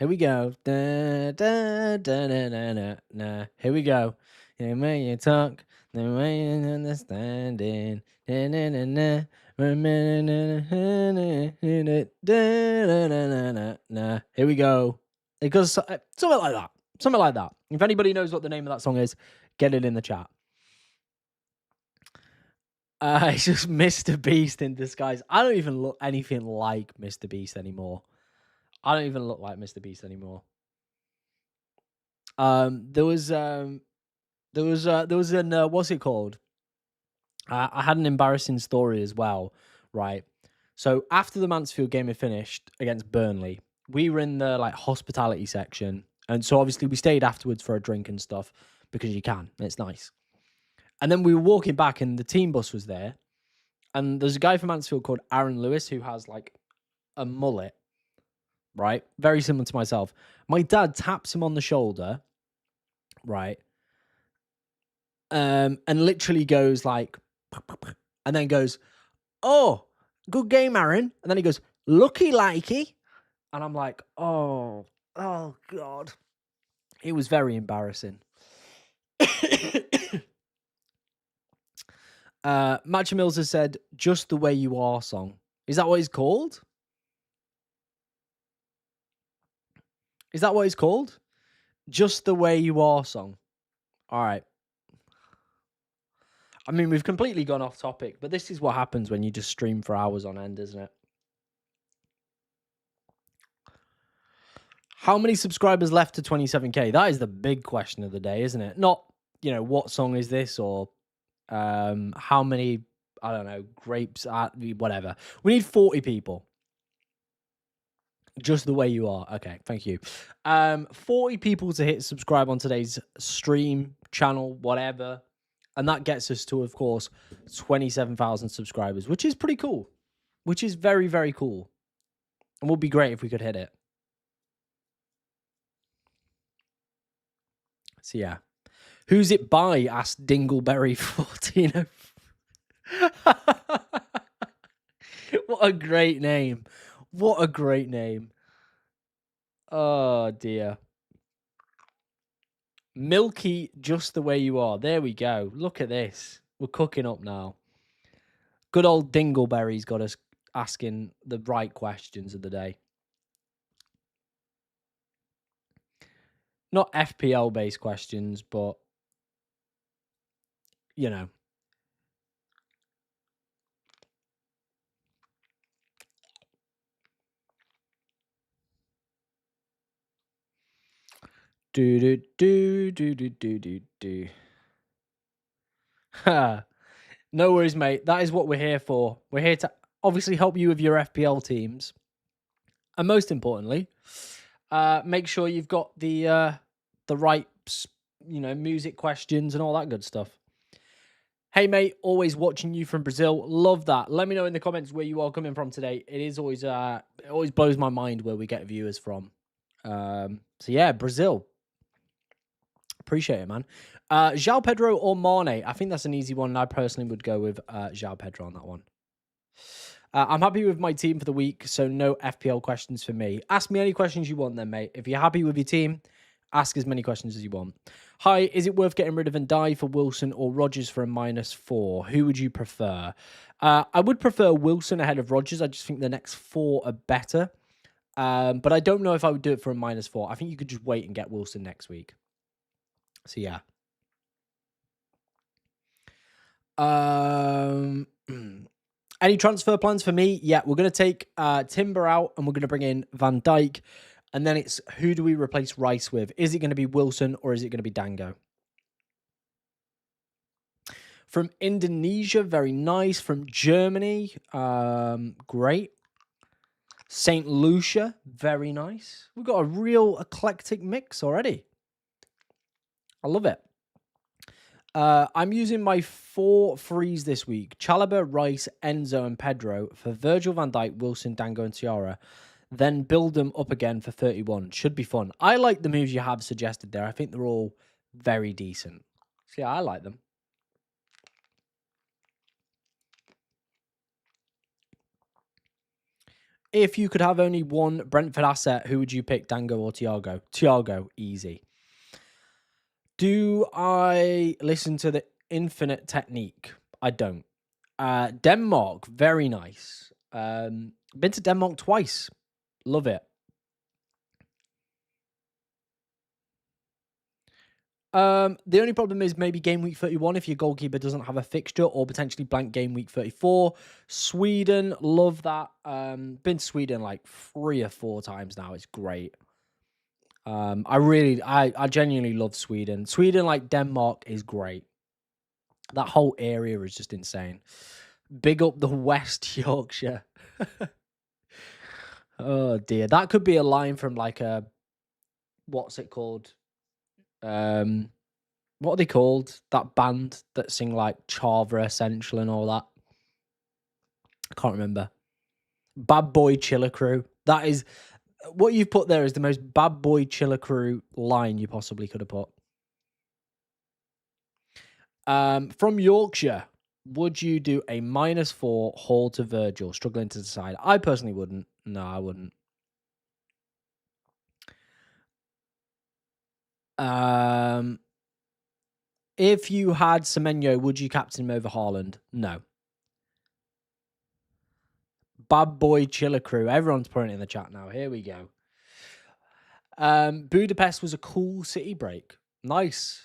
we go. Here we go. The way you talk, the way you understanding. Here we go. It goes something like that. Something like that. If anybody knows what the name of that song is, get it in the chat. It's just Mr. Beast in disguise. I don't even look anything like Mr. Beast anymore. I don't even look like Mr. Beast anymore. There was an what's it called? I had an embarrassing story as well, right? So after the Mansfield game had finished against Burnley, we were in the like hospitality section, and so obviously we stayed afterwards for a drink and stuff because you can, and it's nice. And then we were walking back, and the team bus was there, and there's a guy from Mansfield called Aaron Lewis who has like a mullet, right? Very similar to myself. My dad taps him on the shoulder, right? And literally goes like, and then goes, "Oh, good game, Aaron." And then he goes, "Lucky likey." And I'm like, oh God. It was very embarrassing. Matcha Mills has said, "Just the Way You Are" song. Is that what it's called? Is that what it's called? Just the Way You Are song. All right. I mean, we've completely gone off topic, but this is what happens when you just stream for hours on end, isn't it? How many subscribers left to 27K? That is the big question of the day, isn't it? Not, what song is this or how many, I don't know, grapes, whatever. We need 40 people. Just the Way You Are. Okay, thank you. 40 people to hit subscribe on today's stream, channel, whatever. And that gets us to, of course, 27,000 subscribers, which is pretty cool. Which is very, very cool. And would be great if we could hit it. So, yeah. Who's it by? Asked Dingleberry14. What a great name. What a great name. Oh, dear. Milky, Just the Way You Are. There we go. Look at this. We're cooking up now. Good old Dingleberry's got us asking the right questions of the day. Not FPL-based questions, but, Do. No worries, mate. That is what we're here for. We're here to obviously help you with your FPL teams. And most importantly, make sure you've got the right, music questions and all that good stuff. Hey, mate, always watching you from Brazil. Love that. Let me know in the comments where you are coming from today. It is always, it always blows my mind where we get viewers from. So, yeah, Brazil. Appreciate it, man. João Pedro or Mane? I think that's an easy one. I personally would go with João Pedro on that one. I'm happy with my team for the week, so no FPL questions for me. Ask me any questions you want then, mate. If you're happy with your team, ask as many questions as you want. Hi, is it worth getting rid of Ndai for Wilson or Rodgers for a -4? Who would you prefer? I would prefer Wilson ahead of Rodgers. I just think the next 4 are better. But I don't know if I would do it for a -4. I think you could just wait and get Wilson next week. So, yeah. Any transfer plans for me? Yeah, we're going to take Timber out and we're going to bring in Van Dijk. And then it's who do we replace Rice with? Is it going to be Wilson or is it going to be Dango? From Indonesia, very nice. From Germany, great. St. Lucia, very nice. We've got a real eclectic mix already. I love it. I'm using my 4 frees this week. Chalobah, Rice, Enzo, and Pedro for Virgil van Dijk, Wilson, Dango, and Tiara. Then build them up again for 31. Should be fun. I like the moves you have suggested there. I think they're all very decent. So, yeah, I like them. If you could have only one Brentford asset, who would you pick, Dango or Thiago? Thiago, easy. Do I listen to the Infinite Technique? I don't. Denmark, very nice. Been to Denmark twice. Love it. The only problem is maybe game week 31 if your goalkeeper doesn't have a fixture, or potentially blank game week 34. Sweden, love that. Been to Sweden like 3 or 4 times now. It's great. I genuinely love Sweden. Sweden, like Denmark, is great. That whole area is just insane. Big up the West Yorkshire. Oh dear, that could be a line from like a, what's it called? What are they called? That band that sing like Chava Essential and all that. I can't remember. Bad Boy Chiller Crew. That is what you've put there is the most Bad Boy Chiller Crew line you possibly could have put. From Yorkshire, would you do a -4 Hall to Virgil? Struggling to decide. I personally wouldn't. No, I wouldn't. If you had Semenyo, would you captain him over Haaland? No. Bad Boy Chiller Crew. Everyone's putting it in the chat now. Here we go. Budapest was a cool city break. Nice.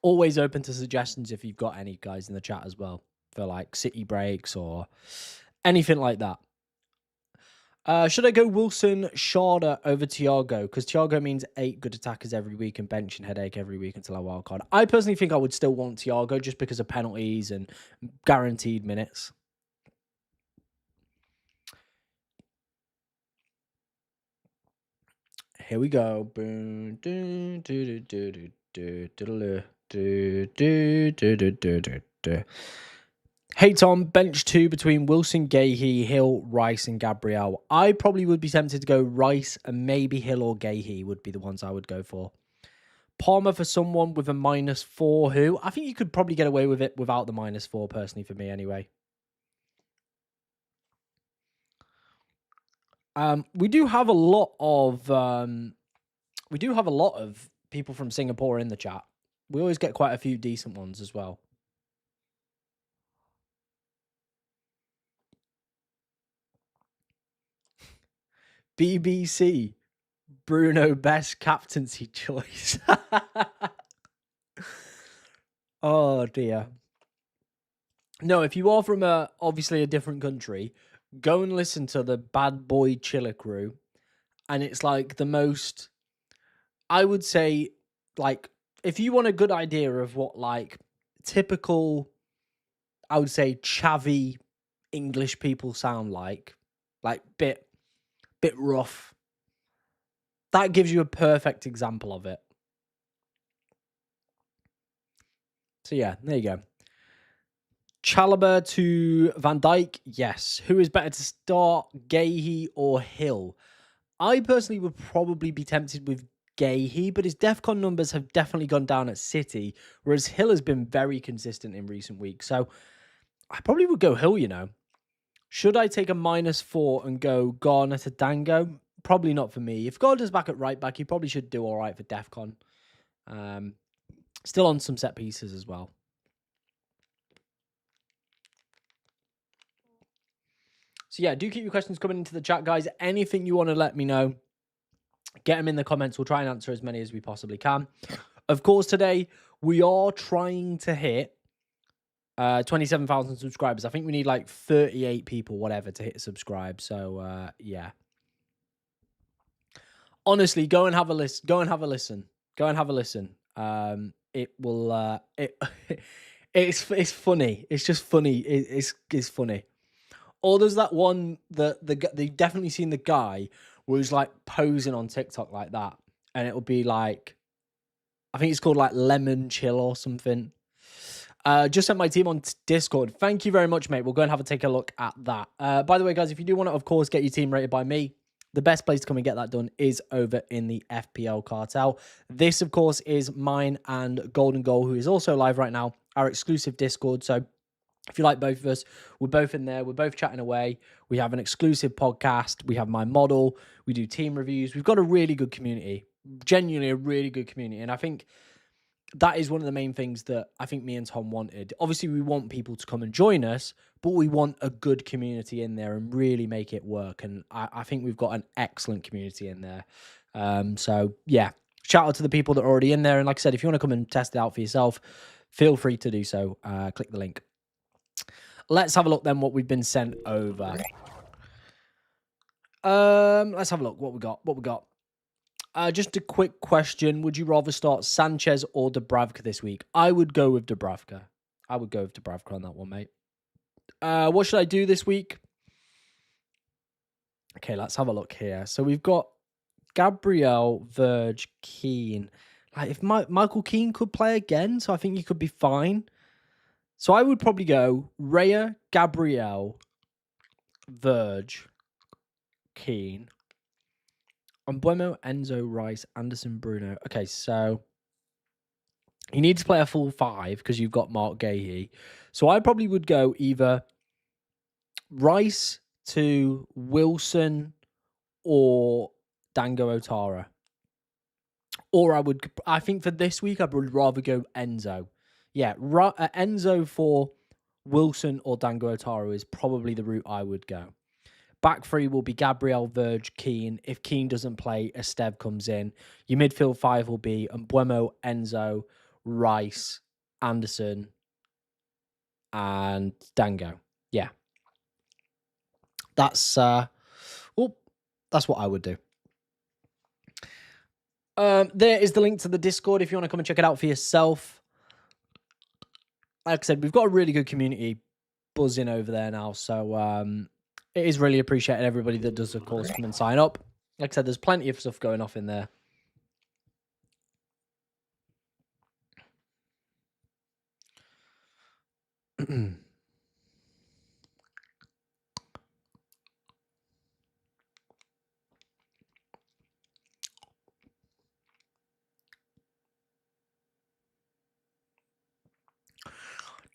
Always open to suggestions if you've got any, guys, in the chat as well, for like city breaks or anything like that. Should I go Wilson, Sharda over Thiago? Because Thiago means 8 good attackers every week and bench and headache every week until I wildcard. I personally think I would still want Thiago just because of penalties and guaranteed minutes. Here we go. Hey Tom, bench 2 between Wilson, Gahey, Hill, Rice, and Gabriel. I probably would be tempted to go Rice, and maybe Hill or Gahey would be the ones I would go for. Palmer for someone with a -4. Who? I think you could probably get away with it without the -4, personally, for me anyway. We do have a lot of people from Singapore in the chat. We always get quite a few decent ones as well. BBC, Bruno best captaincy choice. Oh dear. No, if you are from obviously a different country, go and listen to the Bad Boy Chiller Crew, and it's like the most, I would say, like, if you want a good idea of what like typical, I would say, chavvy English people sound like bit rough, that gives you a perfect example of it. So yeah, there you go. Chalobah to Van Dijk, yes. Who is better to start, Gahey or Hill? I personally would probably be tempted with Gahey, but his DEFCON numbers have definitely gone down at City, whereas Hill has been very consistent in recent weeks. So I probably would go Hill, you know. Should I take a -4 and go Garner to Dango? Probably not for me. If Gardner's back at right back, he probably should do all right for DEFCON. Still on some set pieces as well. So yeah, do keep your questions coming into the chat, guys. Anything you want to let me know, get them in the comments. We'll try and answer as many as we possibly can. Of course, today we are trying to hit 27,000 subscribers. I think we need like 38 people, whatever, to hit subscribe. So yeah. Honestly, go and have a listen. Go and have a listen. Go and have a listen. It will. It's funny. It's just funny. It's funny. Or there's that one that they've definitely seen the guy who's like posing on TikTok like that, and it'll be like, I think it's called like Lemon Chill or something. Just sent my team on Discord. Thank you very much, mate. We'll go and take a look at that. By the way, guys, if you do want to, of course, get your team rated by me, the best place to come and get that done is over in the FPL Cartel. This, of course, is mine and Golden Goal, who is also live right now, our exclusive Discord. So if you like both of us, we're both in there. We're both chatting away. We have an exclusive podcast. We have my model. We do team reviews. We've got a really good community, genuinely a really good community. And I think that is one of the main things that I think me and Tom wanted. Obviously, we want people to come and join us, but we want a good community in there and really make it work. And I think we've got an excellent community in there. So, yeah, shout out to the people that are already in there. And like I said, if you want to come and test it out for yourself, feel free to do so. Click the link. Let's have a look then what we've been sent over. Let's have a look what we got. Just a quick question. Would you rather start Sanchez or Dubravka this week? I would go with Dubravka. on that one, mate. What should I do this week? Okay, let's have a look here. So we've got Gabriel, Verge, Keane. Like if Michael Keane could play again, so I think you could be fine. So I would probably go Raya, Gabriel, Verge, Keane, and Buemo, Enzo, Rice, Anderson, Bruno. Okay, so you need to play a full 5 because you've got Mark Gahey. So I probably would go either Rice to Wilson or Dango Otara. Or I think for this week, I would rather go Enzo. Yeah, Enzo for Wilson or Dango Otara is probably the route I would go. Back 3 will be Gabriel, Verge, Keane. If Keane doesn't play, Esteve comes in. Your midfield 5 will be Mbuemo, Enzo, Rice, Anderson, and Dango. Yeah. That's what I would do. There is the link to the Discord if you want to come and check it out for yourself. Like I said, we've got a really good community buzzing over there now. So it is really appreciated everybody that does, of course, come and sign up. Like I said, there's plenty of stuff going off in there.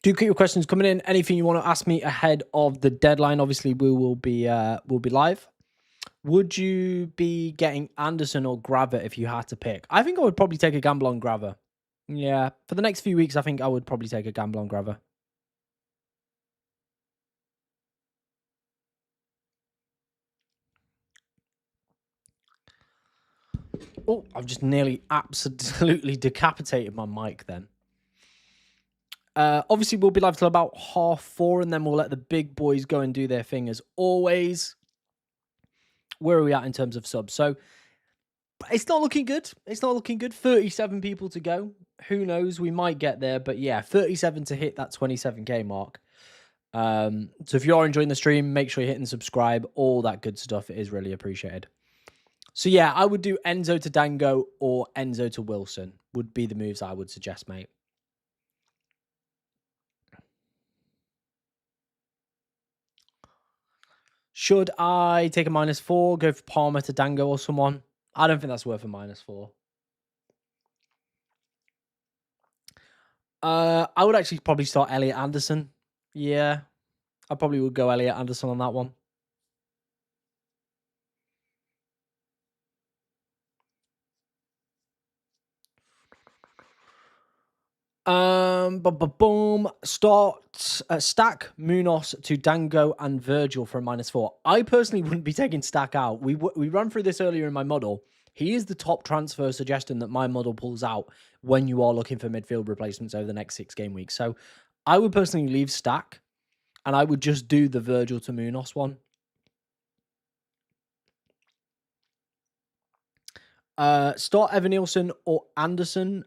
Do keep your questions coming in. Anything you want to ask me ahead of the deadline, obviously we'll be live. Would you be getting Anderson or Graver if you had to pick? I think I would probably take a gamble on Graver. Yeah, for the next few weeks, I think I would probably take a gamble on Graver. Oh, I've just nearly absolutely decapitated my mic then. Obviously, we'll be live till about 4:30, and then we'll let the big boys go and do their thing as always. Where are we at in terms of subs? So it's not looking good. 37 people to go. Who knows? We might get there, but yeah, 37 to hit that 27k mark. So if you are enjoying the stream, make sure you're hitting subscribe, all that good stuff. It is really appreciated. So yeah, I would do Enzo to Dango or Enzo to Wilson would be the moves I would suggest, mate. Should I take a -4, go for Palmer to Dango or someone? I don't think that's worth a -4. I would actually probably start Elliot Anderson. Yeah, I probably would go Elliot Anderson on that one. Boom. Stack Munoz to Dango and Virgil for a -4. I personally wouldn't be taking Stack out. We ran through this earlier in my model. He is the top transfer suggestion that my model pulls out when you are looking for midfield replacements over the next 6 game weeks. So I would personally leave Stack and I would just do the Virgil to Munoz one. Start Evan Nielsen or Anderson.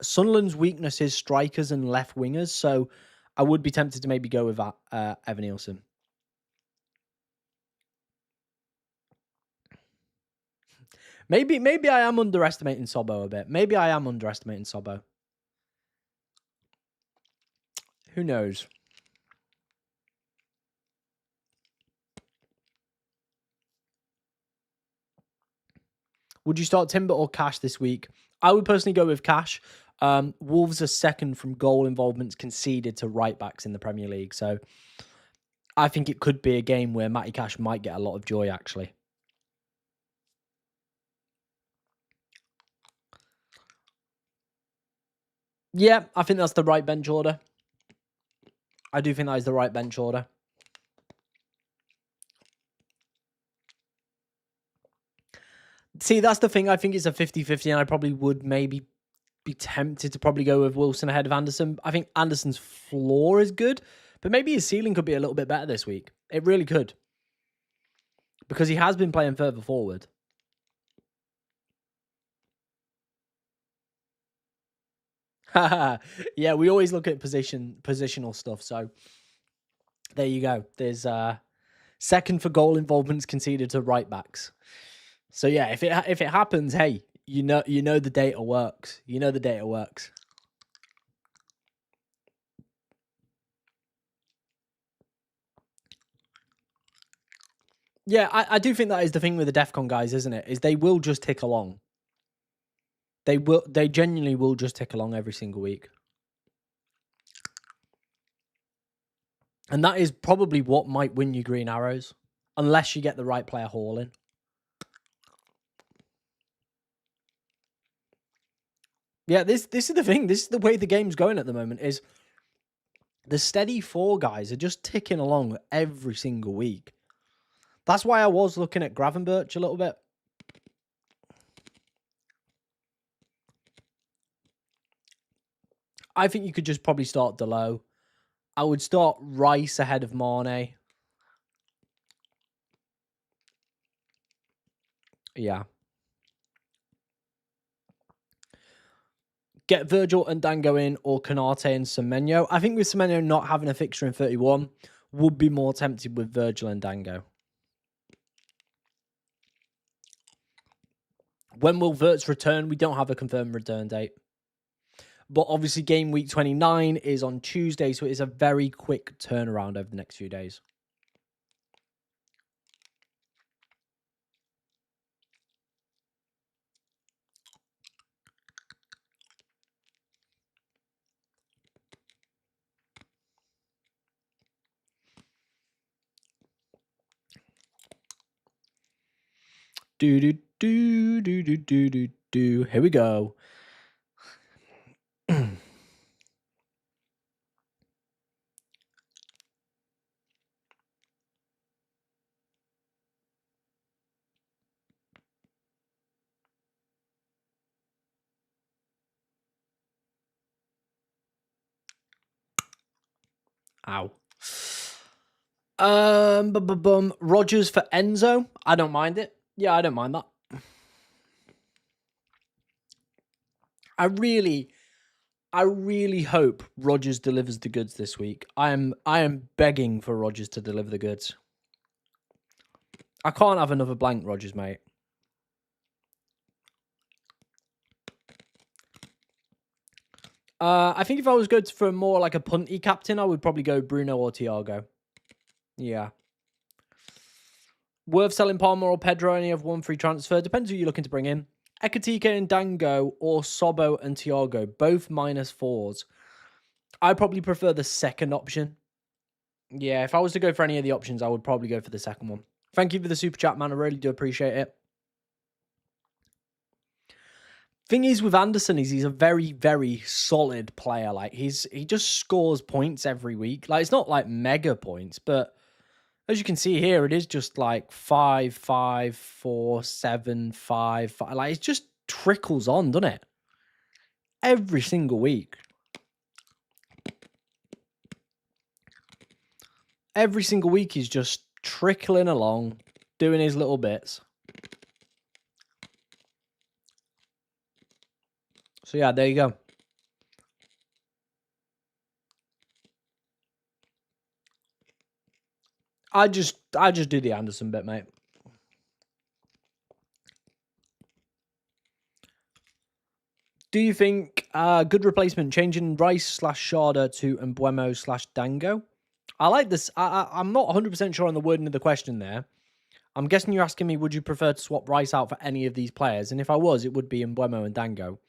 Sunderland's weakness is strikers and left wingers, so I would be tempted to maybe go with Evan Nielsen. Maybe I am underestimating Sobbo a bit. Who knows? Would you start Timber or Cash this week? I would personally go with Cash. Wolves are second from goal involvements conceded to right backs in the Premier League. So I think it could be a game where Matty Cash might get a lot of joy, actually. Yeah, I think that's the right bench order. I do think that is the right bench order. See, that's the thing. I think it's a 50-50, and I probably would maybe be tempted to probably go with Wilson ahead of Anderson. I think Anderson's floor is good, but maybe his ceiling could be a little bit better this week. It really could. Because he has been playing further forward. Yeah, we always look at positional stuff. So there you go. There's second for goal involvements conceded to right backs. So yeah, if it happens, hey, you know the data works. You know the data works. Yeah, I do think that is the thing with the DEFCON guys, isn't it? Is they will just tick along. They genuinely will just tick along every single week. And that is probably what might win you green arrows. Unless you get the right player hauling. Yeah, this is the thing. This is the way the game's going at the moment, is the steady four guys are just ticking along every single week. That's why I was looking at Gravenberch a little bit. I think you could just probably start Delo. I would start Rice ahead of Mane. Yeah. Get Virgil and Dango in, or Canate and Semenyo. I think with Semenyo not having a fixture in 31, would be more tempted with Virgil and Dango. When will Wirtz return? We don't have a confirmed return date. But obviously game week 29 is on Tuesday, so it is a very quick turnaround over the next few days. Do. Here we go. Ow. Rogers for Enzo. I don't mind it. Yeah, I don't mind that. I really hope Rogers delivers the goods this week. I am begging for Rogers to deliver the goods. I can't have another blank Rogers, mate. I think if I was going for more like a punty captain, I would probably go Bruno or Thiago. Yeah. Worth selling Palmer or Pedro, any of one free transfer. Depends who you're looking to bring in. Ekatike and Dango, or Sobo and Thiago, both -4s. I probably prefer the second option. Yeah, if I was to go for any of the options, I would probably go for the second one. Thank you for the super chat, man. I really do appreciate it. Thing is with Anderson is he's a very, very solid player. Like he just scores points every week. Like it's not like mega points, but as you can see here, it is just like 5, 5, 4, 7, 5, 5. Like it just trickles on, doesn't it? Every single week. Every single week he's just trickling along, doing his little bits. So yeah, there you go. I just do the Anderson bit, mate. Do you think good replacement changing Rice / Sharda to Mbuemo / Dango? I like this. I'm not 100% sure on the wording of the question there. I'm guessing you're asking me, would you prefer to swap Rice out for any of these players? And if I was, it would be Mbuemo and Dango.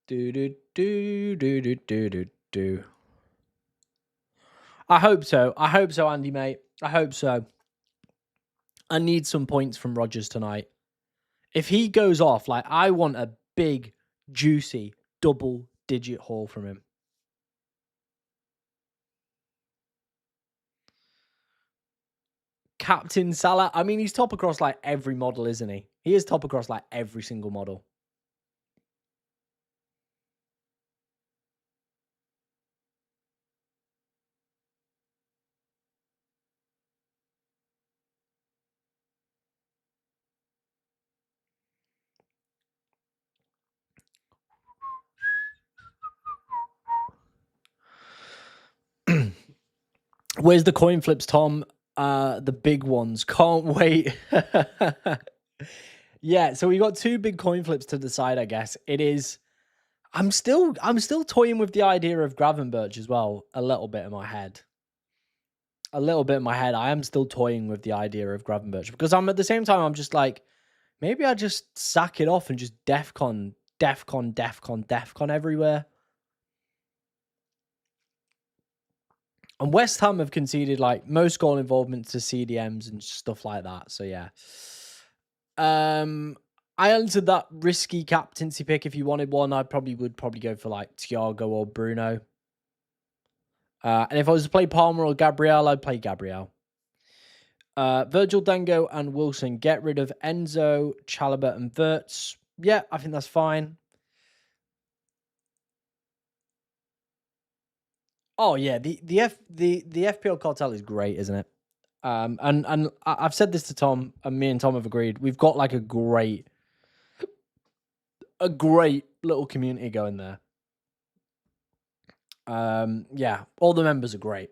Do. I hope so. I hope so, Andy, mate. I hope so. I need some points from Rogers tonight. If he goes off, like I want a big, juicy, double-digit haul from him. Captain Salah. I mean, he's top across like every model, isn't he? He is top across like every single model. Where's the coin flips, Tom? The big ones. Can't wait. Yeah, so we got two big coin flips to decide, I guess. It is I'm still toying with the idea of Gravenberch as well, a little bit in my head. A little bit in my head. I am still toying with the idea of Gravenberch because I'm at the same time I'm just like, maybe I just sack it off and just defcon everywhere. And West Ham have conceded like most goal involvement to CDMs and stuff like that. So yeah. I answered that risky captaincy pick. If you wanted one, I would go for like Thiago or Bruno. And if I was to play Palmer or Gabriel, I'd play Gabriel. Virgil, Dango, and Wilson. Get rid of Enzo, Chalobah, and Wirtz. Yeah, I think that's fine. Oh yeah, the FPL cartel is great, isn't it? And I've said this to Tom, and me and Tom have agreed. We've got like a great little community going there. Yeah, all the members are great.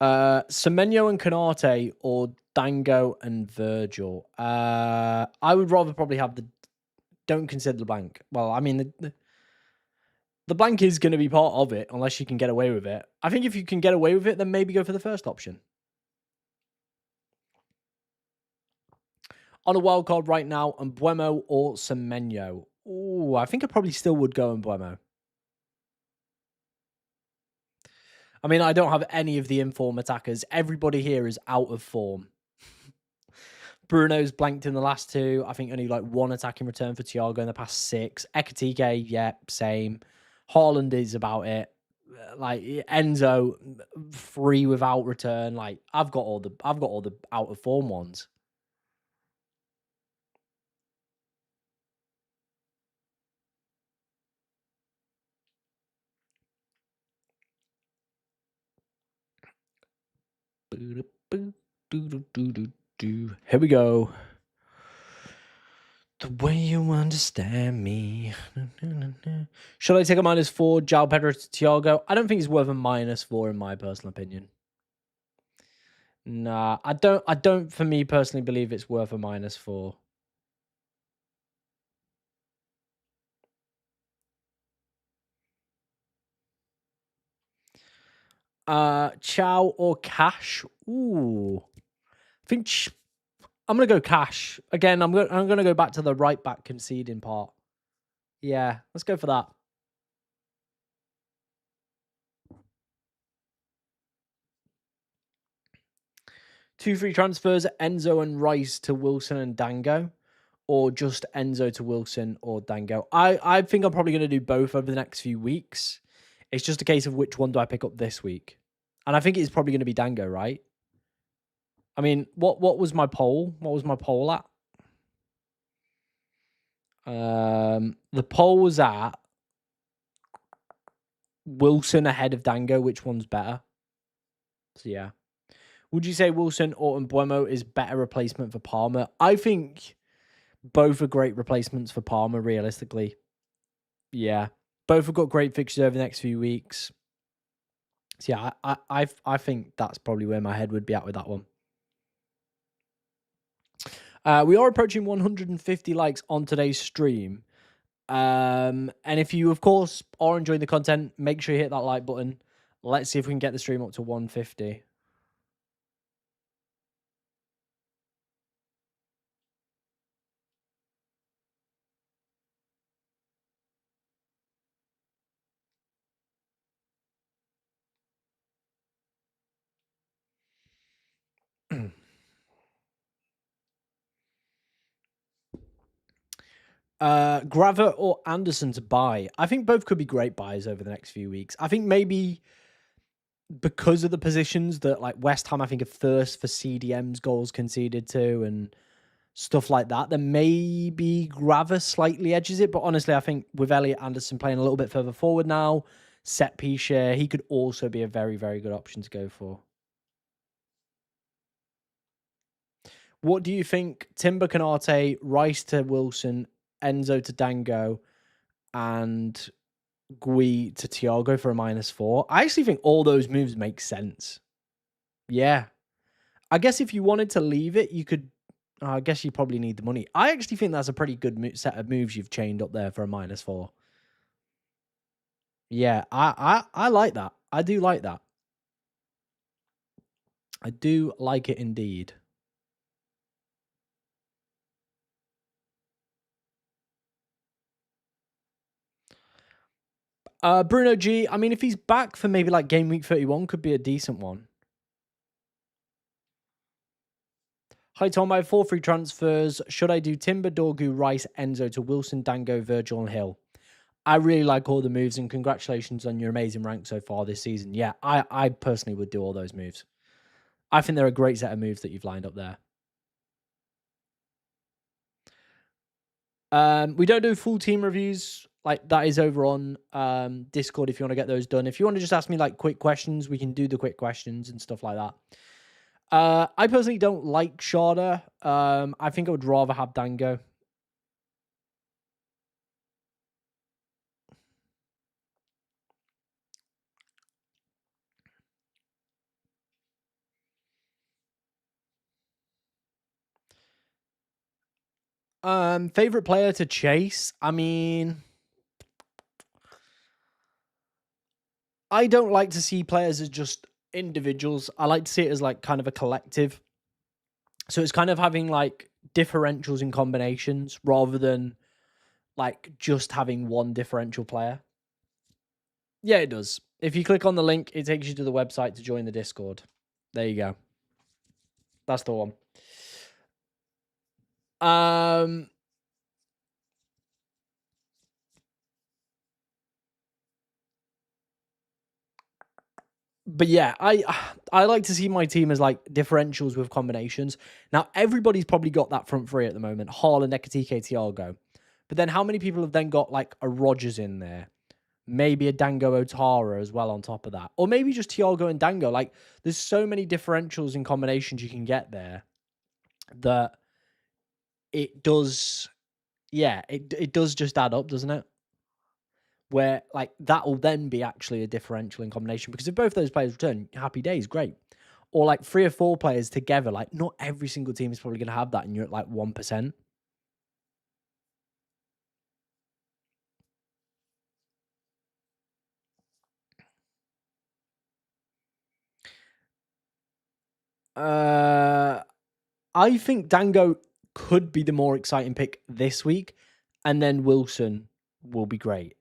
Semenyo and Canate or Dango and Virgil. I would rather probably have the. Don't consider the blank. Well, I mean the blank is going to be part of it unless you can get away with it. I think if you can get away with it, then maybe go for the first option. On a wild card right now, Mbuemo or Semenyo. Ooh, I think I probably still would go Mbuemo. I mean, I don't have any of the inform attackers. Everybody here is out of form. Bruno's blanked in the last two. I think only like one attacking return for Thiago in the past 6. Ekatike, yeah, same. Haaland is about it. Like Enzo, 3 without return. Like I've got all the out of form ones. Here we go. The way you understand me. Should I take a -4, João Pedro to Thiago? I don't think it's worth a -4 in my personal opinion. Nah, I don't for me personally believe it's worth a -4. Chow or Cash? Ooh. I think I'm gonna go Cash. Again, I'm gonna go back to the right back conceding part. Yeah, let's go for that. 2 free transfers, Enzo and Rice to Wilson and Dango, or just Enzo to Wilson or Dango. I think I'm probably going to do both over the next few weeks. It's just a case of which one do I pick up this week. And I think it's probably going to be Dango, right? I mean, what was my poll? What was my poll at? The poll was at Wilson ahead of Dango. Which one's better? So yeah. Would you say Wilson or Mbuemo is better replacement for Palmer? I think both are great replacements for Palmer, realistically. Yeah. Both have got great fixtures over the next few weeks. So yeah, I think that's probably where my head would be at with that one. We are approaching 150 likes on today's stream. And if you, of course, are enjoying the content, make sure you hit that like button. Let's see if we can get the stream up to 150. Graver or Anderson to buy. I think both could be great buys over the next few weeks. I think maybe because of the positions that like West Ham, I think are first for CDM's goals conceded to and stuff like that, then maybe Graver slightly edges it. But honestly, I think with Elliot Anderson playing a little bit further forward now, set piece share, he could also be a very, very good option to go for. What do you think? Timber Canate, Rice to Wilson, Enzo to Dango, and Gui to Thiago for a -4. I actually think all those moves make sense. Yeah. I guess if you wanted to leave it, you could. I guess you probably need the money. I actually think that's a pretty good set of moves you've chained up there for a -4. Yeah, I like that. I do like that. I do like it indeed. Bruno G, I mean, if he's back for maybe like game week 31, could be a decent one. Hi, Tom. I have 4 free transfers. Should I do Timber, Dorgu, Rice, Enzo to Wilson, Dango, Virgil, and Hill? I really like all the moves, and congratulations on your amazing rank so far this season. Yeah, I personally would do all those moves. I think they're a great set of moves that you've lined up there. We don't do full team reviews. Like that is over on Discord if you want to get those done. If you want to just ask me like quick questions, we can do the quick questions and stuff like that. I personally don't like Sharda. I think I would rather have Dango. Favorite player to chase? I mean, I don't like to see players as just individuals. I like to see it as like kind of a collective. So it's kind of having like differentials in combinations rather than like just having one differential player. Yeah, it does. If you click on the link, it takes you to the website to join the Discord. There you go. That's the one. But yeah, I like to see my team as like differentials with combinations. Now everybody's probably got that front three at the moment: Haaland, Ekatike, Thiago. But then how many people have then got like a Rodgers in there? Maybe a Dango Otara as well on top of that. Or maybe just Thiago and Dango. Like, there's so many differentials and combinations you can get there that it does, yeah, it does just add up, doesn't it? Where, like, that will then be actually a differential in combination. Because if both those players return, happy days, great. Or, like, 3 or 4 players together, like, not every single team is probably going to have that, and you're at, like, 1%. I think Dango could be the more exciting pick this week, and then Wilson will be great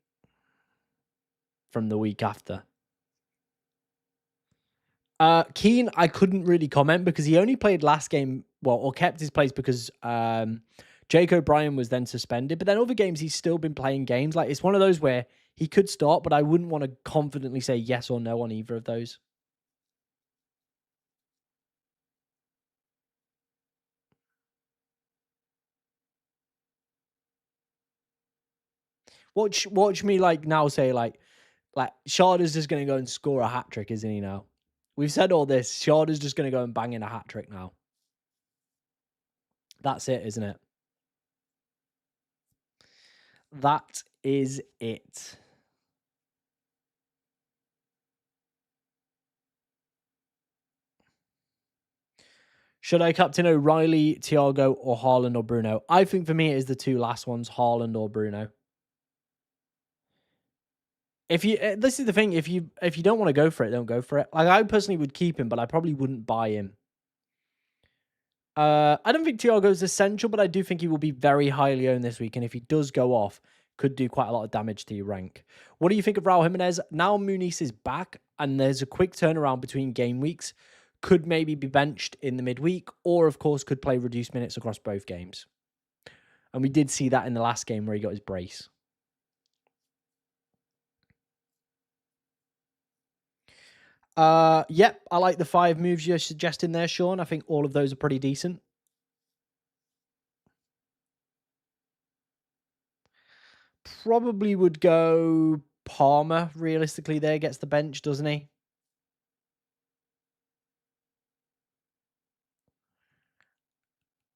from the week after. Keane, I couldn't really comment because he only played last game, well, or kept his place because Jake O'Brien was then suspended. But then other games, he's still been playing games. Like, it's one of those where he could start, but I wouldn't want to confidently say yes or no on either of those. Watch me like now say like Sharda's just going to go and score a hat trick, isn't he now? We've said all this. Sharda's just going to go and bang in a hat trick now. That's it, isn't it? That is it. Should I captain O'Reilly, Thiago, or Haaland or Bruno? I think for me it is the 2 last ones, Haaland or Bruno. If you this is the thing, if you don't want to go for it, don't go for it. Like, I personally would keep him, but I probably wouldn't buy him. I don't think Thiago is essential, but I do think he will be very highly owned this week, and if he does go off, could do quite a lot of damage to your rank. What do you think of Raul Jimenez? Now Muniz is back, and there's a quick turnaround between game weeks. Could maybe be benched in the midweek, or of course could play reduced minutes across both games. And we did see that in the last game where he got his brace. Yep, I like the 5 moves you're suggesting there, Sean. I think all of those are pretty decent. Probably would go Palmer, realistically, there. Gets the bench, doesn't he?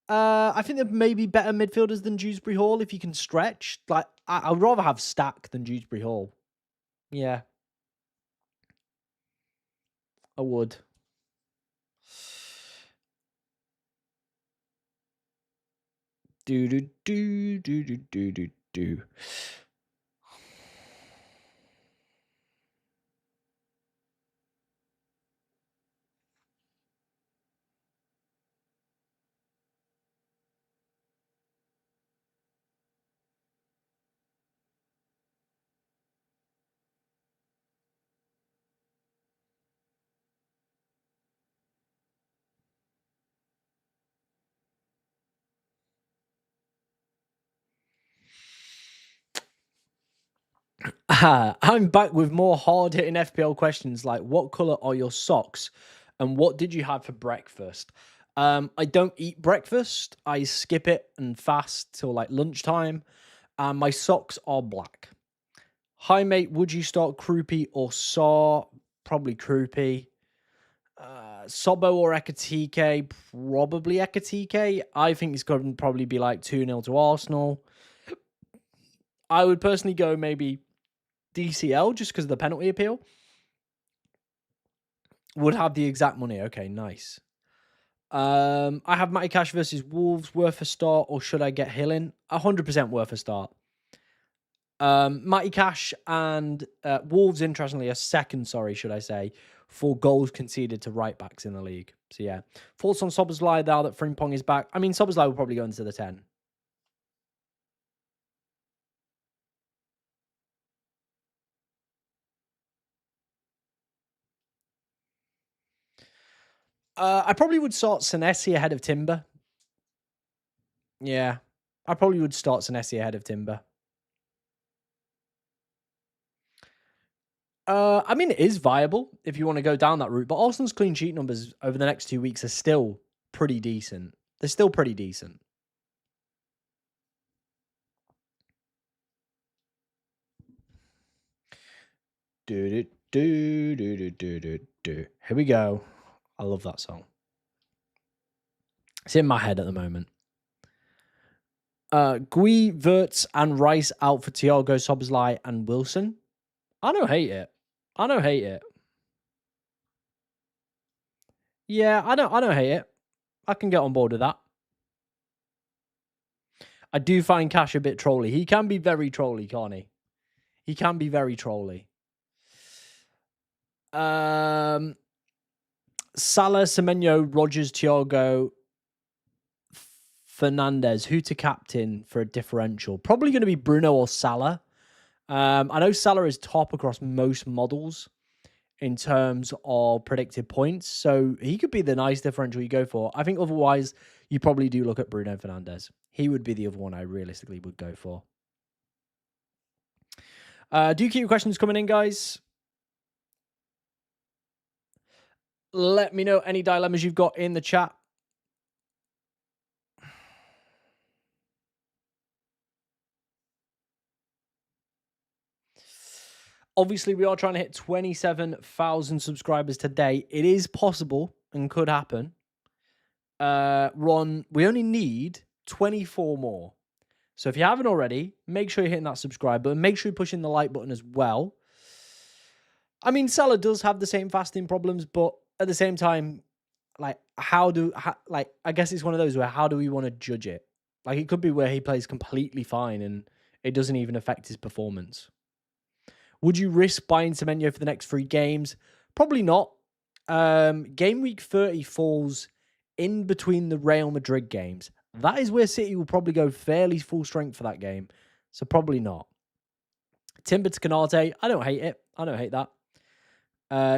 I think there may be better midfielders than Dewsbury Hall if you can stretch. Like, I'd rather have Stack than Dewsbury Hall. Yeah. I would. Do. I'm back with more hard-hitting FPL questions like what color are your socks and what did you have for breakfast? I don't eat breakfast. I skip it and fast till like lunchtime. And my socks are black. Hi, mate. Would you start Kroopy or Saw? Probably Kroopy. Sobo or Ekatike? Probably Ekatike. I think it's going to probably be like 2-0 to Arsenal. I would personally go maybe DCL just because of the penalty appeal. Would have the exact money. Okay, nice. I have Matty Cash versus Wolves. Worth a start, or should I get Hill in? 100% worth a start. Matty Cash and Wolves, interestingly, a second, should I say, for goals conceded to right backs in the league. So yeah. Thoughts on Soboslai now that Frimpong is back? I mean, Soboslai will probably go into the 10. I probably would start Senesi ahead of Timber. Yeah. I probably would start Senesi ahead of Timber. I mean, it is viable if you want to go down that route, but Arsenal's clean sheet numbers over the next 2 weeks are still pretty decent. They're still pretty decent. Here we go. I love that song. It's in my head at the moment. Gui, Wirtz, and Rice out for Thiago, Szoboszlai, and Wilson. I don't hate it. Yeah, I don't hate it. I can get on board with that. I do find Cash a bit trolly. He can be very trolly, can't he? He can be very trolly. Salah, Semenyo, Rogers, Thiago, Fernandes. Who to captain for a differential? Probably going to be Bruno or Salah. I know Salah is top across most models in terms of predicted points, so he could be the nice differential you go for. I think otherwise, you probably do look at Bruno Fernandes. He would be the other one I realistically would go for. Do you keep your questions coming in, guys? Let me know any dilemmas you've got in the chat. Obviously, we are trying to hit 27,000 subscribers today. It is possible and could happen. Ron, we only need 24 more. So if you haven't already, make sure you're hitting that subscribe button. Make sure you're pushing the like button as well. I mean, Salah does have the same fasting problems, but at the same time, like, I guess it's one of those where how do we want to judge it? Like, it could be where he plays completely fine and it doesn't even affect his performance. Would you risk buying Semenyo for the next 3 games? Probably not. Game week 30 falls in between the Real Madrid games. That is where City will probably go fairly full strength for that game. So probably not. Timber to Canate. I don't hate it. I don't hate that.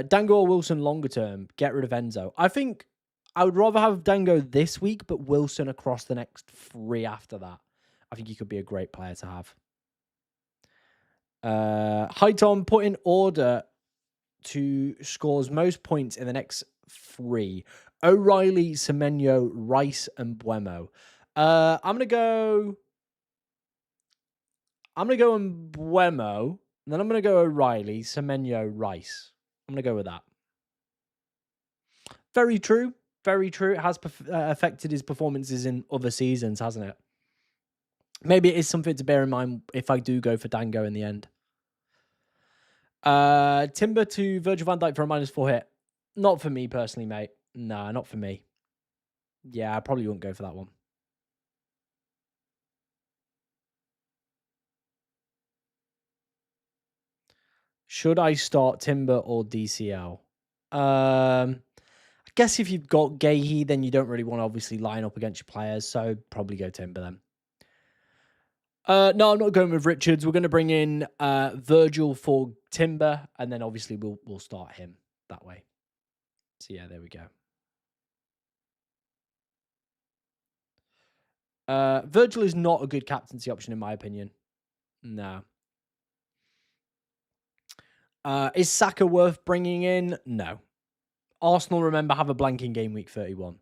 Dango or Wilson longer term. Get rid of Enzo. I think I would rather have Dango this week, but Wilson across the next 3 after that. I think he could be a great player to have. Hi, Tom. Put in order to scores most points in the next 3. O'Reilly, Semenyo, Rice, and Buemo. I'm gonna go on Buemo, and then I'm gonna go O'Reilly, Semenyo, Rice. I'm gonna go with that. Very true. Very true. It has affected his performances in other seasons, hasn't it? Maybe it is something to bear in mind if I do go for Dango in the end. Timber to Virgil van Dijk for a -4 hit. Not for me personally, mate. Nah, not for me. Yeah, I probably wouldn't go for that one. Should I start Timber or DCL? I guess if you've got Gahey, then you don't really want to obviously line up against your players, so probably go Timber then. No, I'm not going with Richards. We're going to bring in Virgil for Timber, and then obviously we'll start him that way. So yeah, there we go. Virgil is not a good captaincy option in my opinion. No. Is Saka worth bringing in? No. Arsenal, remember, have a blank in game week 31.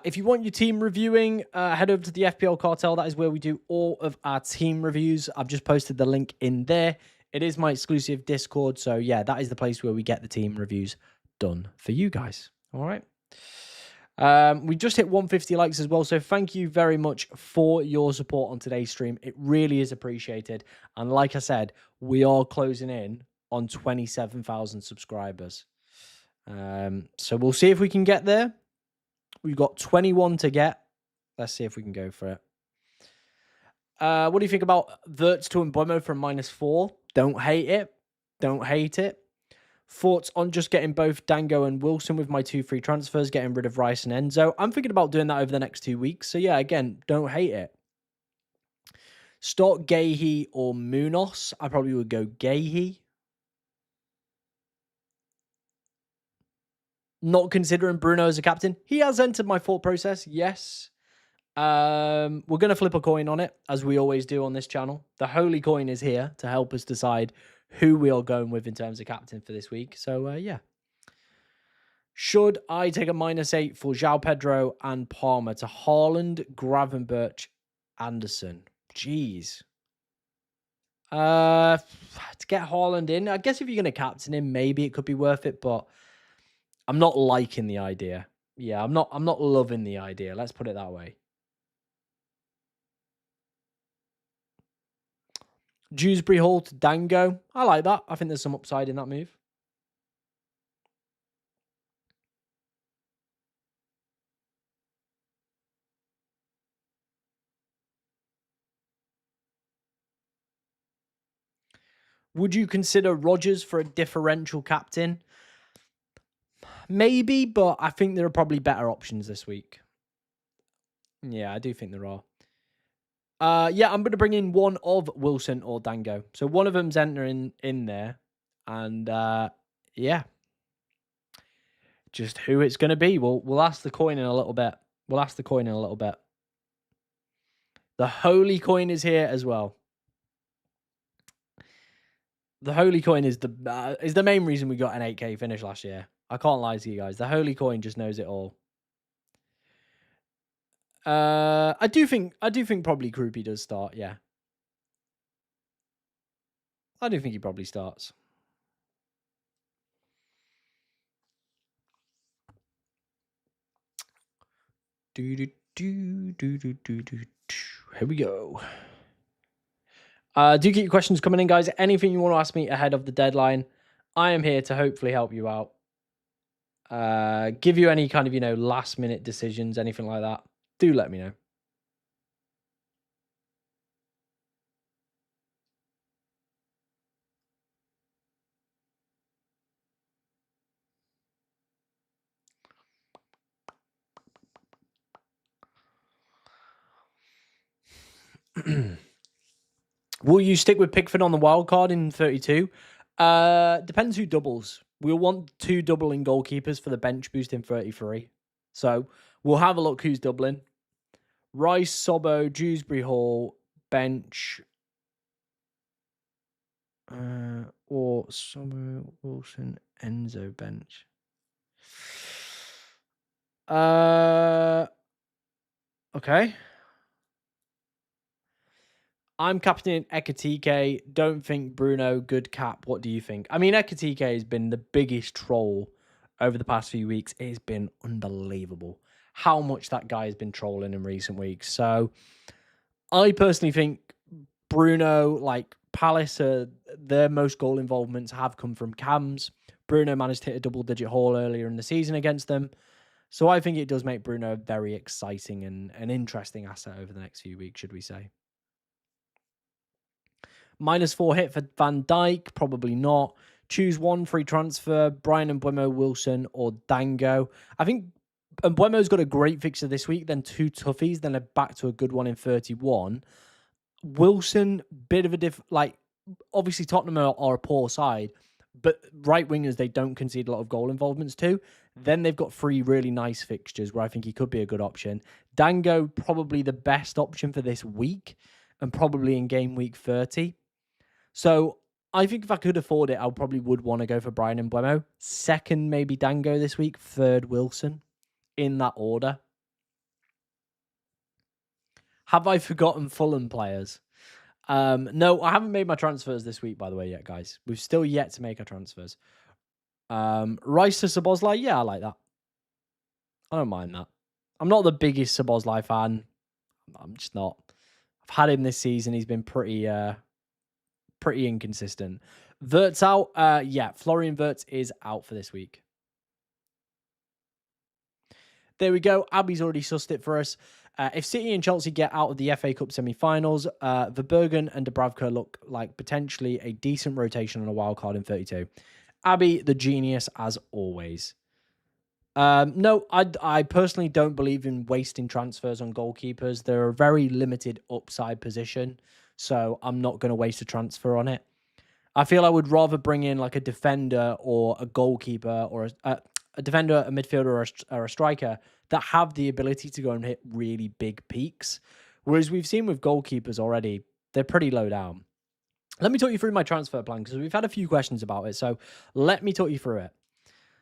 If you want your team reviewing, head over to the FPL Cartel. That is where we do all of our team reviews. I've just posted the link in there. It is my exclusive Discord. So yeah, that is the place where we get the team reviews done for you guys. All right. We just hit 150 likes as well. So thank you very much for your support on today's stream. It really is appreciated. And like I said, we are closing in on 27,000 subscribers. So we'll see if we can get there. We've got 21 to get. Let's see if we can go for it. What do you think about Wirtz to Mbeumo from -4? Don't hate it. Don't hate it. Thoughts on just getting both Dango and Wilson with my 2 free transfers, getting rid of Rice and Enzo? I'm thinking about doing that over the next 2 weeks. So yeah, again, don't hate it. Start Gahey or Munoz. I probably would go Gahey. Not considering Bruno as a captain. He has entered my thought process, yes. We're going to flip a coin on it, as we always do on this channel. The Holy Coin is here to help us decide who we are going with in terms of captain for this week. So, yeah. Should I take a -8 for João Pedro and Palmer to Haaland, Gravenberch, Anderson? Jeez. To get Haaland in, I guess if you're going to captain him, maybe it could be worth it, but I'm not liking the idea. Yeah, I'm not loving the idea. Let's put it that way. Dewsbury Hall to Dango. I like that. I think there's some upside in that move. Would you consider Rodgers for a differential captain? Maybe, but I think there are probably better options this week. Yeah, I do think there are. Yeah, I'm going to bring in one of Wilson or Dango. So one of them's entering in there. And yeah. Just who it's going to be. We'll ask the coin in a little bit. The Holy Coin is here as well. The Holy Coin is the main reason we got an 8K finish last year. I can't lie to you guys. The Holy Coin just knows it all. I do think probably Krupi does start, yeah. I do think he probably starts. Here we go. Do keep your questions coming in, guys. Anything you want to ask me ahead of the deadline, I am here to hopefully help you out. Give you any kind of, last minute decisions, anything like that. Do let me know. Will you stick with Pickford on the wild card in 32? Depends who doubles. We'll want 2 doubling goalkeepers for the bench boost in 33. So we'll have a look who's doubling. Rice, Sobbo, Dewsbury Hall, bench. Or Sobbo, Wilson, Enzo, bench. Okay. I'm captaining Ekatike. Don't think Bruno, good cap. What do you think? I mean, Ekatike has been the biggest troll over the past few weeks. It has been unbelievable how much that guy has been trolling in recent weeks. So I personally think Bruno, like Palace, their most goal involvements have come from cams. Bruno managed to hit a double-digit haul earlier in the season against them. So I think it does make Bruno a very exciting and an interesting asset over the next few weeks, should we say. -4 hit for Van Dijk, probably not. Choose one free transfer, Brian Mbeumo, Wilson, or Dango. I think Mbeumo's got a great fixture this week, then 2 toughies, then back to a good one in 31. Wilson, bit of a obviously Tottenham are a poor side, but right wingers, they don't concede a lot of goal involvements too. Then they've got 3 really nice fixtures where I think he could be a good option. Dango, probably the best option for this week and probably in game week 30. So I think if I could afford it, I probably would want to go for Brian Mbeumo. Second, maybe Dango this week. Third, Wilson. In that order. Have I forgotten Fulham players? No, I haven't made my transfers this week, by the way, yet, guys. We've still yet to make our transfers. Rice to Szoboszlai, yeah, I like that. I don't mind that. I'm not the biggest Szoboszlai fan. I'm just not. I've had him this season. He's been pretty inconsistent. Wirtz out. Yeah, Florian Wirtz is out for this week. There we go. Abby's already sussed it for us. If City and Chelsea get out of the FA Cup semi-finals, Verbergen and Dubravka look like potentially a decent rotation on a wild card in 32. Abby, the genius, as always. No, I personally don't believe in wasting transfers on goalkeepers. They're a very limited upside position, so I'm not going to waste a transfer on it. I feel I would rather bring in like a defender or a goalkeeper or a defender, a midfielder, or a striker that have the ability to go and hit really big peaks. Whereas we've seen with goalkeepers already, they're pretty low down. Let me talk you through my transfer plan because we've had a few questions about it. So let me talk you through it.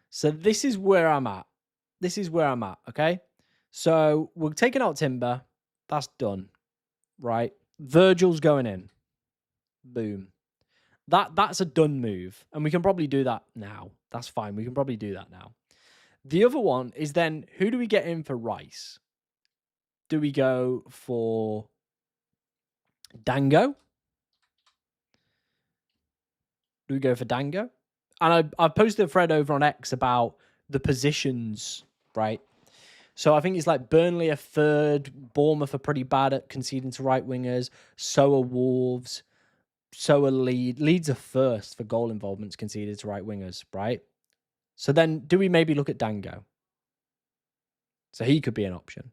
So this is where I'm at. Okay? So we're taking out Timber. That's done. Right? Virgil's going in. Boom. That's a done move. And we can probably do that now. That's fine. We can probably do that now. The other one is then, who do we get in for Rice? Do we go for Dango? Do we go for Dango? And I posted a thread over on X about the positions, right? So I think it's like Burnley are third, Bournemouth are pretty bad at conceding to right wingers, so are Wolves, so are Leeds. Leeds are first for goal involvements conceded to right wingers, right? So then do we maybe look at Dango? So he could be an option.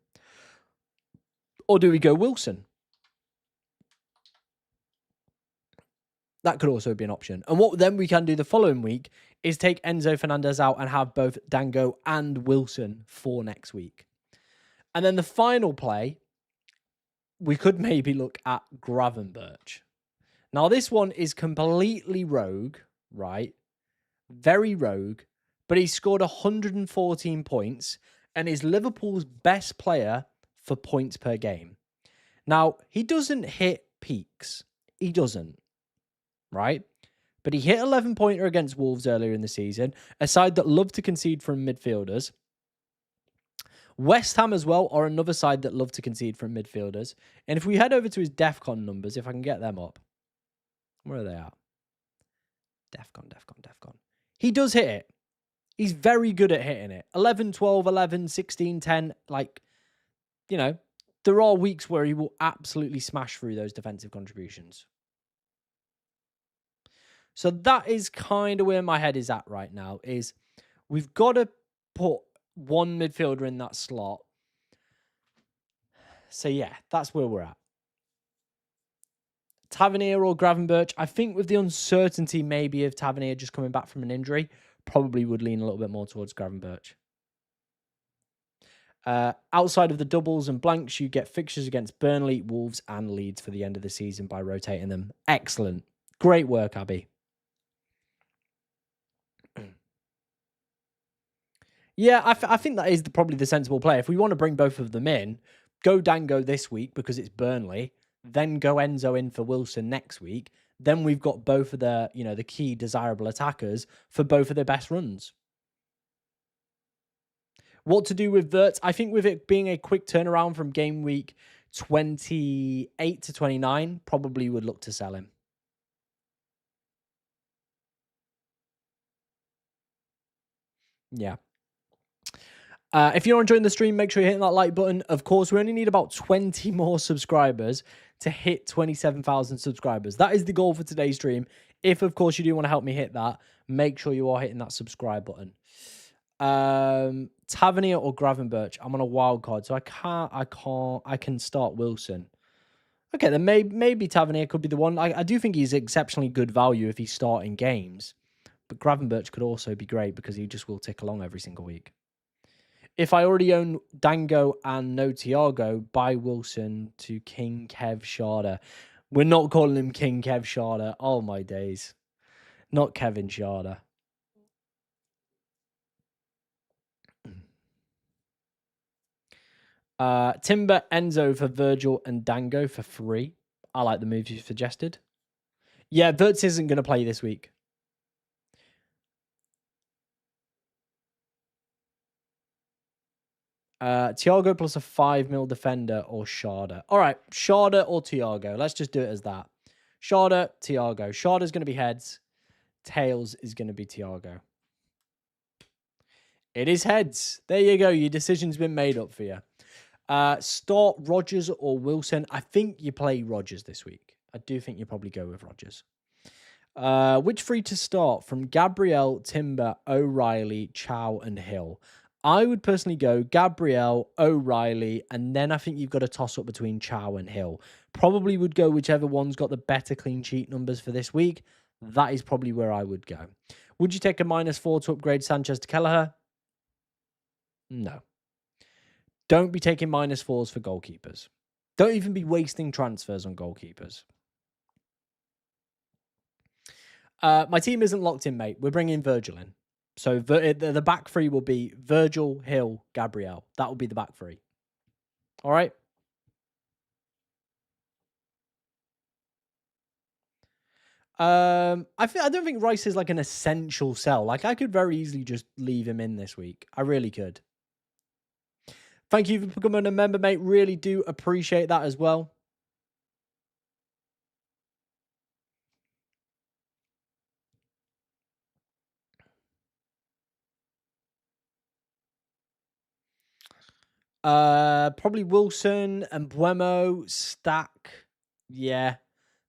Or do we go Wilson? That could also be an option. And what then we can do the following week is take Enzo Fernandes out and have both Dango and Wilson for next week. And then the final play, we could maybe look at Gravenberch. Now, this one is completely rogue, right? Very rogue, but he scored 114 points and is Liverpool's best player for points per game. Now, he doesn't hit peaks. He doesn't, right? But he hit 11-pointer against Wolves earlier in the season, a side that love to concede from midfielders. West Ham as well are another side that love to concede from midfielders. And if we head over to his DEFCON numbers, if I can get them up. Where are they at? DEFCON. He does hit it. He's very good at hitting it. 11, 12, 11, 16, 10. Like, you know, there are weeks where he will absolutely smash through those defensive contributions. So that is kind of where my head is at right now, is we've got to put one midfielder in that slot. So yeah, that's where we're at. Tavernier or Gravenberch, I think with the uncertainty maybe of Tavernier just coming back from an injury, probably would lean a little bit more towards Gravenberch. Outside of the doubles and blanks, you get fixtures against Burnley, Wolves, and Leeds for the end of the season by rotating them. Excellent. Great work, Abby. Yeah, I think that is probably the sensible play. If we want to bring both of them in, go Dango this week because it's Burnley, then go Enzo in for Wilson next week. Then we've got both of the key desirable attackers for both of their best runs. What to do with Wirtz? I think with it being a quick turnaround from game week 28 to 29, probably would look to sell him. Yeah. If you're enjoying the stream, make sure you're hitting that like button. Of course, we only need about 20 more subscribers to hit 27,000 subscribers. That is the goal for today's stream. If, of course, you do want to help me hit that, make sure you are hitting that subscribe button. Tavernier or Gravenberch? I'm on a wild card, so I can start Wilson. Okay, then maybe Tavernier could be the one. I do think he's exceptionally good value if he's starting games. But Gravenberch could also be great because he just will tick along every single week. If I already own Dango and no Thiago, buy Wilson to King Kev Sharda. We're not calling him King Kev Sharda. Oh, my days. Not Kevin Sharda. Timber, Enzo for Virgil, and Dango for free. I like the moves you suggested. Yeah, Wirtz isn't going to play this week. Thiago plus a 5 mil defender or Sharda. All right, Sharda or Thiago. Let's just do it as that. Sharda, Thiago. Sharda's going to be heads. Tails is going to be Thiago. It is heads. There you go. Your decision's been made up for you. Start Rodgers or Wilson. I think you play Rodgers this week. I do think you probably go with Rodgers. Which three to start from Gabriel, Timber, O'Reilly, Chow, and Hill? I would personally go Gabriel, O'Reilly, and then I think you've got a toss up between Chow and Hill. Probably would go whichever one's got the better clean sheet numbers for this week. That is probably where I would go. Would you take a -4 to upgrade Sanchez to Kelleher? No. Don't be taking -4s for goalkeepers. Don't even be wasting transfers on goalkeepers. My team isn't locked in, mate. We're bringing Virgil in. So the back three will be Virgil, Hill, Gabriel. That will be the back three. All right. I don't think Rice is like an essential sell. Like I could very easily just leave him in this week. I really could. Thank you for becoming a member, mate. Really do appreciate that as well. Probably Wilson and Buemo, Stack. Yeah,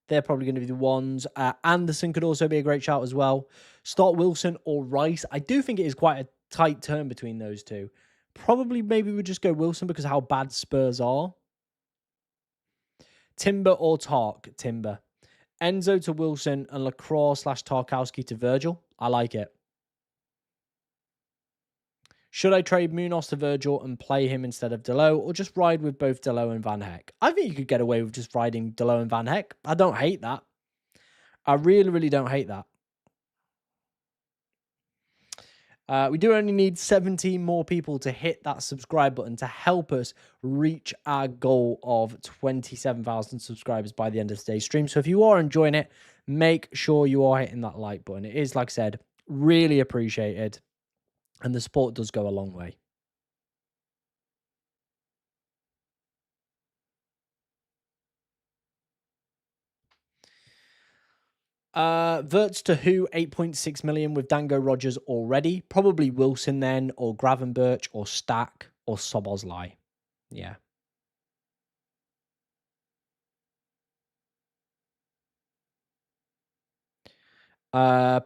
they're probably going to be the ones. Anderson could also be a great shout as well. Start Wilson or Rice. I do think it is quite a tight turn between those two. Probably maybe we just go Wilson because of how bad Spurs are. Timber or Tark? Timber. Enzo to Wilson and Lacroix/Tarkowski to Virgil. I like it. Should I trade Munoz to Virgil and play him instead of Delo, or just ride with both Delo and Van Heck? I think you could get away with just riding Delo and Van Heck. I don't hate that. I really, really don't hate that. We do only need 17 more people to hit that subscribe button to help us reach our goal of 27,000 subscribers by the end of today's stream. So if you are enjoying it, make sure you are hitting that like button. It is, like I said, really appreciated. And the support does go a long way. Wirtz to who? 8.6 million with Dango Rodgers already. Probably Wilson then, or Gravenberch, or Stack, or Soboslai. Yeah.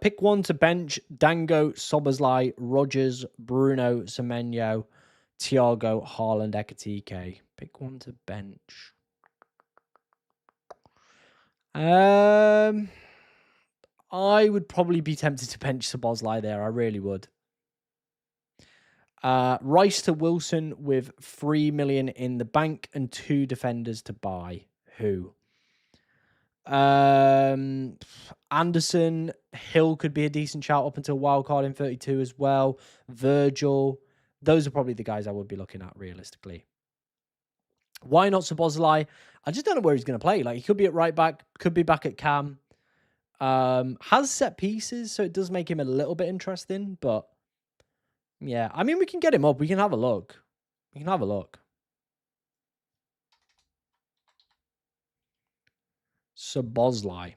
Pick one to bench: Dango, Soboslai, Rodgers, Bruno, Semenyo, Thiago, Haaland, Ekatike. Pick one to bench. I would probably be tempted to bench Soboslai there. I really would. Rice to Wilson with 3 million in the bank and 2 defenders to buy. Who? Anderson, Hill could be a decent shout up until wildcard in 32 as well. Virgil. Those are probably the guys I would be looking at realistically. Why not Szoboszlai? I just don't know where he's going to play. Like, he could be at right back, could be back at cam. Has set pieces, so it does make him a little bit interesting. But yeah, I mean, we can get him up. We can have a look. We can have a look. Szoboszlai.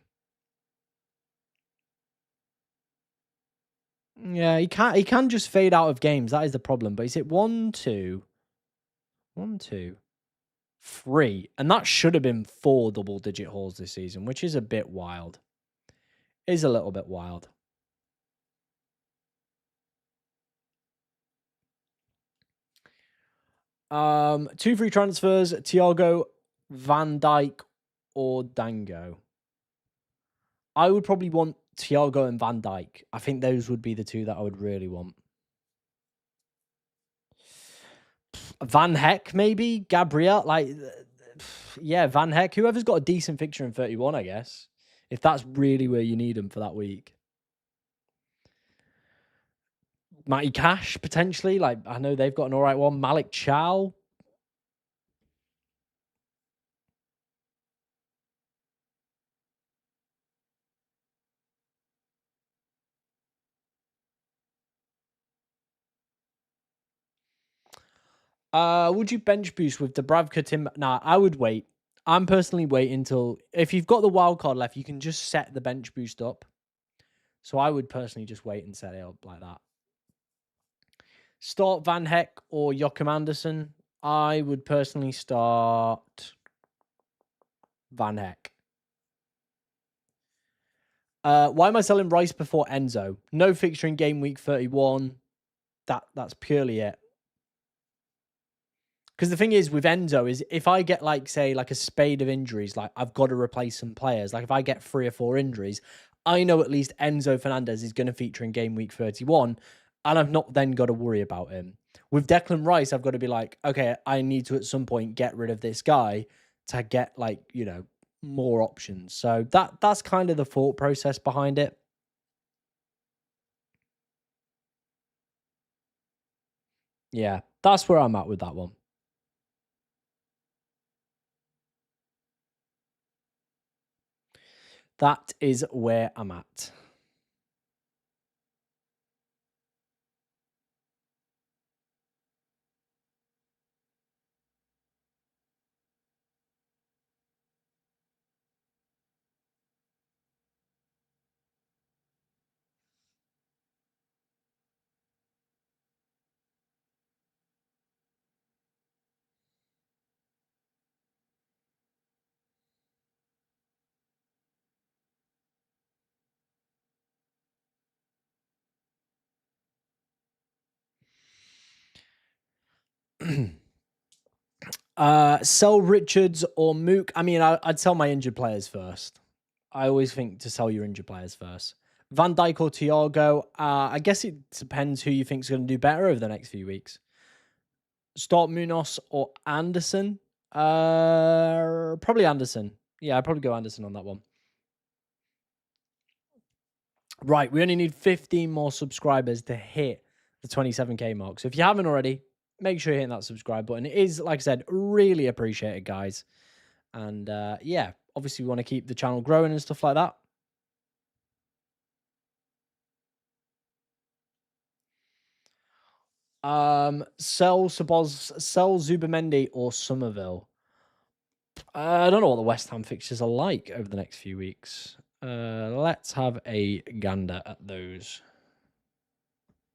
Yeah, he can just fade out of games. That is the problem. But he's hit 1, 2, 1, 2, 3. And that should have been 4 double-digit hauls this season, which is a bit wild. Is a little bit wild. Two free transfers, Thiago, Van Dijk, or Dango. I would probably want Thiago and Van Dijk. I think those would be the two that I would really want. Van Heck, maybe? Gabriel? Like, yeah, Van Heck. Whoever's got a decent fixture in 31, I guess. If that's really where you need them for that week. Matty Cash, potentially. Like, I know they've got an all right one. Malik Chow. Would you bench boost with Dubravka, Tim? Nah, I would wait. I'm personally waiting until if you've got the wild card left, you can just set the bench boost up. So I would personally just wait and set it up like that. Start Van Heck or Joachim Anderson. I would personally start Van Heck. Why am I selling Rice before Enzo? No fixture in game week 31. That's purely it. Because the thing is with Enzo is if I get like, say, like a spade of injuries, like I've got to replace some players. Like if I get 3 or 4 injuries, I know at least Enzo Fernandes is going to feature in game week 31, and I've not then got to worry about him. With Declan Rice, I've got to be like, okay, I need to at some point get rid of this guy to get like, you know, more options. So that's kind of the thought process behind it. Yeah, that's where I'm at with that one. That is where I'm at. Sell Richards or Mook. I mean, I'd sell my injured players first. I always think to sell your injured players first. Van Dijk or Thiago. I guess it depends who you think is going to do better over the next few weeks. Start Munoz or Anderson. Probably Anderson. Yeah, I'd probably go Anderson on that one. Right, we only need 15 more subscribers to hit the 27k mark. So if you haven't already, make sure you're hitting that subscribe button. It is, like I said, really appreciated, guys. And yeah, obviously we want to keep the channel growing and stuff like that. Sell Zubamendi or Somerville. I don't know what the West Ham fixtures are like over the next few weeks. Let's have a gander at those.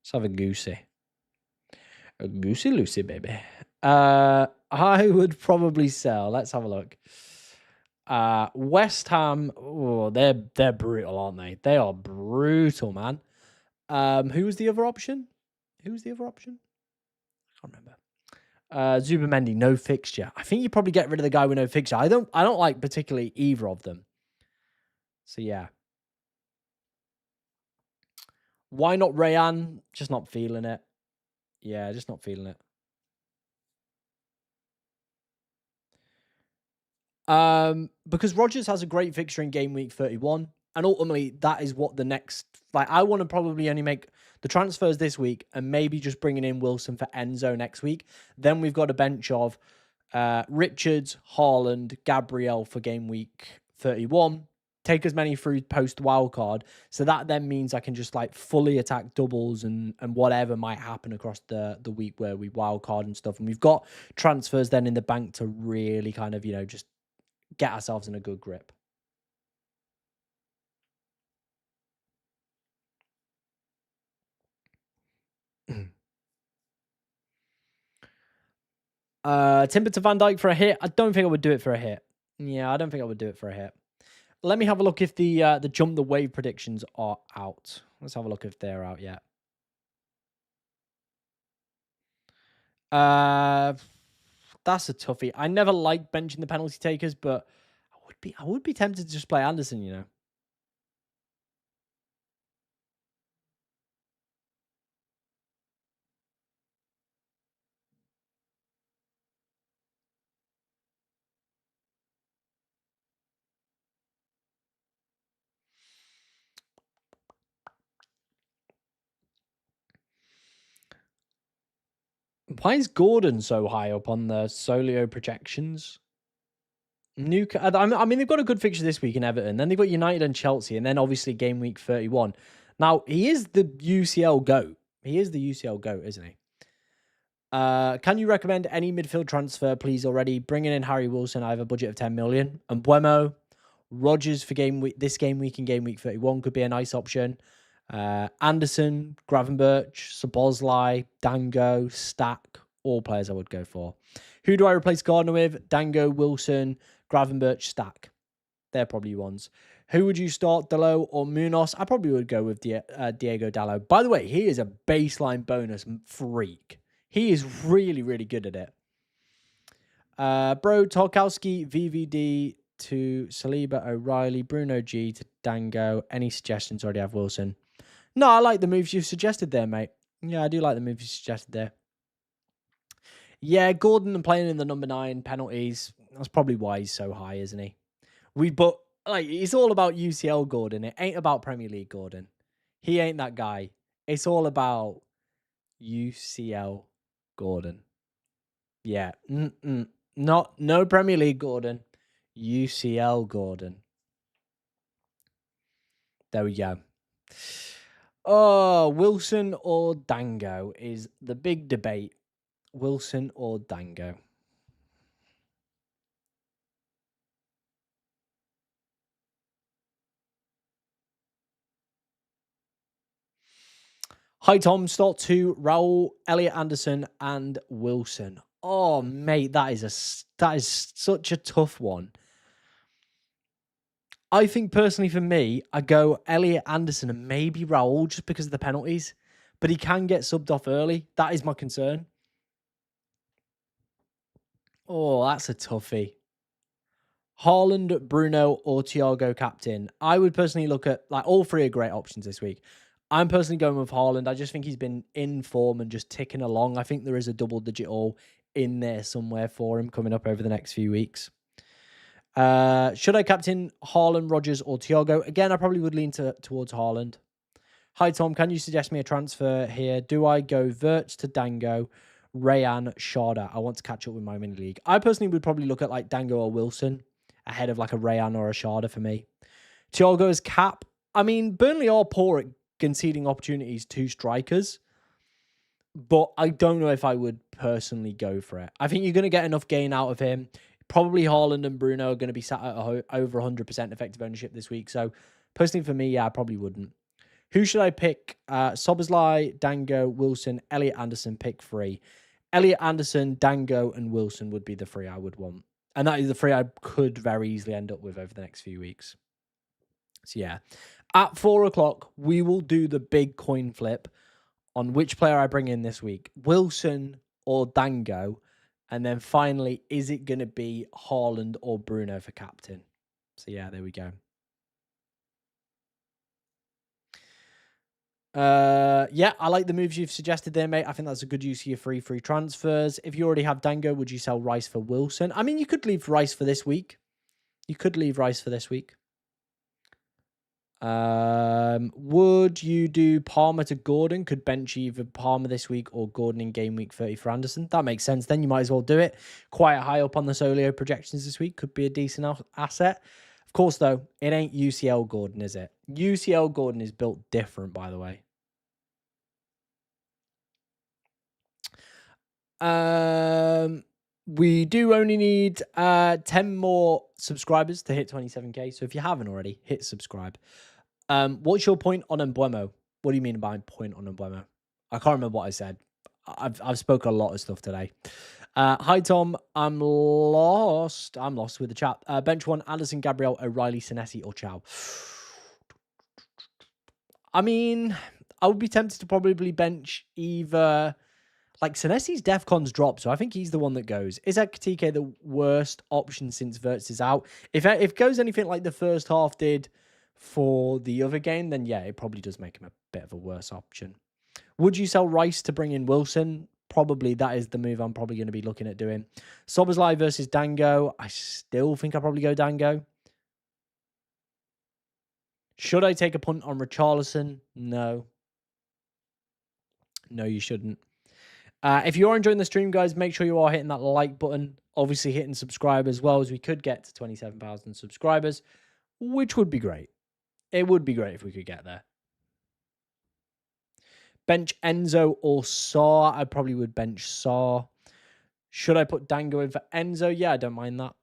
Let's have a goosey. A goosey Lucy, baby. I would probably sell. Let's have a look. West Ham, oh, they're brutal, aren't they? They are brutal, man. Who was the other option? Who was the other option? I can't remember. Zubamendi, no fixture. I think you probably get rid of the guy with no fixture. I don't like particularly either of them. So yeah. Why not Rayan? Just not feeling it. Yeah, just not feeling it. Because Rodgers has a great fixture in game week 31, and ultimately that is what the next. Like, I want to probably only make the transfers this week, and maybe just bringing in Wilson for Enzo next week. Then we've got a bench of Richards, Haaland, Gabriel for game week 31. Take as many through post wildcard, so that then means I can just like fully attack doubles and whatever might happen across the week where we wildcard and stuff. And we've got transfers then in the bank to really kind of just get ourselves in a good grip. Timber to Van Dijk for a hit. I don't think I would do it for a hit. Yeah, I don't think I would do it for a hit. Let me have a look if the jump the wave predictions are out. Let's have a look if they're out yet. That's a toughie. I never liked benching the penalty takers, but I would be tempted to just play Anderson. Why is Gordon so high up on the Solio projections? I mean, they've got a good fixture this week in Everton. Then they've got United and Chelsea, and then obviously game week 31. Now, he is the UCL GOAT. He is the UCL GOAT, isn't he? Can you recommend any midfield transfer, please, already? Bringing in Harry Wilson, I have a budget of 10 million. And Buemo, Rodgers for this game week in game week 31 could be a nice option. Anderson, Gravenberch, Szoboszlai, Dango, Stack, all players I would go for. Who do I replace Gardner with? Dango, Wilson, Gravenberch, Stack. They're probably ones. Who would you start, Dalot or Munoz? I probably would go with Diego Dalot. By the way, he is a baseline bonus freak. He is really, really good at it. Bro, Tarkowski, VVD to Saliba, O'Reilly, Bruno G to Dango. Any suggestions? Already have Wilson. No, I like the moves you've suggested there, mate. Yeah, I do like the moves you suggested there. Yeah, Gordon and playing in the number 9 penalties. That's probably why he's so high, isn't he? But like, it's all about UCL Gordon. It ain't about Premier League Gordon. He ain't that guy. It's all about UCL Gordon. Yeah. No Premier League Gordon. UCL Gordon. There we go. Oh, Wilson or Dango is the big debate. Wilson or Dango? Hi, Tom. Start 2, Raul, Elliot Anderson, and Wilson. Oh, mate, that is such a tough one. I think personally for me, I go Elliot Anderson and maybe Raul just because of the penalties. But he can get subbed off early. That is my concern. Oh, that's a toughie. Haaland, Bruno, or Thiago captain. I would personally look at, like, all three are great options this week. I'm personally going with Haaland. I just think he's been in form and just ticking along. I think there is a double digit all in there somewhere for him coming up over the next few weeks. Should I captain Haaland, Rodgers, or Thiago? Again, I probably would lean towards Haaland. Hi, Tom. Can you suggest me a transfer here? Do I go Verts to Dango, Rayan, Sharda? I want to catch up with my mini league. I personally would probably look at like Dango or Wilson ahead of like a Rayan or a Sharda for me. Thiago's cap. I mean, Burnley are poor at conceding opportunities to strikers, but I don't know if I would personally go for it. I think you're going to get enough gain out of him. Probably Haaland and Bruno are going to be sat at over 100% effective ownership this week. So personally for me, yeah, I probably wouldn't. Who should I pick? Szoboszlai, Dango, Wilson, Elliot Anderson, pick 3. Elliot Anderson, Dango, and Wilson would be the 3 I would want. And that is the 3 I could very easily end up with over the next few weeks. So yeah, at 4 o'clock, we will do the big coin flip on which player I bring in this week, Wilson or Dango. And then finally, is it going to be Haaland or Bruno for captain? So yeah, there we go. Yeah, I like the moves you've suggested there, mate. I think that's a good use of your free transfers. If you already have Dango, would you sell Rice for Wilson? I mean, you could leave Rice for this week. You could leave Rice for this week. Would you do Palmer to Gordon? Could bench either Palmer this week or Gordon in game week 30 for Anderson. That makes sense. Then you might as well do it. Quite high up on the Solio projections this week. Could be a decent asset. Of course, though, it ain't UCL Gordon, is it? UCL Gordon is built different, by the way. We do only need 10 more subscribers to hit 27k. So if you haven't already, hit subscribe. What's your point on Embuemo? What do you mean by point on Embuemo? I can't remember what I said. I've spoken a lot of stuff today. Hi Tom, I'm lost. I'm lost with the chat. Bench one: Anderson, Gabriel, O'Reilly, Senesi, or Chow. I mean, I would be tempted to probably bench either. Like, Senesi's DEFCON's drop, so I think he's the one that goes. Is Ekatike the worst option since Verts is out? If it goes anything like the first half did for the other game, then yeah, it probably does make him a bit of a worse option. Would you sell Rice to bring in Wilson? Probably. That is the move I'm probably going to be looking at doing. Szoboszlai versus Dango. I still think I'll probably go Dango. Should I take a punt on Richarlison? No. No, you shouldn't. If you are enjoying the stream, guys, make sure you are hitting that like button. Obviously, hitting subscribe as well, as we could get to 27,000 subscribers, which would be great. It would be great if we could get there. Bench Enzo or Saw? I probably would bench Saw. Should I put Dango in for Enzo? Yeah, I don't mind that.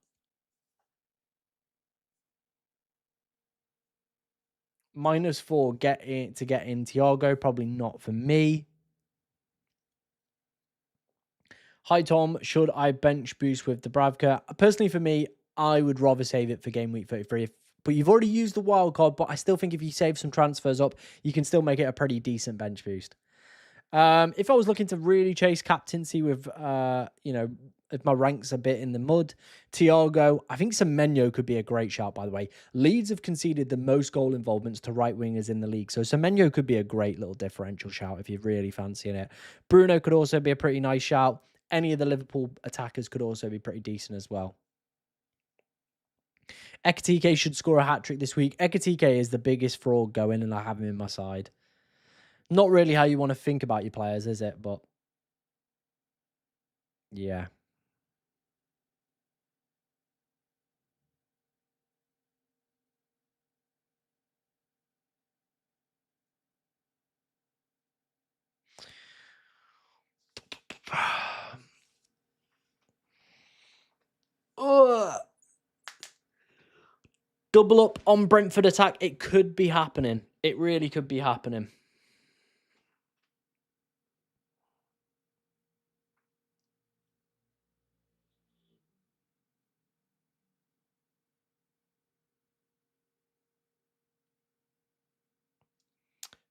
-4 get in Thiago. Probably not for me. Hi, Tom. Should I bench boost with Dubravka? Personally, for me, I would rather save it for game week 33. But you've already used the wild card, but I still think if you save some transfers up, you can still make it a pretty decent bench boost. If I was looking to really chase captaincy with, if my rank's a bit in the mud, Thiago, I think Semenyo could be a great shout, by the way. Leeds have conceded the most goal involvements to right wingers in the league. So Semenyo could be a great little differential shout if you're really fancying it. Bruno could also be a pretty nice shout. Any of the Liverpool attackers could also be pretty decent as well. Ekatike should score a hat-trick this week. Ekatike is the biggest fraud going, and I have him in my side. Not really how you want to think about your players, is it? But yeah. Double up on Brentford attack. It could be happening. It really could be happening.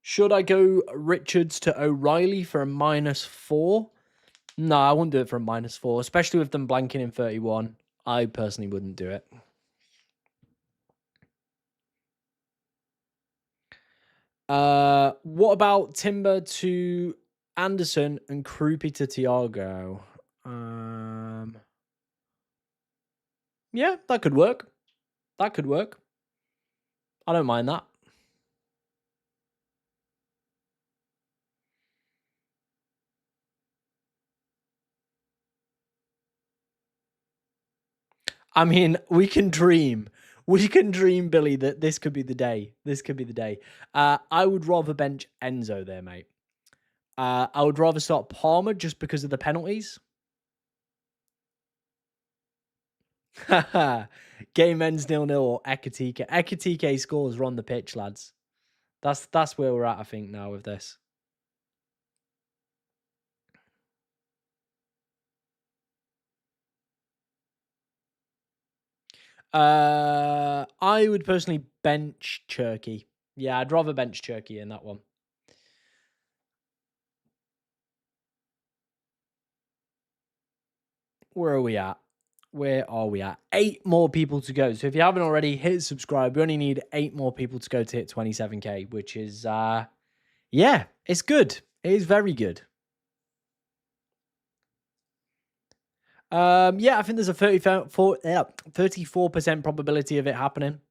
Should I go Richards to O'Reilly for a -4? No, I wouldn't do it for a -4, especially with them blanking in 31. I personally wouldn't do it. What about Timber to Anderson and Krupi to Thiago? Yeah, that could work. That could work. I don't mind that. I mean, we can dream. We can dream, Billy, that this could be the day. This could be the day. I would rather bench Enzo there, mate. I would rather start Palmer just because of the penalties. Game ends 0-0 or Ekatike. Ekatike scores are on the pitch, lads. That's where we're at, I think, now with this. I would personally bench Cherky. Yeah, I'd rather bench Cherky in that one. Where are we at? Where are we at? 8 more people to go. So if you haven't already, hit subscribe. We only need 8 more people to go to hit 27k, which is Yeah, it's good. It is very good. Yeah, I think there's a 34% probability of it happening.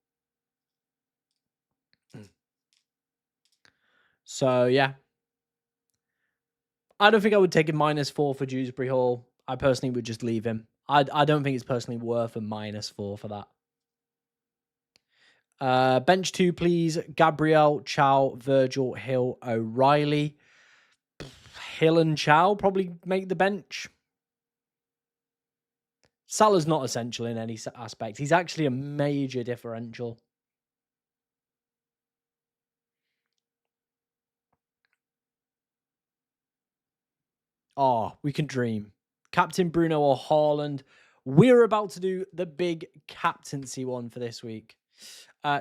So, yeah. I don't think I would take a -4 for Dewsbury Hall. I personally would just leave him. I don't think it's personally worth a -4 for that. Bench 2, please. Gabriel, Chow, Virgil, Hill, O'Reilly. Hill and Chow probably make the bench. Salah's not essential in any aspect. He's actually a major differential. Oh, we can dream. Captain Bruno or Haaland. We're about to do the big captaincy one for this week.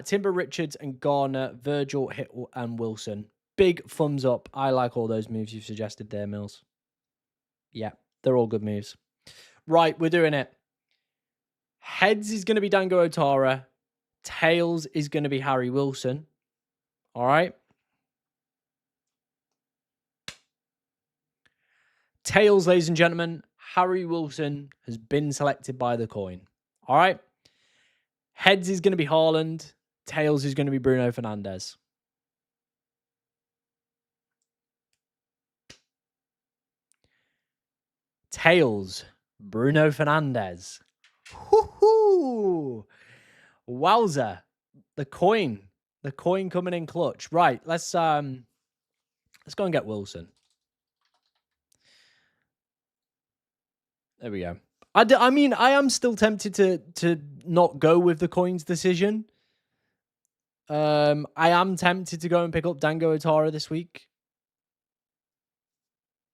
Timber, Richards and Garner, Virgil, Hittle and Wilson. Big thumbs up. I like all those moves you've suggested there, Mills. Yeah, they're all good moves. Right, we're doing it. Heads is going to be Dango Otara. Tails is going to be Harry Wilson. All right. Tails, ladies and gentlemen, Harry Wilson has been selected by the coin. All right. Heads is going to be Haaland. Tails is going to be Bruno Fernandes. Tails, Bruno Fernandes. Woohoo! Wowza. The coin coming in clutch. Right, let's go and get Wilson. There we go. I mean, I am still tempted to not go with the coin's decision. I am tempted to go and pick up Dango Otara this week.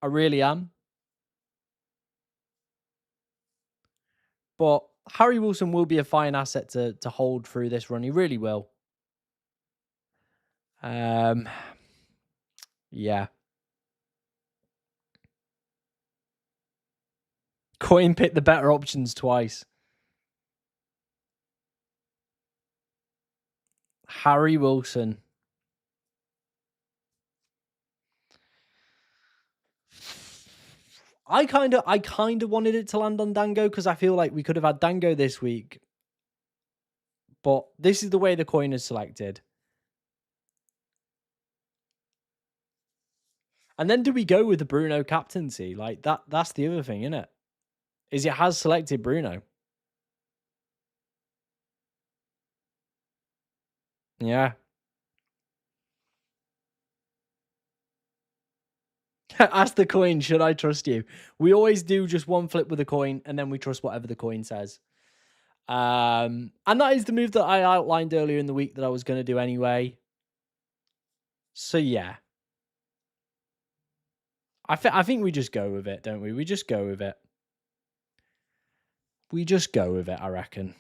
I really am. But Harry Wilson will be a fine asset to hold through this run. He really will. Yeah. Coin picked the better options twice. Harry Wilson. I kind of wanted it to land on Dango because I feel like we could have had Dango this week. But this is the way the coin is selected. And then do we go with the Bruno captaincy? Like that's the other thing, isn't it? Is it has selected Bruno. Yeah. Ask the coin, should I trust you? We always do just one flip with the coin and then we trust whatever the coin says. And that is the move that I outlined earlier in the week that I was going to do anyway. So yeah. I think we just go with it, don't we? We just go with it. We just go with it, I reckon.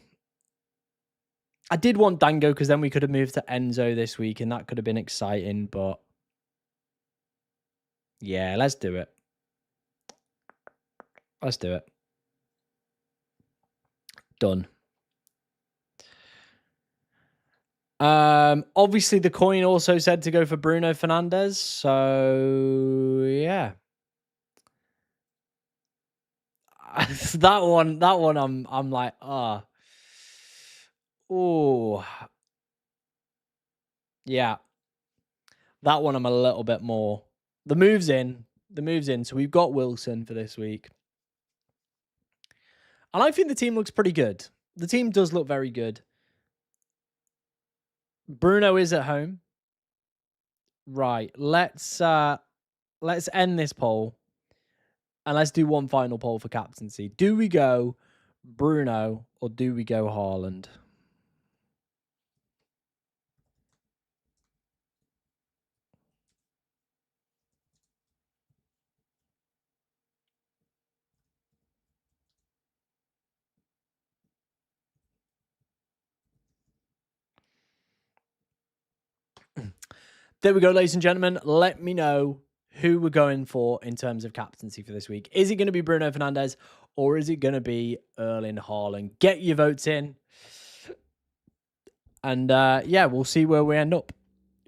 I did want Dango because then we could have moved to Enzo this week and that could have been exciting, but yeah, let's do it. Let's do it. Done. Obviously the coin also said to go for Bruno Fernandes, so yeah. that one I'm like, oh. Yeah. That one I'm a little bit more. The move's in. So we've got Wilson for this week. And I think the team looks pretty good. The team does look very good. Bruno is at home. Right. Let's end this poll. And let's do one final poll for captaincy. Do we go Bruno or do we go Haaland? There we go, ladies and gentlemen. Let me know who we're going for in terms of captaincy for this week. Is it going to be Bruno Fernandes or is it going to be Erling Haaland? Get your votes in. And yeah, we'll see where we end up.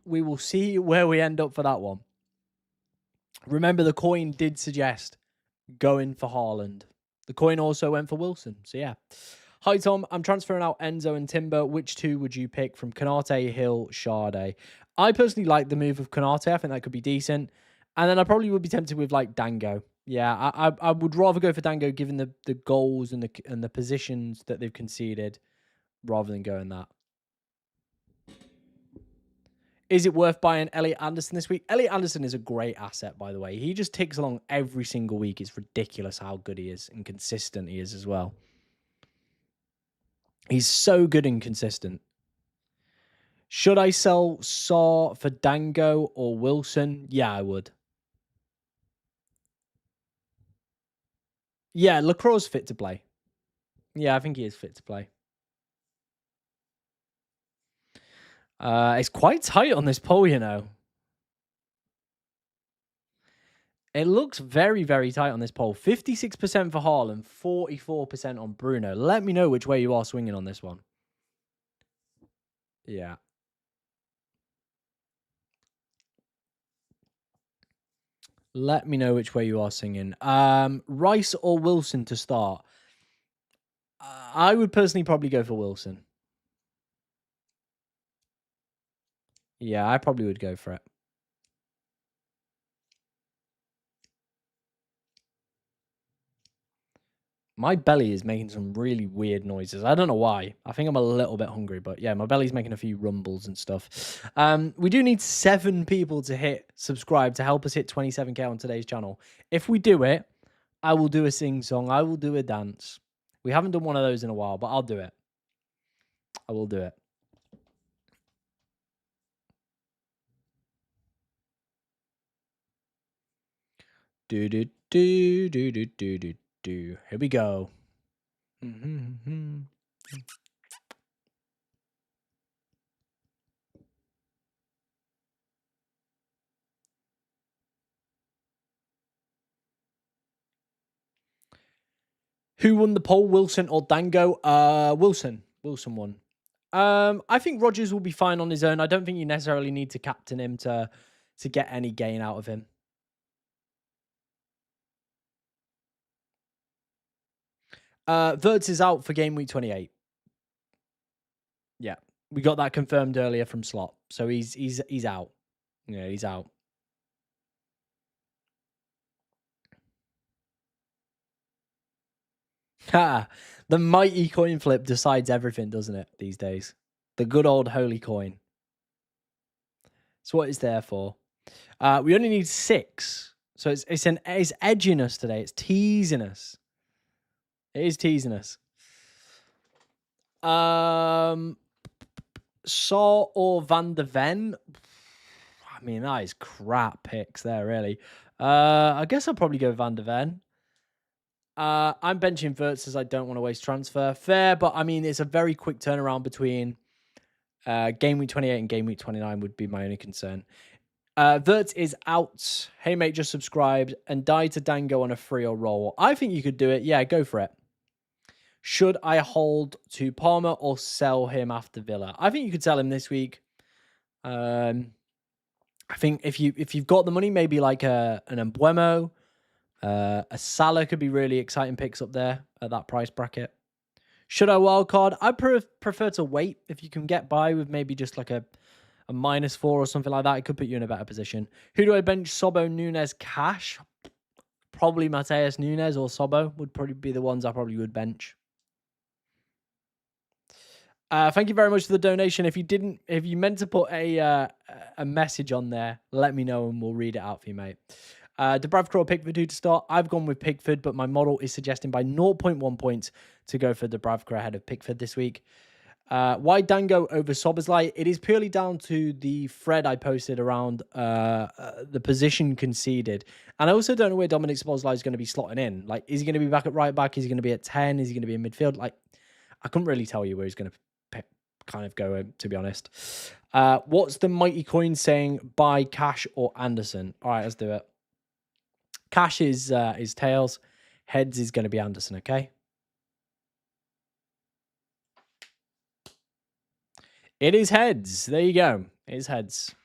We will see where we end up for that one. Remember, the coin did suggest going for Haaland. The coin also went for Wilson. So, yeah. Hi, Tom. I'm transferring out Enzo and Timber. Which two would you pick from Konate, Hill, Sade? I personally like the move of Konate. I think that could be decent. And then I probably would be tempted with, like, Dango. Yeah, I would rather go for Dango given the goals and the positions that they've conceded rather than going that. Is it worth buying Elliot Anderson this week? Elliot Anderson is a great asset, by the way. He just ticks along every single week. It's ridiculous how good he is and consistent he is as well. He's so good and consistent. Should I sell Saw for Dango or Wilson? Yeah, I would. Yeah, Lacroix's fit to play. Yeah, I think he is fit to play. It's quite tight on this poll, you know. It looks very, very tight on this poll. 56% for Haaland, 44% on Bruno. Let me know which way you are swinging on this one. Yeah. Let me know which way you are singing. Rice or Wilson to start? I would personally probably go for Wilson. Yeah, I probably would go for it. My belly is making some really weird noises. I don't know why. I think I'm a little bit hungry, but yeah, my belly's making a few rumbles and stuff. We do need 7 people to hit subscribe to help us hit 27k on today's channel. If we do it, I will do a sing song. I will do a dance. We haven't done one of those in a while, but I'll do it. I will do it. Do do do do do do do do. Here we go. Who won the poll, Wilson or Dango? Wilson. Wilson won. I think Rodgers will be fine on his own. I don't think you necessarily need to captain him to get any gain out of him. Wirtz is out for game week 28. Yeah, we got that confirmed earlier from Slot, so he's out. Yeah, he's out. Ha! The mighty coin flip decides everything, doesn't it? These days, the good old holy coin. That's what it's there for. We only need 6, so it's edging us today. It's teasing us. It is teasing us. Saw or Van der Ven? I mean, that is crap picks there, really. I guess I'll probably go Van der Ven. I'm benching Wirtz as I don't want to waste transfer. Fair, but I mean, it's a very quick turnaround between game week 28 and game week 29 would be my only concern. Wirtz is out. Hey, mate, just subscribed and die to Dango on a free or roll. I think you could do it. Yeah, go for it. Should I hold to Palmer or sell him after Villa? I think you could sell him this week. I think if you've got the money, maybe like an Embuemo, a Salah could be really exciting picks up there at that price bracket. Should I wildcard? I prefer to wait. If you can get by with maybe just like a -4 or something like that, it could put you in a better position. Who do I bench? Sobo, Nunes, Cash? Probably Mateus Nunes or Sobo would probably be the ones I probably would bench. Thank you very much for the donation. If you meant to put a message on there, let me know and we'll read it out for you, mate. Dubravka or Pickford, who to start? I've gone with Pickford, but my model is suggesting by 0.1 points to go for Dubravka ahead of Pickford this week. Why Dango over Szoboszlai? It is purely down to the thread I posted around the position conceded. And I also don't know where Dominic Szoboszlai is going to be slotting in. Like, is he going to be back at right back? Is he going to be at 10? Is he going to be in midfield? Like, I couldn't really tell you where he's going to kind of go, to be honest. What's the mighty coin saying? Buy Cash or Anderson? All right, let's do it. Cash is tails. Heads is going to be Anderson, okay? It is heads. There you go. It is heads.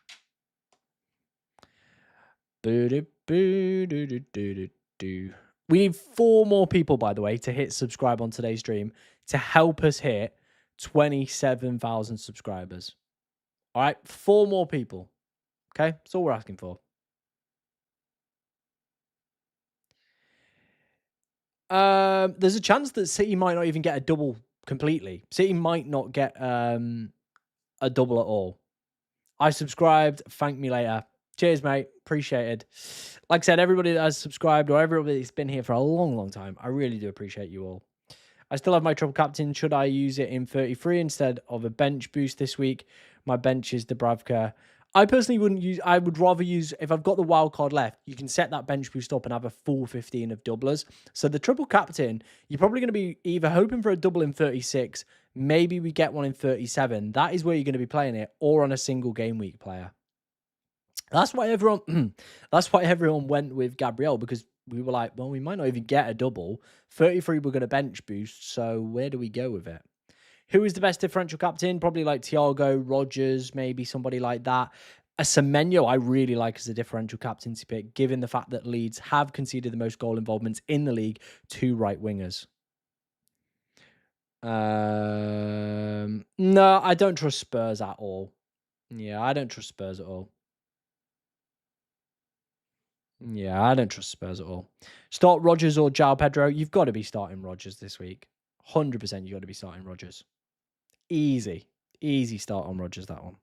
Boo, do, do, do, do, do. We need 4 more people, by the way, to hit subscribe on today's stream to help us hit 27,000 subscribers. All right, 4 more people. Okay, that's all we're asking for. There's a chance that City might not even get a double completely. City might not get a double at all. I subscribed. Thank me later. Cheers, mate. Appreciated. Like I said, everybody that has subscribed or everybody that's been here for a long, long time, I really do appreciate you all. I still have my triple captain. Should I use it in 33 instead of a bench boost this week? My bench is Dubravka. I personally wouldn't use, I would rather use, if I've got the wild card left, you can set that bench boost up and have a full 15 of doublers. So the triple captain, you're probably going to be either hoping for a double in 36, maybe we get one in 37. That is where you're going to be playing it, or on a single game week player. That's why everyone that's why everyone went with Gabriel, because we were like, well, we might not even get a double. 33 we're going to bench boost, so where do we go with it? Who is the best differential captain? Probably like Thiago, Rodgers, maybe somebody like that. A Semenyo I really like as a differential captaincy pick, given the fact that Leeds have conceded the most goal involvements in the league to right wingers. No, I don't trust Spurs at all. Yeah, I don't trust Spurs at all. Yeah, I don't trust Spurs at all. Start Rodgers or João Pedro. You've got to be starting Rodgers this week. 100% you got to be starting Rodgers. Easy. Easy start on Rodgers, that one.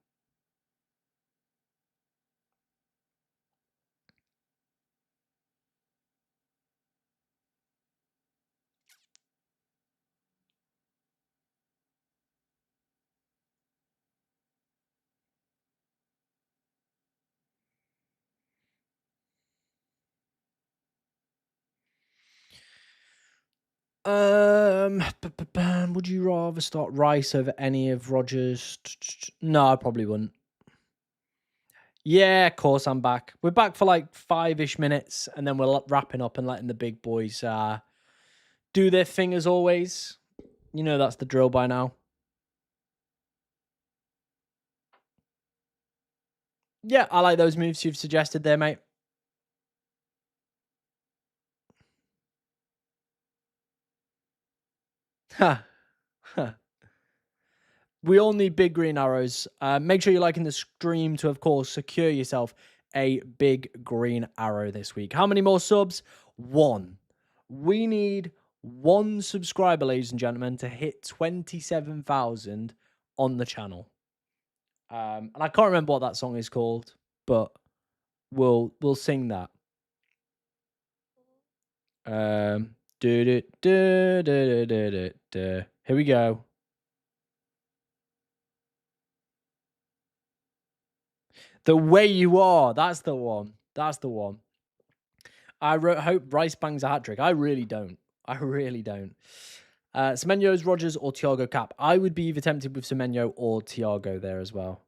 Would you rather start Rice over any of Rodgers? No, I probably wouldn't. Yeah, of course I'm back. We're back for like 5-ish minutes, and then we're wrapping up and letting the big boys do their thing as always. You know that's the drill by now. Yeah, I like those moves you've suggested there, mate. Ha. We all need big green arrows. Make sure you're liking the stream to, of course, secure yourself a big green arrow this week. How many more subs? 1. We need 1 subscriber, ladies and gentlemen, to hit 27,000 on the channel. And I can't remember what that song is called, but we'll sing that. Here we go. The Way You Are. That's the one. That's the one. I hope Rice bangs a hat trick. I really don't. I really don't. Semenyo's Rodgers or Thiago cap. I would be either tempted with Semenyo or Thiago there as well.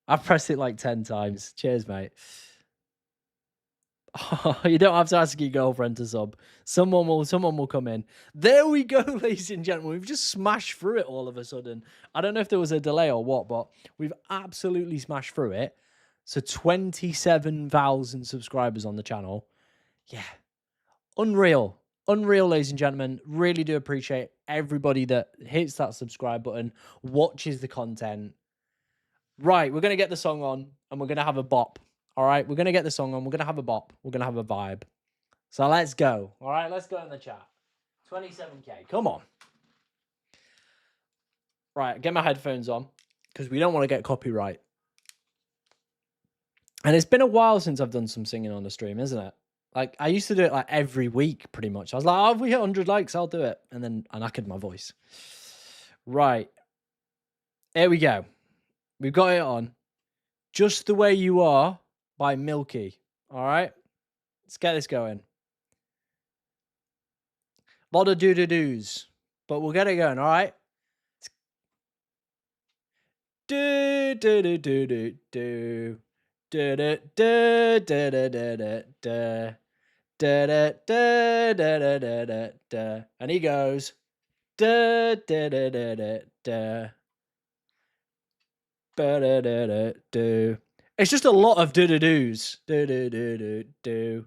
I've pressed it like 10 times. Cheers, mate. Oh, you don't have to ask your girlfriend to sub. Someone will come in. There we go, ladies and gentlemen. We've just smashed through it all of a sudden. I don't know if there was a delay or what, but we've absolutely smashed through it. So 27,000 subscribers on the channel. Yeah. Unreal. Unreal, ladies and gentlemen. Really do appreciate everybody that hits that subscribe button, watches the content. Right, we're going to get the song on and we're going to have a bop. All right, we're going to get the song on. We're going to have a bop. We're going to have a vibe. So let's go. All right, let's go in the chat. 27K. Come on. Right, get my headphones on because we don't want to get copyright. And it's been a while since I've done some singing on the stream, isn't it? Like, I used to do it like every week, pretty much. I was like, oh, if we hit 100 likes, I'll do it. And then I knackered my voice. Right. Here we go. We've got it on. Just the Way You Are by Milky. All right. Let's get this going. A lot of do-do-dos, but we'll get it going, all right? Do-do-do-do-do-do. Do-do-do-do-do-do-do. Da-da-da-da-da-da-da. And he goes. Da-da-da-da-da-da. Ba-da-da-da-do. It's just a lot of do-do-dos. Do-do-do-do-do.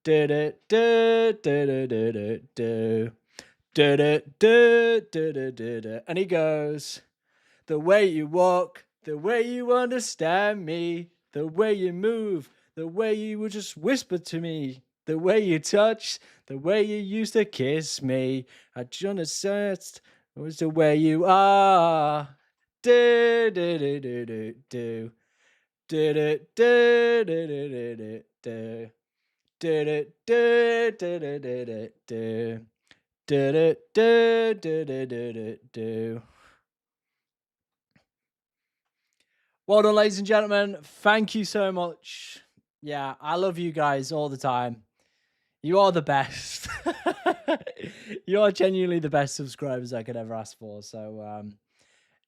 Do do do do do do do. Do do do do do do do. And he goes, the way you walk, the way you understand me, the way you move, the way you would just whisper to me, the way you touch, the way you used to kiss me. I just understand was the way you are. Do do do do do do. Do do do do do do do. Do do do do do do do. Do do do do do do do. Well done, ladies and gentlemen. Thank you so much. Yeah, I love you guys all the time. You are the best. You are genuinely the best subscribers I could ever ask for. So,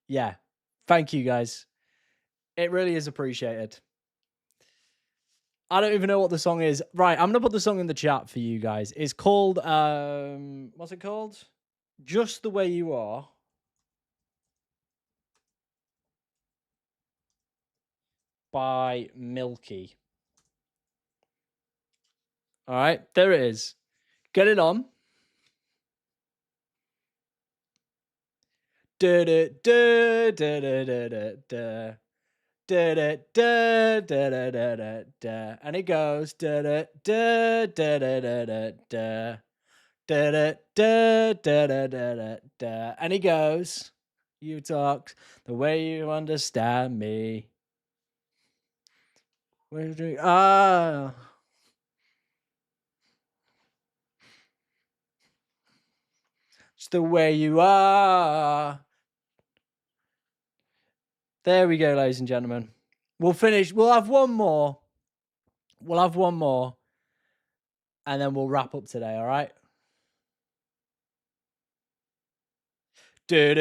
yeah, thank you guys. It really is appreciated. I don't even know what the song is. Right, I'm gonna put the song in the chat for you guys. It's called what's it called? Just the Way You Are. By Milky. All right, there it is. Get it on. And it goes and he goes, you talk the way you understand me. It's the way you are. There we go, ladies and gentlemen. We'll finish. We'll have one more. And then we'll wrap up today, all right? And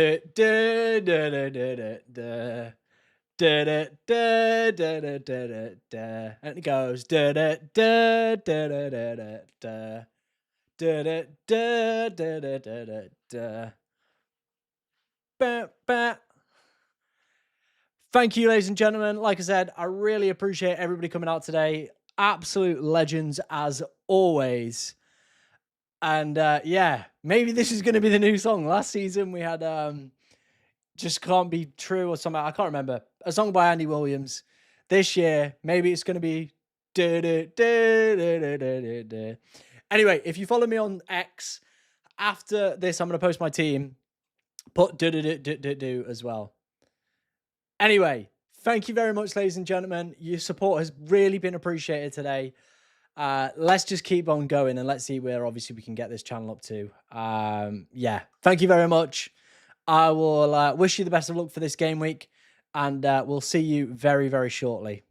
it goes Thank you, ladies and gentlemen. Like I said, I really appreciate everybody coming out today. Absolute legends as always. And yeah, maybe this is going to be the new song. Last season we had Just Can't Be True or something. I can't remember. A song by Andy Williams. This year, maybe it's going to be Anyway, if you follow me on X, after this, I'm going to post my team. Put as well. Anyway, thank you very much, ladies and gentlemen. Your support has really been appreciated today. Let's just keep on going and let's see where obviously we can get this channel up to. Yeah, thank you very much. I will wish you the best of luck for this game week, and we'll see you very, very shortly.